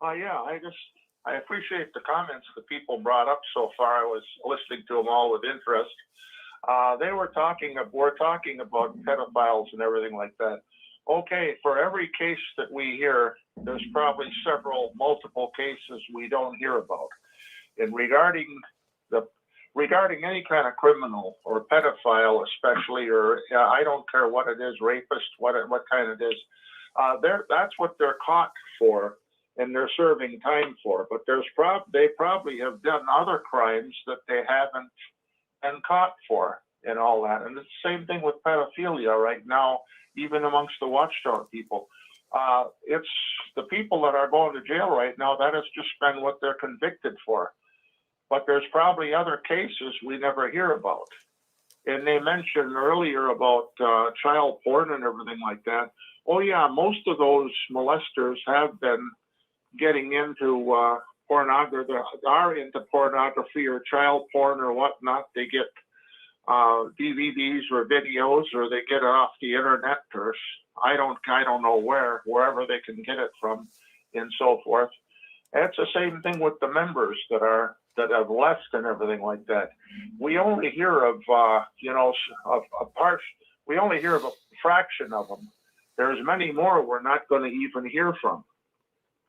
I appreciate the comments the people brought up so far. I was listening to them all with interest. We're talking about pedophiles and everything like that. Okay, for every case that we hear, there's probably multiple cases we don't hear about. And regarding any kind of criminal or pedophile, especially, or I don't care what it is, rapist, what kind it is, that's what they're caught for, and they're serving time for. But they probably have done other crimes that they haven't been caught for, and all that. And it's the same thing with pedophilia right now, even amongst the Watchtower people. It's the people that are going to jail right now, that has just been what they're convicted for. But there's probably other cases we never hear about. And they mentioned earlier about child porn and everything like that. Oh yeah, most of those molesters have been getting into pornography, are into pornography or child porn or whatnot. They get DVDs or videos, or they get it off the internet, or I don't know wherever they can get it from, and so forth. It's the same thing with the members that have left and everything like that. We only hear of we only hear of a fraction of them. There's many more we're not going to even hear from.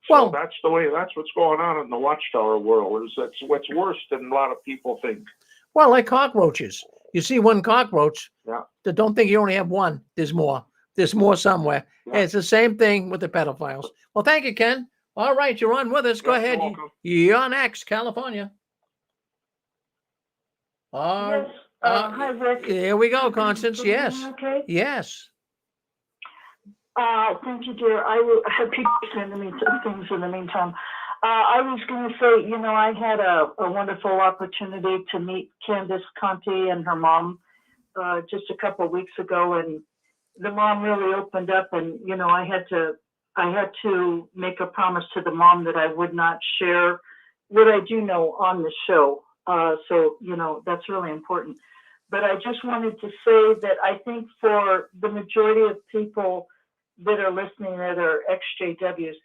So that's what's going on in the Watchtower world. That's what's worse than a lot of people think. Well, like cockroaches. You see one cockroach, Yeah. don't think you only have one. There's more. There's more somewhere. Yeah. It's the same thing with the pedophiles. Well, thank you, Ken. All right, you're on with us. Go Yeah, you're ahead. welcome. You're next, California. Yes. Hi, Rick. Here we go, Constance. Can you hear Yes. me okay? Yes. Thank you, dear. I will have people sending me some things in the meantime. I was going to say, I had a wonderful opportunity to meet Candace Conti and her mom just a couple of weeks ago, and the mom really opened up. And I had to make a promise to the mom that I would not share what I do know on the show. So that's really important. But I just wanted to say that I think for the majority of people that are listening that are ex-JWs,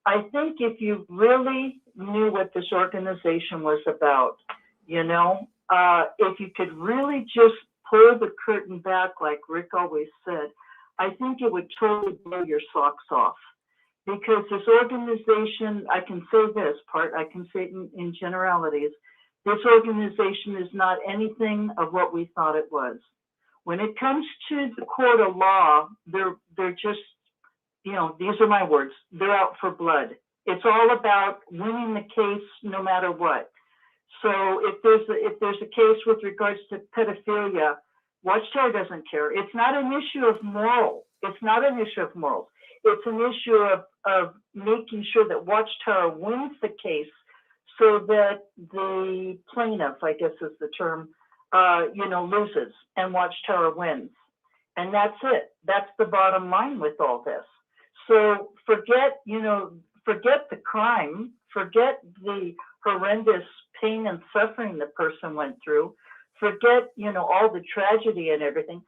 I think if you really knew what this organization was about, if you could really just pull the curtain back, like Rick always said, I think it would totally blow your socks off. Because this organization, I can say this part, I can say it in generalities, this organization is not anything of what we thought it was. When it comes to the court of law, they're just, these are my words, they're out for blood. It's all about winning the case no matter what. So if there's a case with regards to pedophilia, Watchtower doesn't care. It's not an issue of moral. It's not an issue of morals. It's an issue of making sure that Watchtower wins the case so that the plaintiff, I guess is the term, loses and Watchtower wins. And that's it. That's the bottom line with all this. So forget the crime, forget the horrendous pain and suffering the person went through, forget, all the tragedy and everything.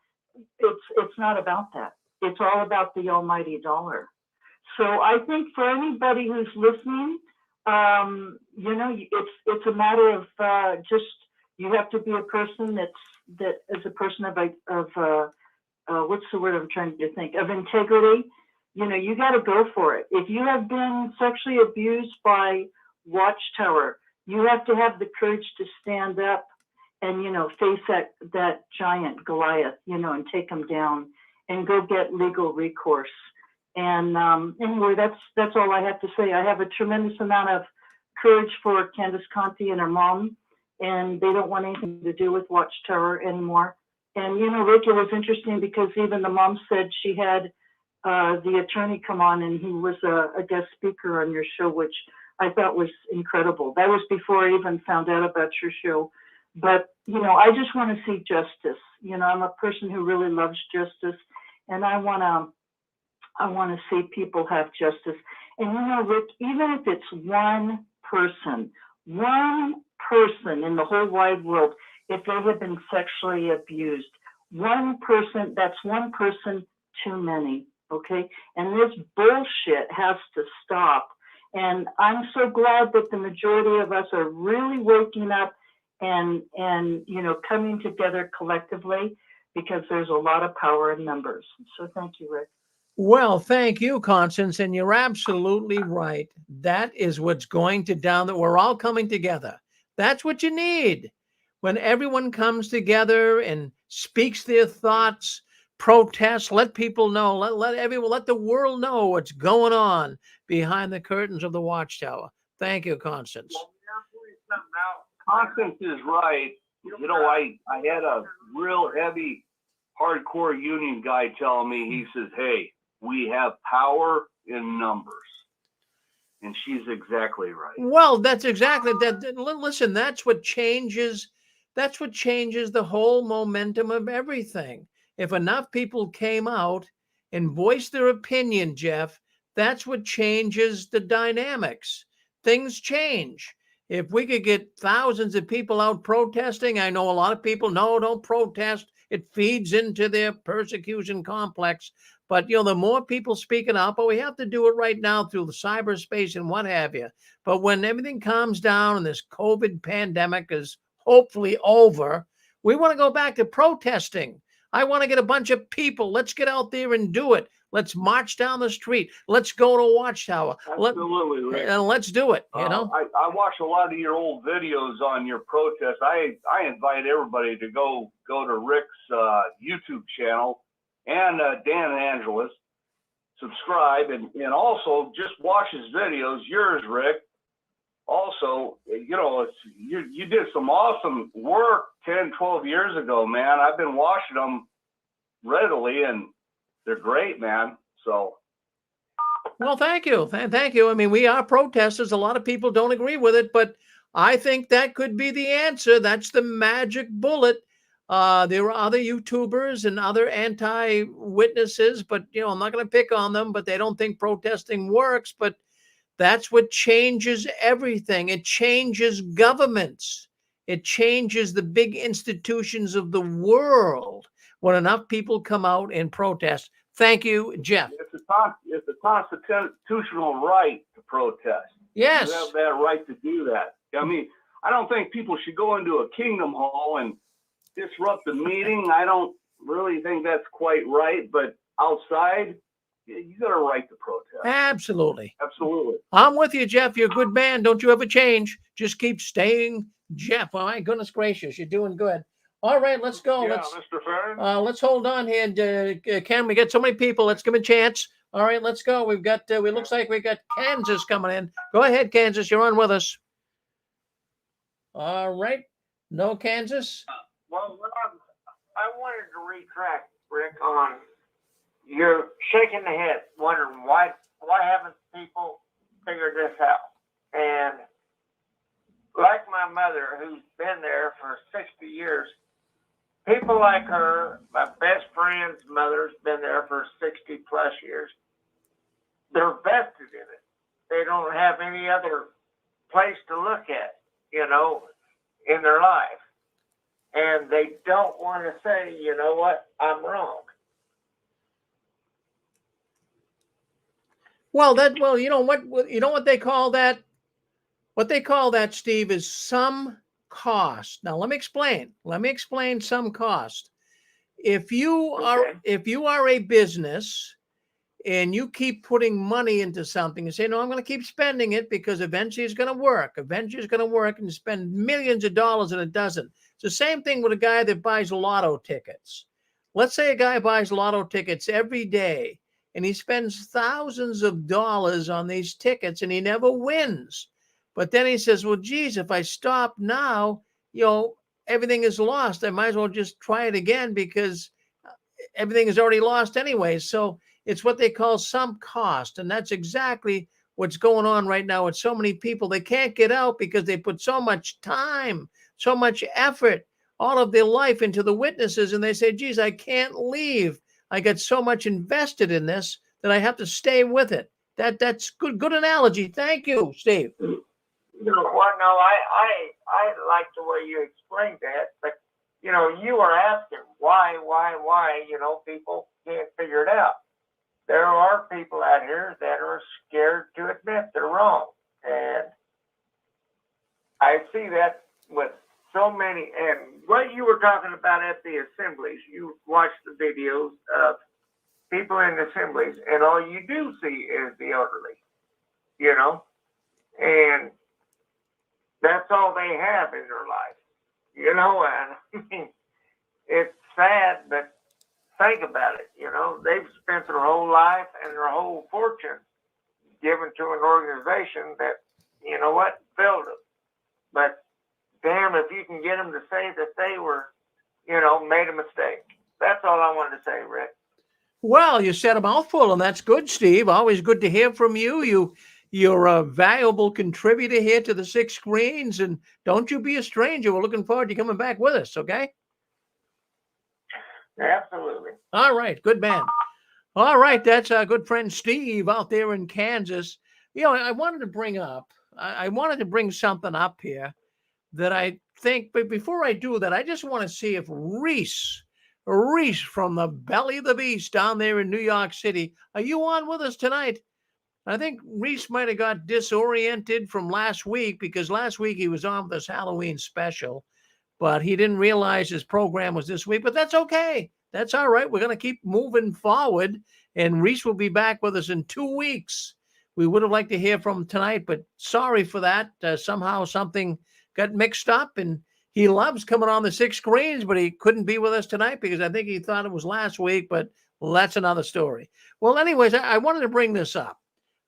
It's not about that. It's all about the almighty dollar. So I think for anybody who's listening, it's a matter of just, you have to be a person that is a person of what's the word I'm trying to think, of integrity. You got to go for it. If you have been sexually abused by Watchtower, you have to have the courage to stand up and, face that giant Goliath, and take him down and go get legal recourse. And anyway, that's all I have to say. I have a tremendous amount of courage for Candace Conti and her mom, and they don't want anything to do with Watchtower anymore. And, Rick, it was interesting because even the mom said she had the attorney come on and he was a guest speaker on your show, which I thought was incredible. That was before I even found out about your show. But, I just want to see justice. I'm a person who really loves justice, and I want to see people have justice. And, Rick, even if it's one person in the whole wide world, if they have been sexually abused, one person, that's one person too many, okay? And this bullshit has to stop. And I'm so glad that the majority of us are really waking up and coming together collectively, because there's a lot of power in numbers. So thank you, Rick. Well, thank you, Constance, and you're absolutely right. That is what's going to down, that we're all coming together. That's what you need. When everyone comes together and speaks their thoughts, protests, let people know, let the world know what's going on behind the curtains of the Watchtower. Thank you, Constance. Constance is right. I had a real heavy, hardcore union guy telling me, he says, hey, we have power in numbers. And she's exactly right. Well, that's exactly that. Listen, that's what changes the whole momentum of everything. If enough people came out and voiced their opinion, Jeff, that's what changes the dynamics. Things change. If we could get thousands of people out protesting, I know a lot of people, no, don't protest. It feeds into their persecution complex. But, the more people speaking up, but we have to do it right now through the cyberspace and what have you. But when everything calms down and this COVID pandemic is hopefully over, we want to go back to protesting. I want to get a bunch of people. Let's get out there and do it. Let's march down the street. Let's go to Watchtower. Absolutely, Rick. And let's do it. You know, I watch a lot of your old videos on your protests. I invite everybody to go to Rick's YouTube channel and Dan Angelis. Subscribe and also just watch his videos. Yours, Rick. Also, you know, you did some awesome work 10, 12 years ago, man. I've been watching them readily, and they're great, man. So. Well, thank you. Thank you. I mean, we are protesters. A lot of people don't agree with it, but I think that could be the answer. That's the magic bullet. There are other YouTubers and other anti-witnesses, but, you know, I'm not going to pick on them, but they don't think protesting works. But that's what changes everything. It changes governments. It changes the big institutions of the world when enough people come out and protest. Thank you, Jeff. It's a constitutional right to protest. Yes. You have that right to do that. I mean, I don't think people should go into a Kingdom Hall and disrupt the meeting. I don't really think that's quite right, but outside, you got a right to protest. Absolutely. Absolutely. I'm with you, Jeff. You're a good man. Don't you ever change. Just keep staying, Jeff. Oh, my goodness gracious. You're doing good. All right, let's go. Yeah, Mr. Fern. Let's hold on here. And, Ken, we got so many people. Let's give them a chance. All right, let's go. We've got, it looks like we got Kansas coming in. Go ahead, Kansas. You're on with us. All right. No Kansas? Well, I wanted to retract, Rick, on you're shaking the head, wondering why haven't people figured this out? And like my mother, who's been there for 60 years, people like her, my best friend's mother's been there for 60 plus years. They're vested in it. They don't have any other place to look at, you know, in their life. And they don't want to say, you know what, I'm wrong. Well, you know what they call that? What they call that, Steve, is some cost. Now, let me explain. Some cost. If you are a business and you keep putting money into something and say, no, I'm going to keep spending it because eventually it's going to work. Eventually it's going to work, and you spend millions of dollars and it doesn't. It's the same thing with a guy that buys lotto tickets. Let's say a guy buys lotto tickets every day and he spends thousands of dollars on these tickets and he never wins. But then he says, well, geez, if I stop now, you know, everything is lost. I might as well just try it again because everything is already lost anyway. So it's what they call some cost. And that's exactly what's going on right now with so many people. They can't get out because they put so much time, so much effort, all of their life into the witnesses. And they say, geez, I can't leave. I got so much invested in this that I have to stay with it. That's good analogy. Thank you, Steve. Well, no, I like the way you explained that, but you know, you were asking why, you know, people can't figure it out. There are people out here that are scared to admit they're wrong. And I see that with so many, and what you were talking about at the assemblies, you watch the videos of people in the assemblies, and all you do see is the elderly, you know, and that's all they have in their life, you know. And I mean, it's sad, but think about it, you know, they've spent their whole life and their whole fortune given to an organization that, you know what, failed them. But damn, if you can get them to say that they were, you know, made a mistake. That's all I wanted to say, Rick. Well, you said a mouthful, and that's good, Steve. Always good to hear from you. You're a valuable contributor here to the Six Screens, and don't you be a stranger. We're looking forward to you coming back with us, okay? Absolutely. All right, good man. All right, that's our good friend Steve out there in Kansas. You know, I wanted to bring something up here that I think, but before I do that, I just want to see if Reese from the belly of the beast down there in New York City, are you on with us tonight? I think Reese might have got disoriented from last week because last week he was on with this Halloween special, but he didn't realize his program was this week. But that's okay. That's all right. We're going to keep moving forward, and Reese will be back with us in 2 weeks. We would have liked to hear from him tonight, but sorry for that. Somehow something got mixed up, and he loves coming on the 6 screens, but he couldn't be with us tonight because I think he thought it was last week, but that's another story. Well, anyways, I wanted to bring this up.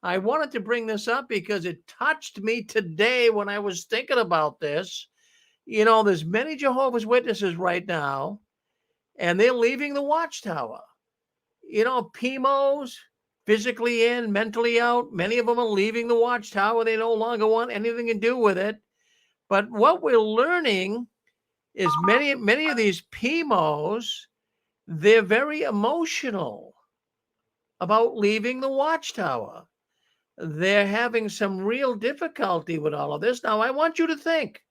I wanted to bring this up because it touched me today when I was thinking about this. You know, there's many Jehovah's Witnesses right now, and they're leaving the Watchtower. You know, PMOs, physically in, mentally out. Many of them are leaving the Watchtower. They no longer want anything to do with it. But what we're learning is many of these PMOs, they're very emotional about leaving the Watchtower. They're having some real difficulty with all of this. Now, I want you to think.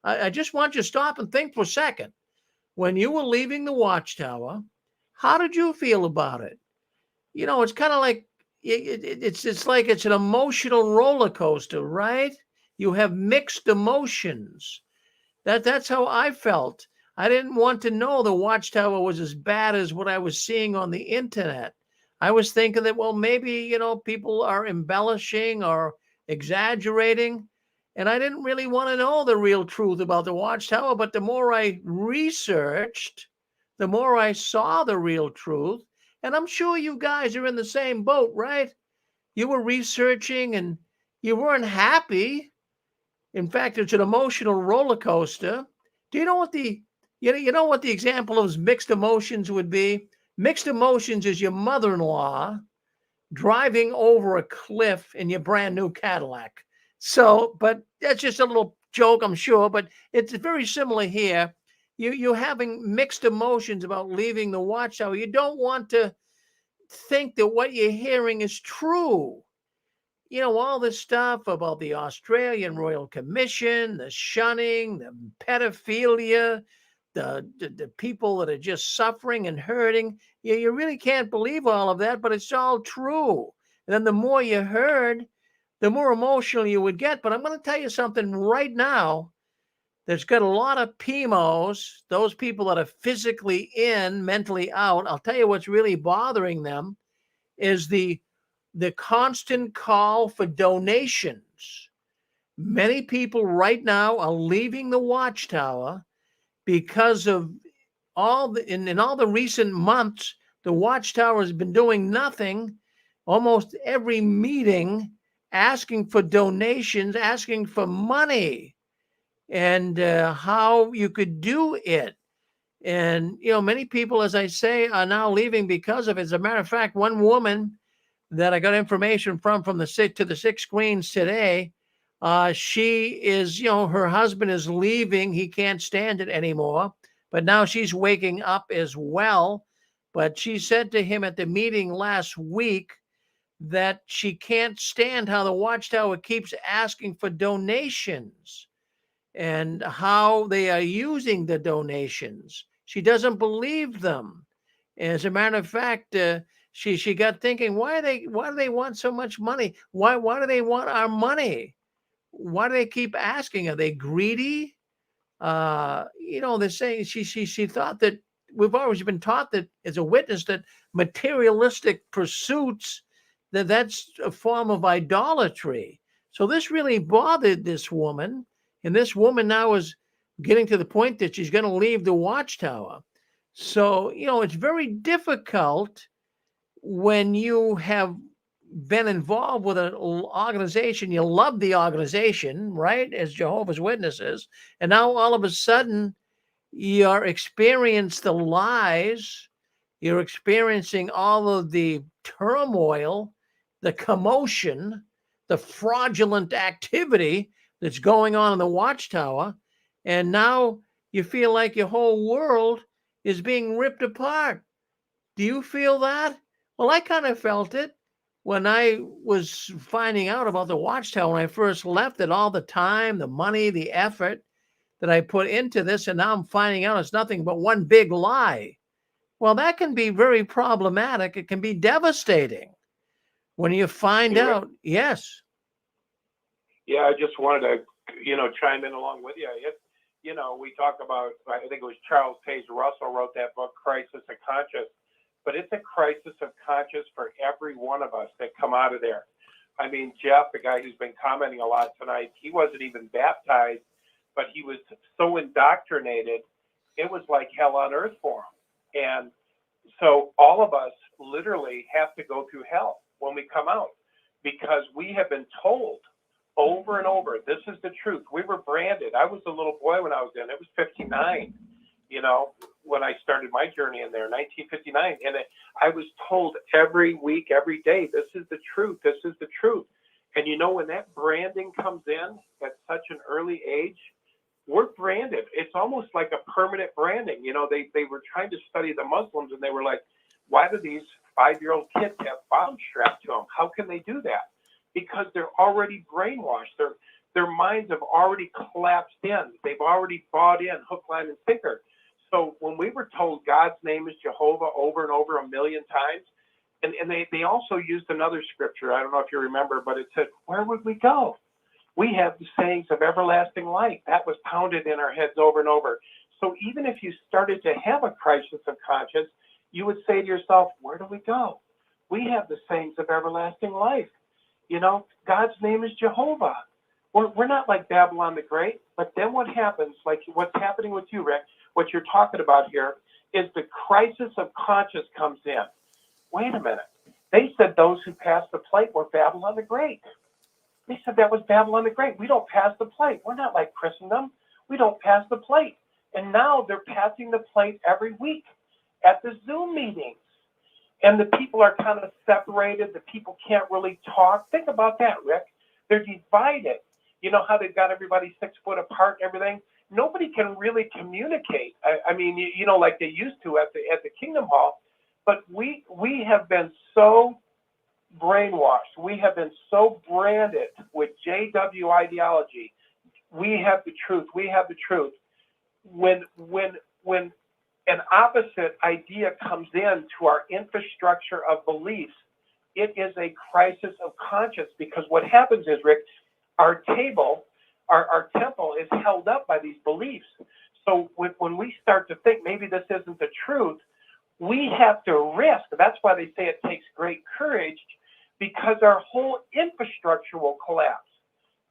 I just want you to stop and think for a second. When you were leaving the Watchtower, how did you feel about it? You know, it's kind of like it's like it's an emotional roller coaster, right? You have mixed emotions. That's how I felt. I didn't want to know the Watchtower was as bad as what I was seeing on the internet. I was thinking that, well, maybe, you know, people are embellishing or exaggerating. And I didn't really want to know the real truth about the Watchtower. But the more I researched, the more I saw the real truth. And I'm sure you guys are in the same boat, right? You were researching and you weren't happy. In fact, it's an emotional roller coaster. Do you know what you know what the example of mixed emotions would be? Mixed emotions is your mother-in-law driving over a cliff in your brand new Cadillac. So, but that's just a little joke, I'm sure, but it's very similar here. You're having mixed emotions about leaving the Watchtower. You don't want to think that what you're hearing is true. You know, all this stuff about the Australian Royal Commission, the shunning, the pedophilia, the people that are just suffering and hurting. You really can't believe all of that, but it's all true. And then the more you heard, the more emotional you would get. But I'm going to tell you something right now that's got a lot of PMOs, those people that are physically in, mentally out. I'll tell you what's really bothering them is the constant call for donations. Many people right now are leaving the Watchtower because of in all the recent months, the Watchtower has been doing nothing. Almost every meeting asking for donations, asking for money, and how you could do it. And, you know, many people, as I say, are now leaving because of it. As a matter of fact, one woman that I got information from the 6 screens today, she is, you know, her husband is leaving. He can't stand it anymore. But now she's waking up as well. But she said to him at the meeting last week that she can't stand how the Watchtower keeps asking for donations and how they are using the donations. She doesn't believe them. As a matter of fact, she got thinking, why do they want so much money? Why do they want our money? Why do they keep asking? Are they greedy? You know, they're saying she thought that we've always been taught that as a witness that materialistic pursuits, that's a form of idolatry. So this really bothered this woman. And this woman now is getting to the point that she's going to leave the Watchtower. So, you know, it's very difficult when you have been involved with an organization, you love the organization, right, as Jehovah's Witnesses, and now all of a sudden you're experiencing the lies, you're experiencing all of the turmoil, the commotion, the fraudulent activity that's going on in the Watchtower, and now you feel like your whole world is being ripped apart. Do you feel that? Well, I kind of felt it when I was finding out about the Watchtower when I first left it, all the time, the money, the effort that I put into this, and now I'm finding out it's nothing but one big lie. Well, that can be very problematic. It can be devastating when you find out. Yes. Yeah, I just wanted to, you know, chime in along with you. you know, we talk about, I think it was Charles Taze Russell wrote that book, Crisis of Conscience, but it's a crisis of conscience for every one of us that come out of there. I mean, Jeff, the guy who's been commenting a lot tonight, he wasn't even baptized, but he was so indoctrinated, it was like hell on earth for him. And so all of us literally have to go through hell when we come out, because we have been told over and over, this is the truth. We were branded. I was a little boy when I was in. It was 59, you know, when I started my journey in there, 1959. And I was told every week, every day, this is the truth. This is the truth. And you know, when that branding comes in at such an early age, we're branded. It's almost like a permanent branding. You know, they were trying to study the Muslims, and they were like, why do these 5-year-old kids have bombs strapped to them? How can they do that? Because they're already brainwashed. Their minds have already collapsed in. They've already bought in hook, line, and sinker. So when we were told God's name is Jehovah over and over a million times, and they also used another scripture, I don't know if you remember, but it said, where would we go? We have the sayings of everlasting life. That was pounded in our heads over and over. So even if you started to have a crisis of conscience, you would say to yourself, where do we go? We have the sayings of everlasting life. You know, God's name is Jehovah. We're not like Babylon the Great. But then what happens, like what's happening with you, Rick, what you're talking about here, is the crisis of conscience comes in. Wait a minute. They said those who passed the plate were Babylon the Great. They said that was Babylon the Great. We don't pass the plate. We're not like Christendom. We don't pass the plate. And now they're passing the plate every week at the Zoom meetings. And the people are kind of separated. The people can't really talk. Think about that, Rick. They're divided. You know how they've got everybody 6 foot apart and everything? Nobody can really communicate. I mean, you know, like they used to at the Kingdom Hall. But we have been so brainwashed. We have been so branded with JW ideology. We have the truth. We have the truth. When an opposite idea comes into our infrastructure of beliefs, it is a crisis of conscience, because what happens is, Rick, our temple is held up by these beliefs. So when we start to think maybe this isn't the truth, we have to risk. That's why they say it takes great courage, because our whole infrastructure will collapse.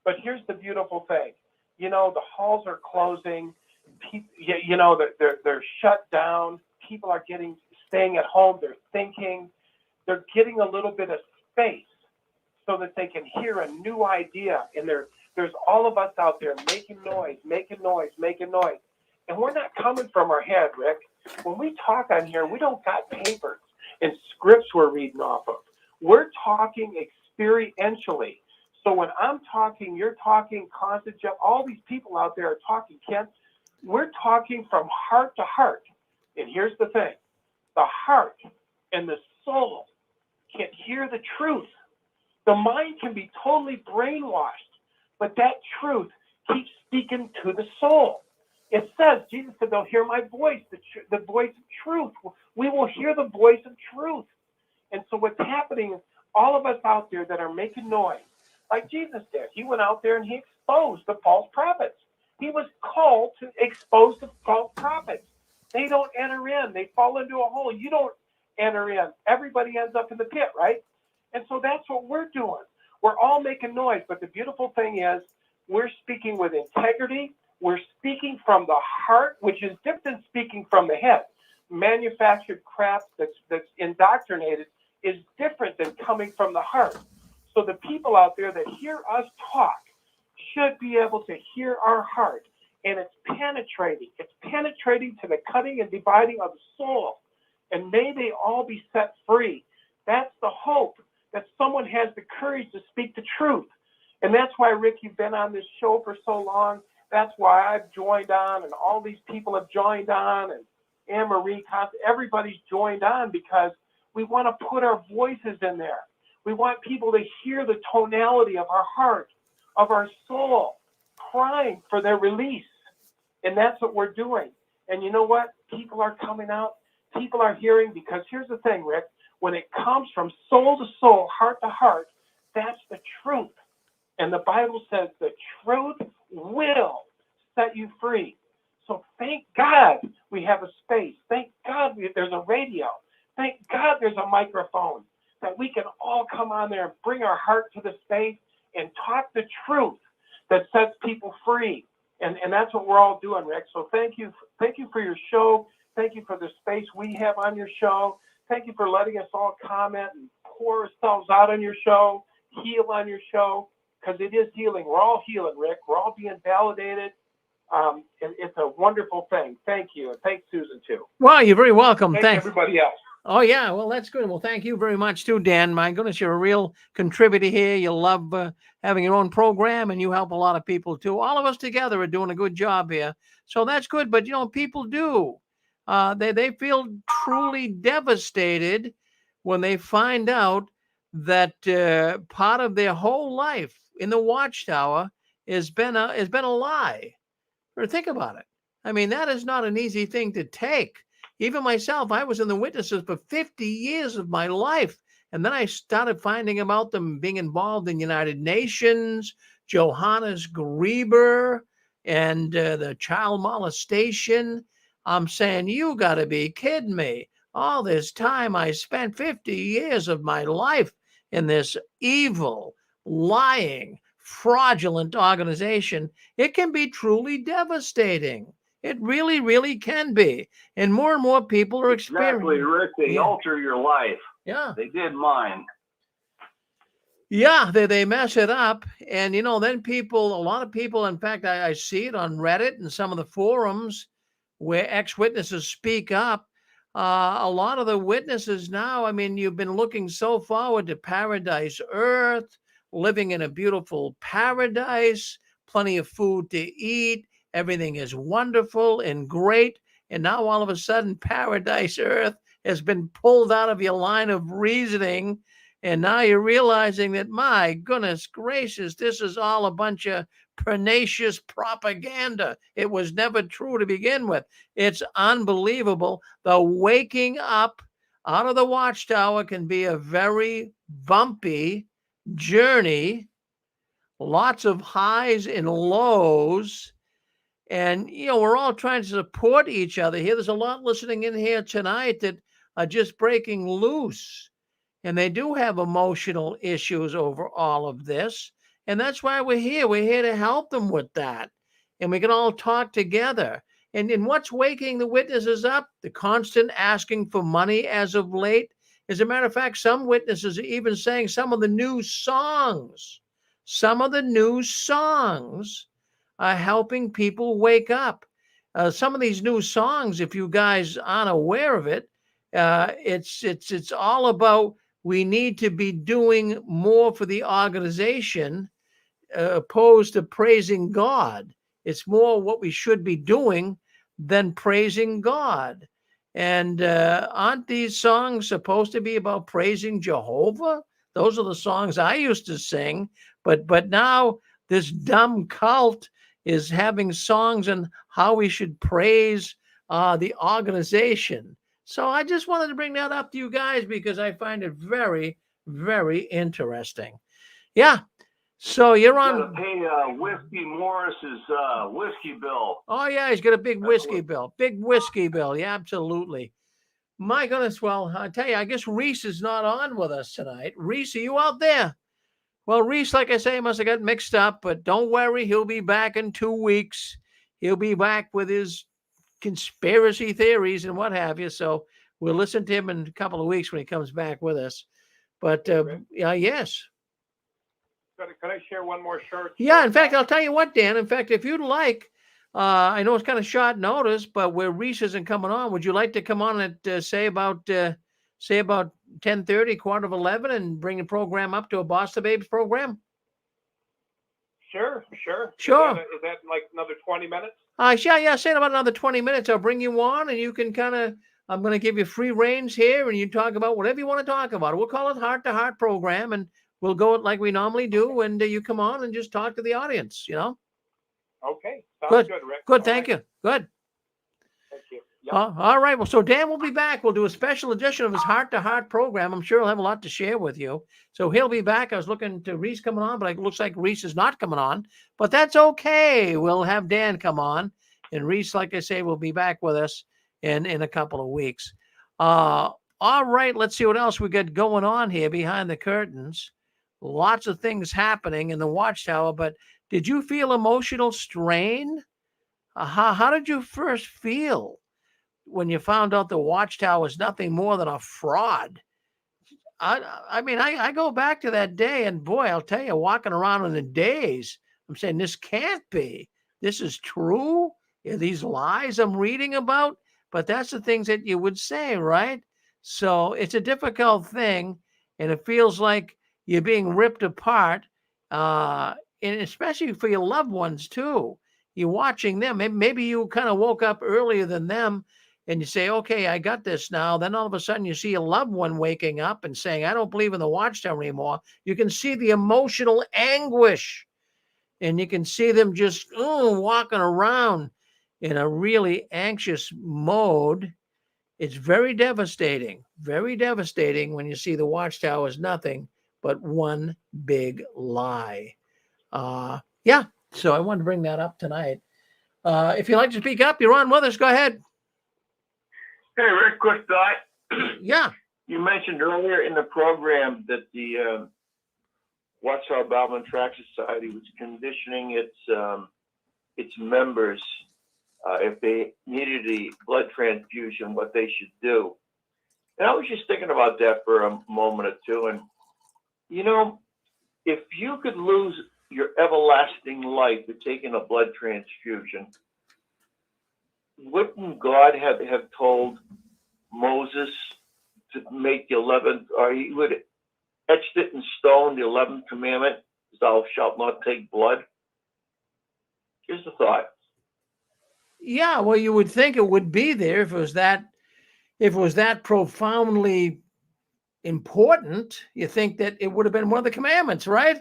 But here's the beautiful thing. You know, the halls are closing. You know, they're shut down. People are staying at home. They're thinking. They're getting a little bit of space so that they can hear a new idea. And there's all of us out there making noise. And we're not coming from our head, Rick. When we talk on here, we don't got papers and scripts we're reading off of. We're talking experientially. So when I'm talking, you're talking, Constant, Jeff, all these people out there are talking, Ken. We're talking from heart to heart. And here's the thing. The heart and the soul can hear the truth. The mind can be totally brainwashed, but that truth keeps speaking to the soul. It says, Jesus said, they'll hear my voice, the voice of truth. We will hear the voice of truth. And so what's happening is all of us out there that are making noise, like Jesus did. He went out there and he exposed the false prophets. He was called to expose the false prophets. They don't enter in. They fall into a hole. You don't enter in. Everybody ends up in the pit, right? And so that's what we're doing. We're all making noise. But the beautiful thing is we're speaking with integrity. We're speaking from the heart, which is different than speaking from the head. Manufactured crap that's indoctrinated is different than coming from the heart. So the people out there that hear us talk should be able to hear our heart. And it's penetrating. It's penetrating to the cutting and dividing of the soul. And may they all be set free. That's the hope, that someone has the courage to speak the truth. And that's why, Rick, you've been on this show for so long. That's why I've joined on, and all these people have joined on, and Anne-Marie, everybody's joined on, because we want to put our voices in there. We want people to hear the tonality of our heart, of our soul, crying for their release. And that's what we're doing. And you know what? People are coming out. People are hearing, because here's the thing, Rick. When it comes from soul to soul, heart to heart, that's the truth. And the Bible says the truth will set you free. So thank God we have a space. Thank God there's a radio. Thank God there's a microphone that we can all come on there and bring our heart to the space and talk the truth that sets people free. And that's what we're all doing, Rick. So thank you for your show. Thank you for the space we have on your show. Thank you for letting us all comment and pour ourselves out on your show, heal on your show, because it is healing. We're all healing, Rick. We're all being validated. And it's a wonderful thing. Thank you. And thanks, Susan, too. Well, you're very welcome. Thanks, everybody else. Oh, yeah. Well, that's good. Well, thank you very much, too, Dan. My goodness, you're a real contributor here. You love having your own program, and you help a lot of people, too. All of us together are doing a good job here. So that's good. But, people do. They feel truly devastated when they find out that part of their whole life in the Watchtower has been a lie. Or think about it. I mean, that is not an easy thing to take. Even myself, I was in the witnesses for 50 years of my life. And then I started finding about them being involved in United Nations, Johannes Grieber, and the child molestation. I'm saying, you got to be kidding me. All this time I spent 50 years of my life in this evil, lying, fraudulent organization. It can be truly devastating. It really, really can be. And more people are experiencing. Exactly, Rick. They alter your life. Yeah. They did mine. Yeah, they mess it up. And, then a lot of people, in fact, I see it on Reddit and some of the forums where ex-witnesses speak up. A lot of the witnesses now, I mean, you've been looking so forward to Paradise Earth, living in a beautiful paradise, plenty of food to eat. Everything is wonderful and great. And now all of a sudden, Paradise Earth has been pulled out of your line of reasoning. And now you're realizing that, my goodness gracious, this is all a bunch of pernicious propaganda. It was never true to begin with. It's unbelievable. The waking up out of the Watchtower can be a very bumpy journey. Lots of highs and lows. And, we're all trying to support each other here. There's a lot listening in here tonight that are just breaking loose. And they do have emotional issues over all of this. And that's why we're here. We're here to help them with that. And we can all talk together. And what's waking the witnesses up? The constant asking for money as of late. As a matter of fact, some witnesses are even saying some of the new songs are helping people wake up. Some of these new songs, if you guys aren't aware of it, it's all about we need to be doing more for the organization opposed to praising God. It's more what we should be doing than praising God. And aren't these songs supposed to be about praising Jehovah? Those are the songs I used to sing. But now this dumb cult is having songs on how we should praise the organization. So I just wanted to bring that up to you guys because I find it very, very interesting. Yeah. So you're on. Got to pay Whiskey Morris's whiskey bill. Oh, yeah. He's got a big whiskey bill. Big whiskey bill. Yeah, absolutely. My goodness. Well, I tell you, I guess Reese is not on with us tonight. Reese, are you out there? Well, Reese, like I say, must have got mixed up, but don't worry. He'll be back in 2 weeks. He'll be back with his conspiracy theories and what have you. So we'll listen to him in a couple of weeks when he comes back with us. But yes. Can I share one more short? Yeah, in fact, I'll tell you what, Dan. In fact, if you'd like, I know it's kind of short notice, but where Reese isn't coming on, would you like to come on at say about 10:30, 11:15, and bring the program up to a Boss the Babes program? Sure. Sure. Is that like another 20 minutes? Yeah. Say in about another 20 minutes, I'll bring you on, and you can I'm going to give you free reins here, and you talk about whatever you want to talk about. We'll call it Heart to Heart program, and we'll go it like we normally do, and you come on and just talk to the audience, Okay. Sounds good, Rick. Good. Thank you. Good. Thank you. Yep. All right. Well, so Dan will be back. We'll do a special edition of his Heart to Heart program. I'm sure he'll have a lot to share with you. So he'll be back. I was looking to Reese coming on, but it looks like Reese is not coming on. But that's okay. We'll have Dan come on, And Reese, like I say, will be back with us in a couple of weeks. All right, let's see what else we got going on here behind the curtains. Lots of things happening in the Watchtower, but did you feel emotional strain? How did you first feel when you found out the Watchtower was nothing more than a fraud? I mean, I go back to that day, and boy, I'll tell you, walking around in the daze, I'm saying, this can't be. This is true? Are these lies I'm reading about? But that's the things that you would say, right? So it's a difficult thing, and it feels like you're being ripped apart, and especially for your loved ones, too. You're watching them. Maybe you kind of woke up earlier than them, and you say, okay, I got this now. Then all of a sudden you see a loved one waking up and saying, I don't believe in the Watchtower anymore. You can see the emotional anguish, and you can see them just walking around in a really anxious mode. It's very devastating when you see the Watchtower as nothing but one big lie. Yeah, so I wanted to bring that up tonight. If you'd like to speak up, you're on with us. Go ahead. Hey, Rick, quick thought. Yeah. You mentioned earlier in the program that the Watchtower Bible and Tract Society was conditioning its members, if they needed a blood transfusion, what they should do. And I was just thinking about that for a moment or two. And, you know, if you could lose your everlasting life to taking a blood transfusion, wouldn't God have told Moses to make the 11th, or he would have etched it in stone, the 11th commandment, thou shalt not take blood? Here's the thought. Yeah, well, you would think it would be there if it was that profoundly important. You think that it would have been one of the commandments, right?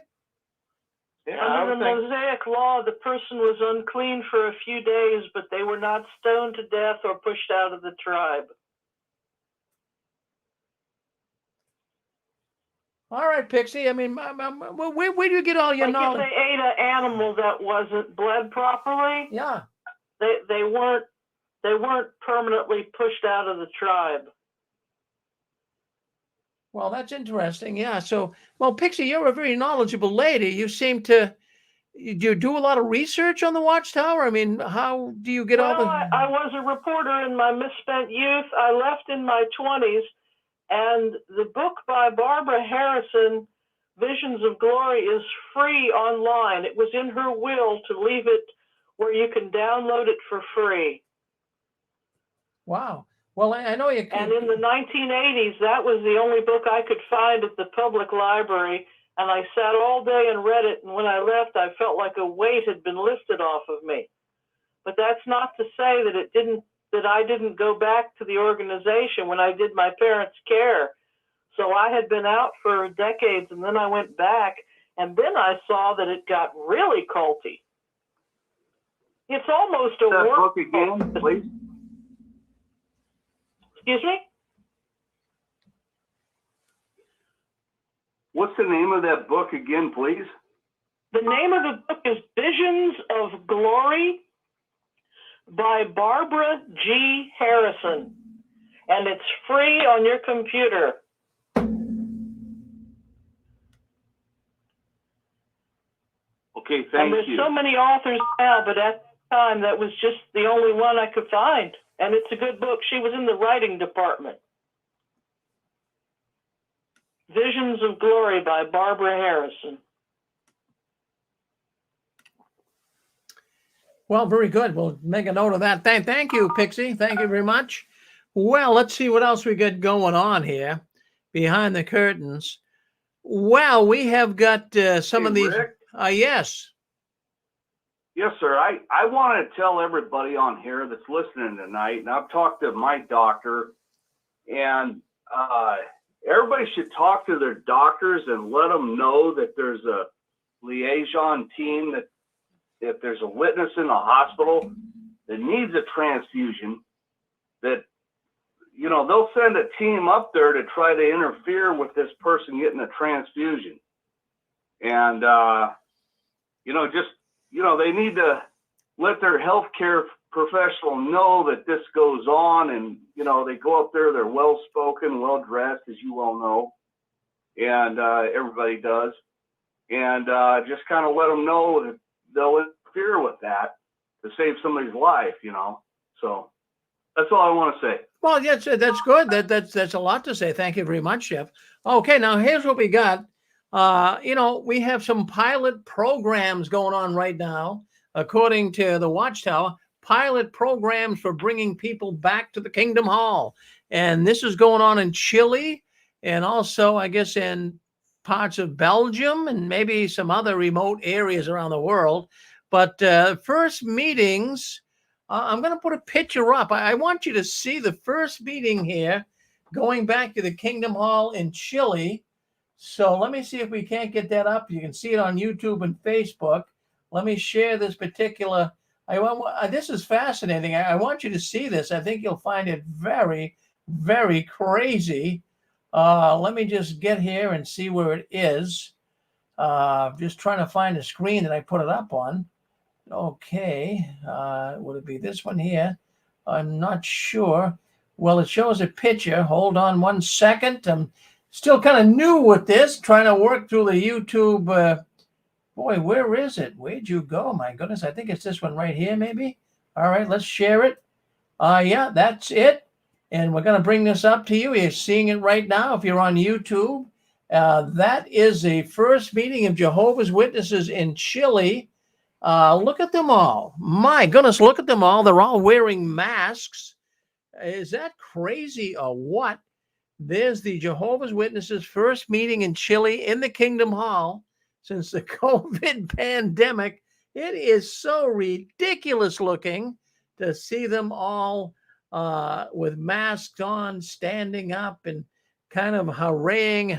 Under the Mosaic law, the person was unclean for a few days, but they were not stoned to death or pushed out of the tribe. All right, Pixie. I mean, where do you get all your knowledge? If they ate an animal that wasn't bled properly, yeah, they weren't permanently pushed out of the tribe. Well, that's interesting. Yeah. So, well, Pixie, you're a very knowledgeable lady. You seem to. Do you do a lot of research on the Watchtower? I mean, how do you get all the? I was a reporter in my misspent youth. I left in my 20s, and the book by Barbara Harrison, Visions of Glory, is free online. It was in her will to leave it where you can download it for free. Wow. Well, I know you. And in the 1980s, that was the only book I could find at the public library. And I sat all day and read it, and when I left, I felt like a weight had been lifted off of me. But that's not to say that I didn't go back to the organization when I did my parents' care. So I had been out for decades, and then I went back, and then I saw that it got really culty. It's almost a book again, please. Excuse me? What's the name of that book again, please? The name of the book is Visions of Glory by Barbara G. Harrison, and it's free on your computer. Okay, And thank there's you. so many authors now, but at the time, that was just the only one I could find. And it's a good book. She was in the writing department. Visions of Glory by Barbara Harrison. Well, very good. We'll make a note of that. Thank you, Pixie. Thank you very much. Well, let's see what else we got going on here behind the curtains. Well, we have got some of these. Rick? Yes. Yes, sir. I want to tell everybody on here that's listening tonight, and I've talked to my doctor, and everybody should talk to their doctors and let them know that there's a liaison team, that if there's a witness in the hospital that needs a transfusion, that, you know, they'll send a team up there to try to interfere with this person getting a transfusion. And, you know, just, you know, they need to let their healthcare professional know that this goes on, and you know, they go up there, they're well spoken, well dressed, as you all know, and everybody does, and just kind of let them know that they'll interfere with that to save somebody's life, you know. So that's all I want to say. Well, yes, that's good. That's a lot to say. Thank you very much, Jeff. Okay, now here's what we got. You know, we have some pilot programs going on right now, according to the Watchtower. Pilot programs for bringing people back to the Kingdom Hall, and this is going on in Chile, and also, I guess, in parts of Belgium and maybe some other remote areas around the world. But first meetings. I'm going to put a picture up. I want you to see the first meeting here, going back to the Kingdom Hall in Chile. So let me see if we can't get that up. You can see it on YouTube and Facebook. Let me share this particular. This is fascinating. I want you to see this. I think you'll find it very, very crazy. Let me just get here and see where it is. Just trying to find the screen that I put it up on. Okay, would it be this one here? I'm not sure. Well, it shows a picture. Hold on 1 second. I'm still kind of new with this, trying to work through the YouTube. Boy, where is it? Where'd you go? My goodness, I think it's this one right here, maybe. All right, let's share it. Yeah, that's it. And we're going to bring this up to you. You're seeing it right now if you're on YouTube. That is the first meeting of Jehovah's Witnesses in Chile. Look at them all. My goodness, look at them all. They're all wearing masks. Is that crazy or what? There's the Jehovah's Witnesses first meeting in Chile in the Kingdom Hall since the COVID pandemic. It is so ridiculous looking to see them all with masks on, standing up and kind of hooraying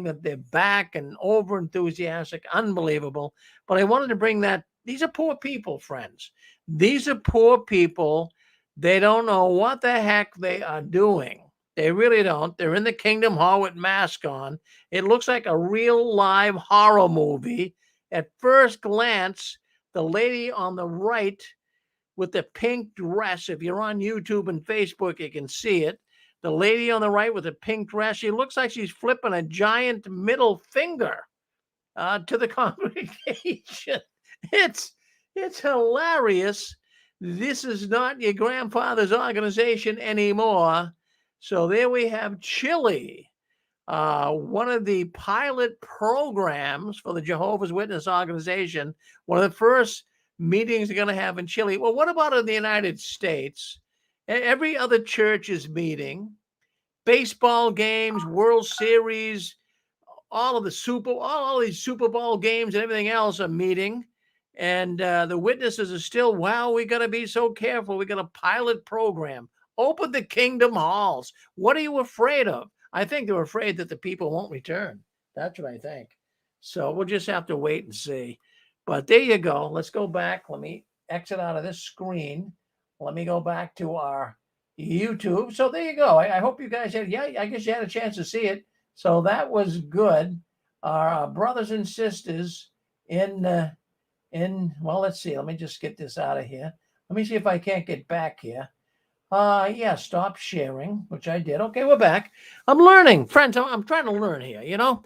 that they're back and over enthusiastic, unbelievable. But I wanted to bring that. These are poor people, friends. These are poor people. They don't know what the heck they are doing. They really don't. They're in the Kingdom Hall with masks on. It looks like a real live horror movie. At first glance, the lady on the right with the pink dress, if you're on YouTube and Facebook, you can see it. The lady on the right with the pink dress, she looks like she's flipping a giant middle finger to the congregation. It's hilarious. This is not your grandfather's organization anymore. So there we have Chile, one of the pilot programs for the Jehovah's Witness organization. One of the first meetings they're going to have in Chile. Well, what about in the United States? Every other church is meeting. Baseball games, World Series, all these Super Bowl games and everything else are meeting. And the witnesses are still, wow, we got to be so careful. We got a pilot program. Open the Kingdom Halls. What are you afraid of? I think they're afraid that the people won't return. That's what I think. So we'll just have to wait and see. But there you go. Let's go back. Let me exit out of this screen. Let me go back to our YouTube. So there you go. I hope you guys had, I guess you had a chance to see it. So that was good. Our brothers and sisters well, let's see. Let me just get this out of here. Let me see if I can't get back here. Yeah, stop sharing, which I did. Okay, we're back. I'm learning, friends. I'm trying to learn here. You know,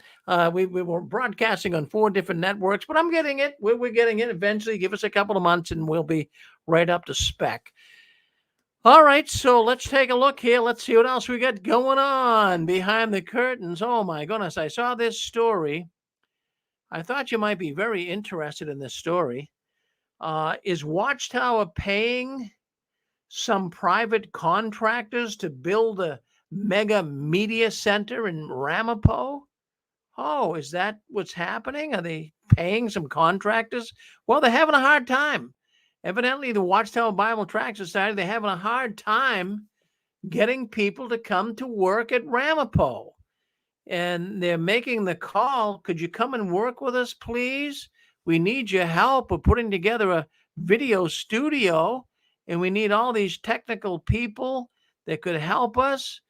we were broadcasting on 4 different networks, but I'm getting it. We're getting it. Eventually, give us a couple of months, and we'll be right up to spec. All right, so let's take a look here. Let's see what else we got going on behind the curtains. Oh my goodness, I saw this story. I thought you might be very interested in this story. Is Watchtower paying some private contractors to build a mega media center in Ramapo? Oh, is that what's happening? Are they paying some contractors? Well, they're having a hard time. Evidently, the Watchtower Bible Tract Society, they're having a hard time getting people to come to work at Ramapo. And they're making the call, could you come and work with us, please? We need your help. We're putting together a video studio, and we need all these technical people that could help us.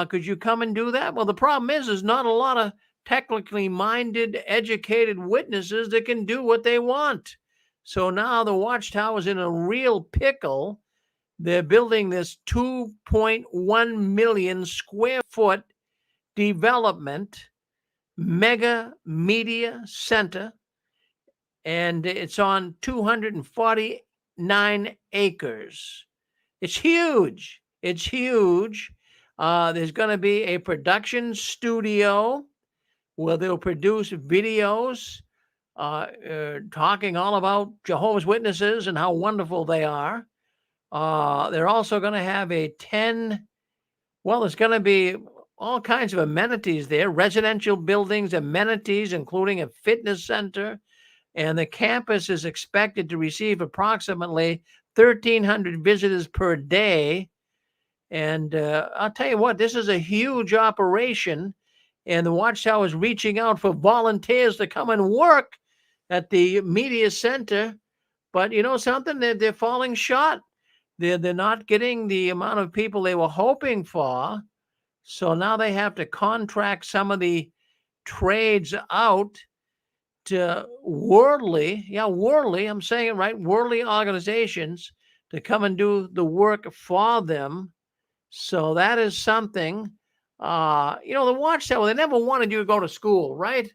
Could you come and do that? Well, the problem is there's not a lot of technically minded, educated witnesses that can do what they want. So now the Watchtower's in a real pickle. They're building this 2.1 million square foot development mega media center, and it's on 249 acres. It's huge. It's huge. There's going to be a production studio where they'll produce videos talking all about Jehovah's Witnesses and how wonderful they are. They're also going to have there's going to be all kinds of amenities there, residential buildings, amenities, including a fitness center. And the campus is expected to receive approximately 1,300 visitors per day. And I'll tell you what, this is a huge operation. And the Watchtower is reaching out for volunteers to come and work at the media center. But you know something? They're falling short. They're not getting the amount of people they were hoping for. So now they have to contract some of the trades out to worldly, I'm saying it right, worldly organizations to come and do the work for them. So that is something. The Watchtower, they never wanted you to go to school, right?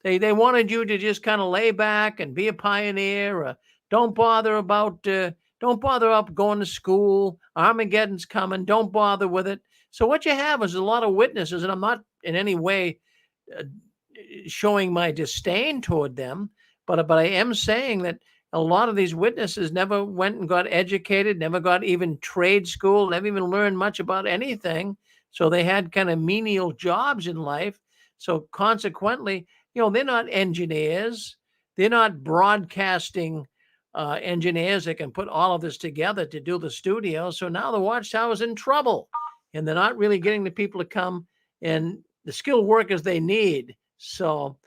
They wanted you to just kind of lay back and be a pioneer. Don't bother up going to school. Armageddon's coming. Don't bother with it. So what you have is a lot of witnesses, and I'm not in any way showing my disdain toward them, but I am saying that a lot of these witnesses never went and got educated, never got even trade school, never even learned much about anything. So they had kind of menial jobs in life. So consequently, they're not engineers. They're not broadcasting engineers that can put all of this together to do the studio. So now the Watchtower's in trouble, and they're not really getting the people to come and the skilled workers they need. So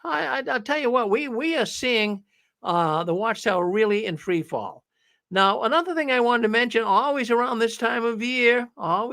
I'll tell you what, we are seeing the Watchtower really in free fall. Now, another thing I wanted to mention, always around this time of year, the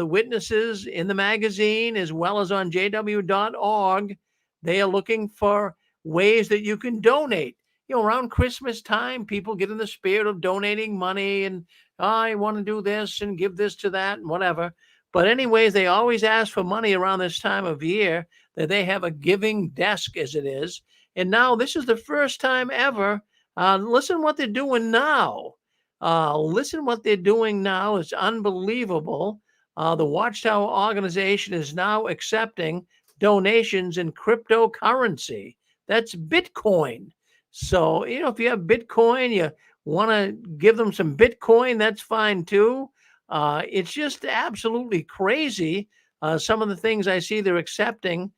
witnesses in the magazine, as well as on jw.org, they are looking for ways that you can donate. Around Christmas time, people get in the spirit of donating money and I want to do this and give this to that and whatever. But anyways, they always ask for money around this time of year, that they have a giving desk as it is. And now this is the first time ever. Listen what they're doing now. Listen what they're doing now. It's unbelievable. The Watchtower organization is now accepting donations in cryptocurrency. That's Bitcoin. So, if you have Bitcoin, you want to give them some Bitcoin, that's fine too. It's just absolutely crazy. Some of the things I see they're accepting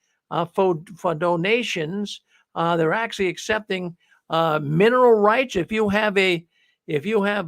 for donations. They're actually accepting mineral rights. If you have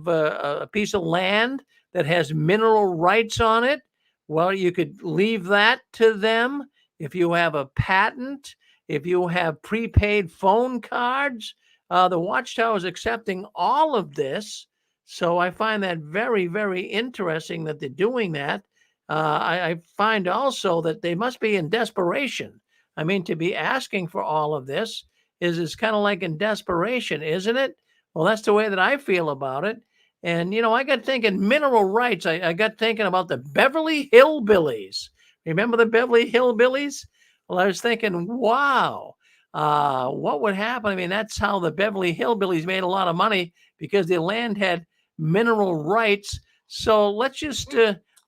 a piece of land that has mineral rights on it, well, you could leave that to them. If you have a patent, if you have prepaid phone cards, the Watchtower is accepting all of this. So I find that very, very interesting that they're doing that. I find also that they must be in desperation. I mean, to be asking for all of this is kind of like in desperation, isn't it? Well, that's the way that I feel about it. And, I got thinking mineral rights. I got thinking about the Beverly Hillbillies. Remember the Beverly Hillbillies? Well, I was thinking, wow, what would happen? I mean, that's how the Beverly Hillbillies made a lot of money, because their land had mineral rights. So let's just,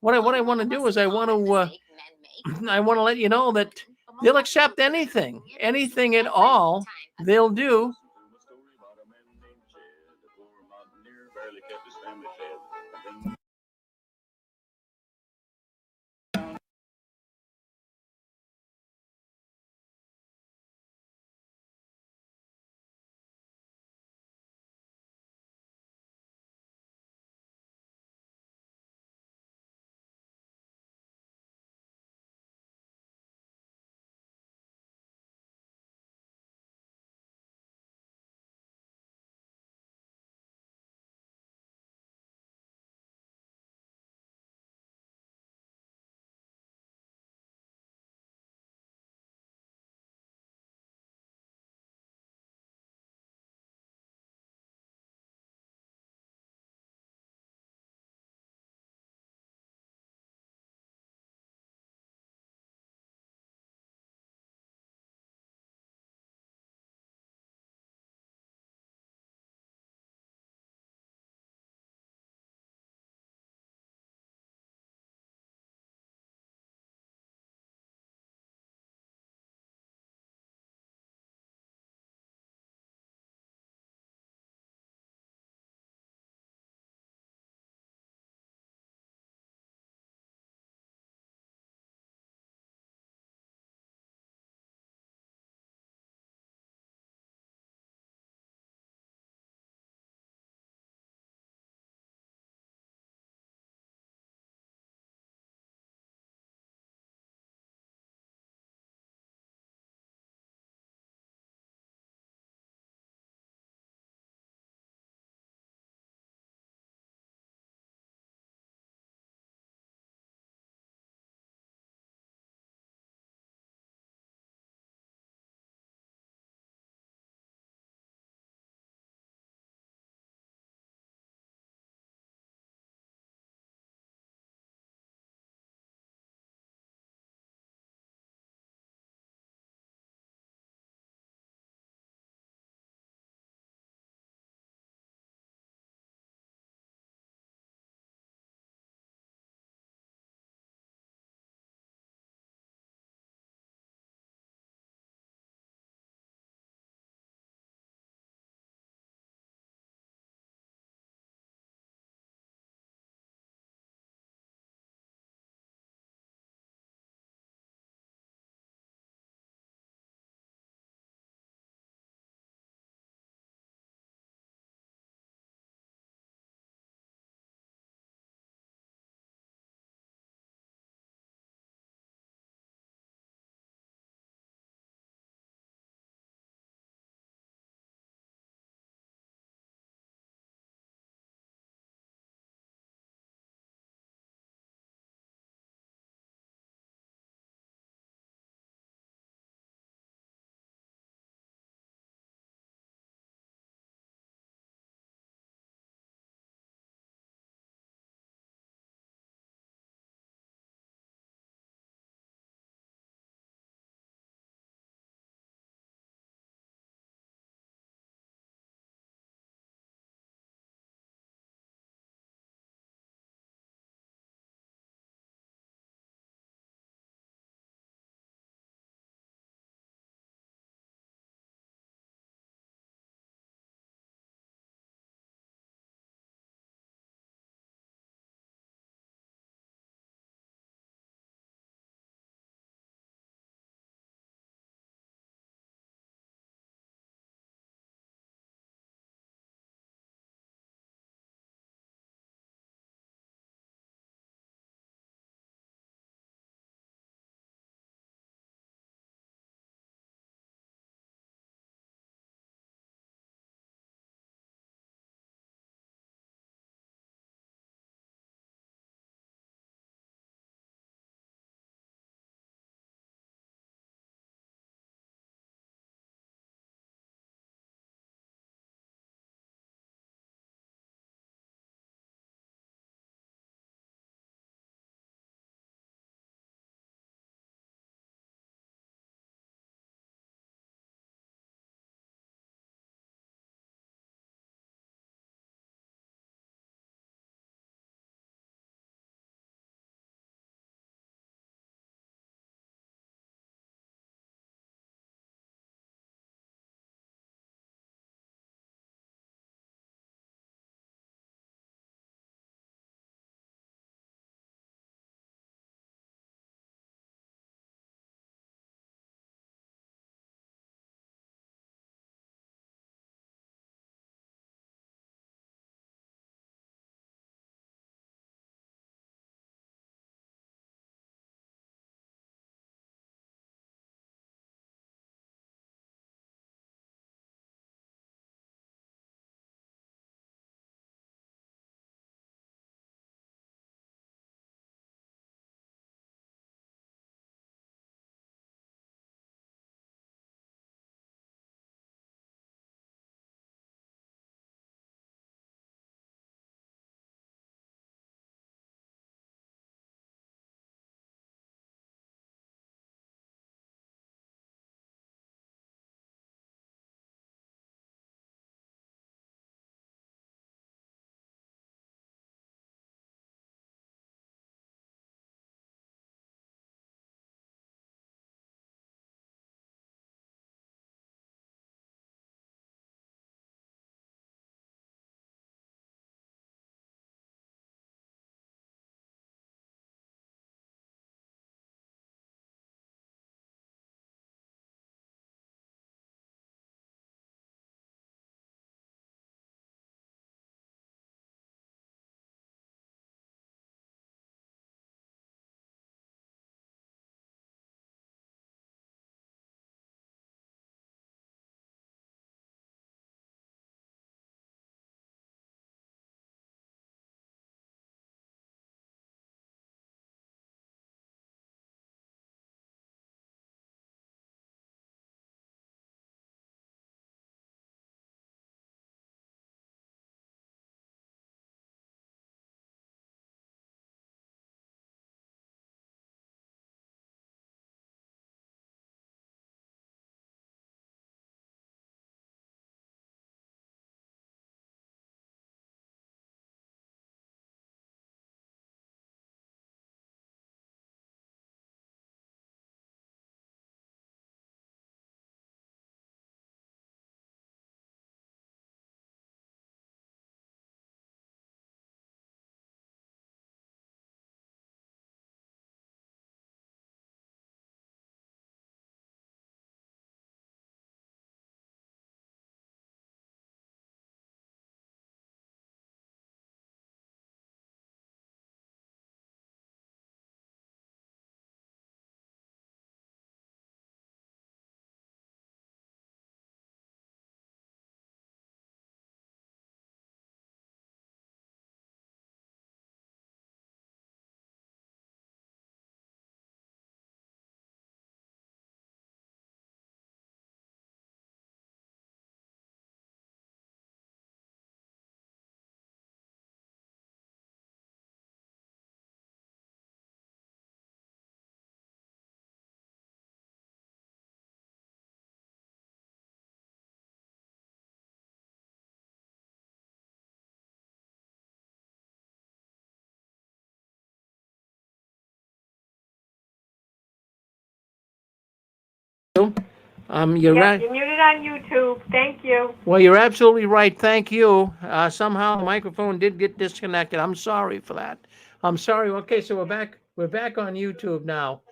what I want to do is I want to let you know that they'll accept anything at all. They'll do. You're Yep, right. you're muted on YouTube. Thank you. Well, you're absolutely right. Thank you. Somehow the microphone did get disconnected. I'm sorry for that. I'm sorry. Okay, so we're back. We're back on YouTube now.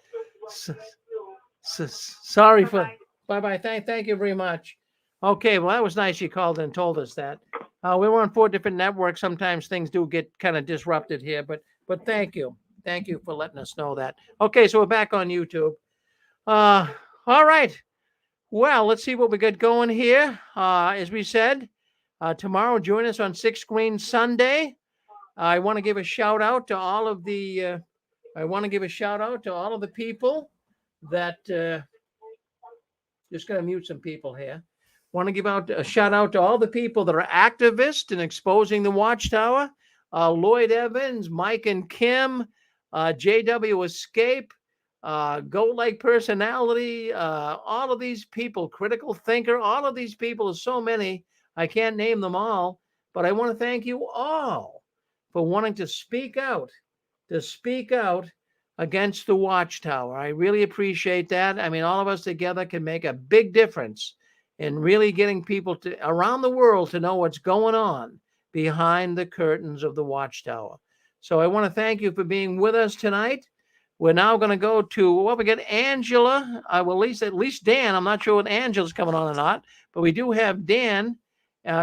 Sorry for. Bye-bye. Thank you very much. Okay, well, that was nice. You called and told us that. We were on 4 different networks. Sometimes things do get kind of disrupted here, but thank you. Thank you for letting us know that. Okay, so we're back on YouTube. All right. Well, let's see what we got going here. As we said, tomorrow, join us on 6 Screen Sunday. I want to give a shout out to all of the. People that. Just going to mute some people here. Want to give out a shout out to all the people that are activists in exposing the Watchtower. Lloyd Evans, Mike and Kim, JW Escape, Goat Like Personality, all of these people, Critical Thinker, all of these people, so many, I can't name them all, but I want to thank you all for wanting to speak out against the Watchtower. I really appreciate that. I mean, all of us together can make a big difference in really getting people around the world to know what's going on behind the curtains of the Watchtower. So I want to thank you for being with us tonight. We're now going to go to, we got Angela. Well, at least Dan. I'm not sure when Angela's coming on or not, but we do have Dan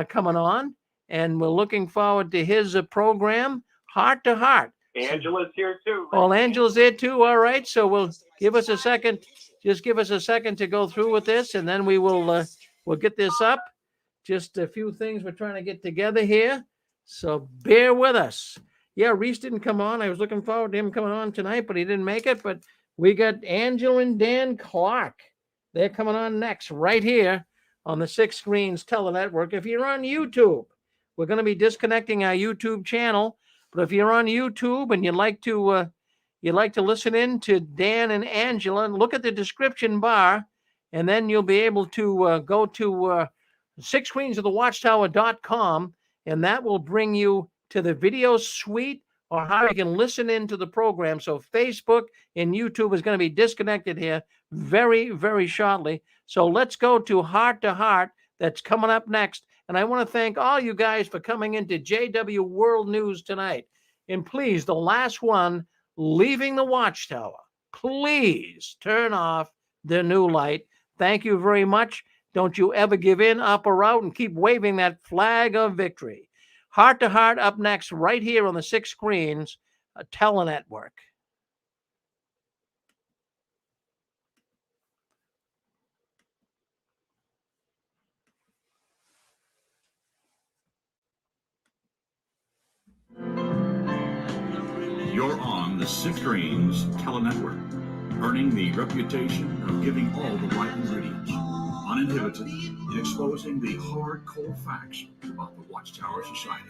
coming on, and we're looking forward to his program, Heart to Heart. Angela's here too. Well, Angela's there too. All right. So we'll give us a second. Just give us a second to go through with this, and then we will we'll get this up. Just a few things we're trying to get together here. So bear with us. Yeah, Reese didn't come on. I was looking forward to him coming on tonight, but he didn't make it. But we got Angela and Dan Clark. They're coming on next right here on the 6 Screens Telenetwork. If you're on YouTube, we're going to be disconnecting our YouTube channel. But if you're on YouTube and you'd like to listen in to Dan and Angela, look at the description bar, and then you'll be able to go to 6screensofthewatchtower.com, and that will bring you to the video suite or how you can listen into the program. So Facebook and YouTube is going to be disconnected here very, very shortly. So let's go to Heart to Heart. That's coming up next. And I want to thank all you guys for coming into JW World News tonight. And please, the last one, leaving the Watchtower, please turn off the new light. Thank you very much. Don't you ever give in, up or out, and keep waving that flag of victory. Heart to Heart up next, right here on the 6 Screens Telenetwork. You're on the 6 Screens Telenetwork, earning the reputation of giving all the right ingredients, uninhibited in exposing the hardcore facts about the Watchtower Society.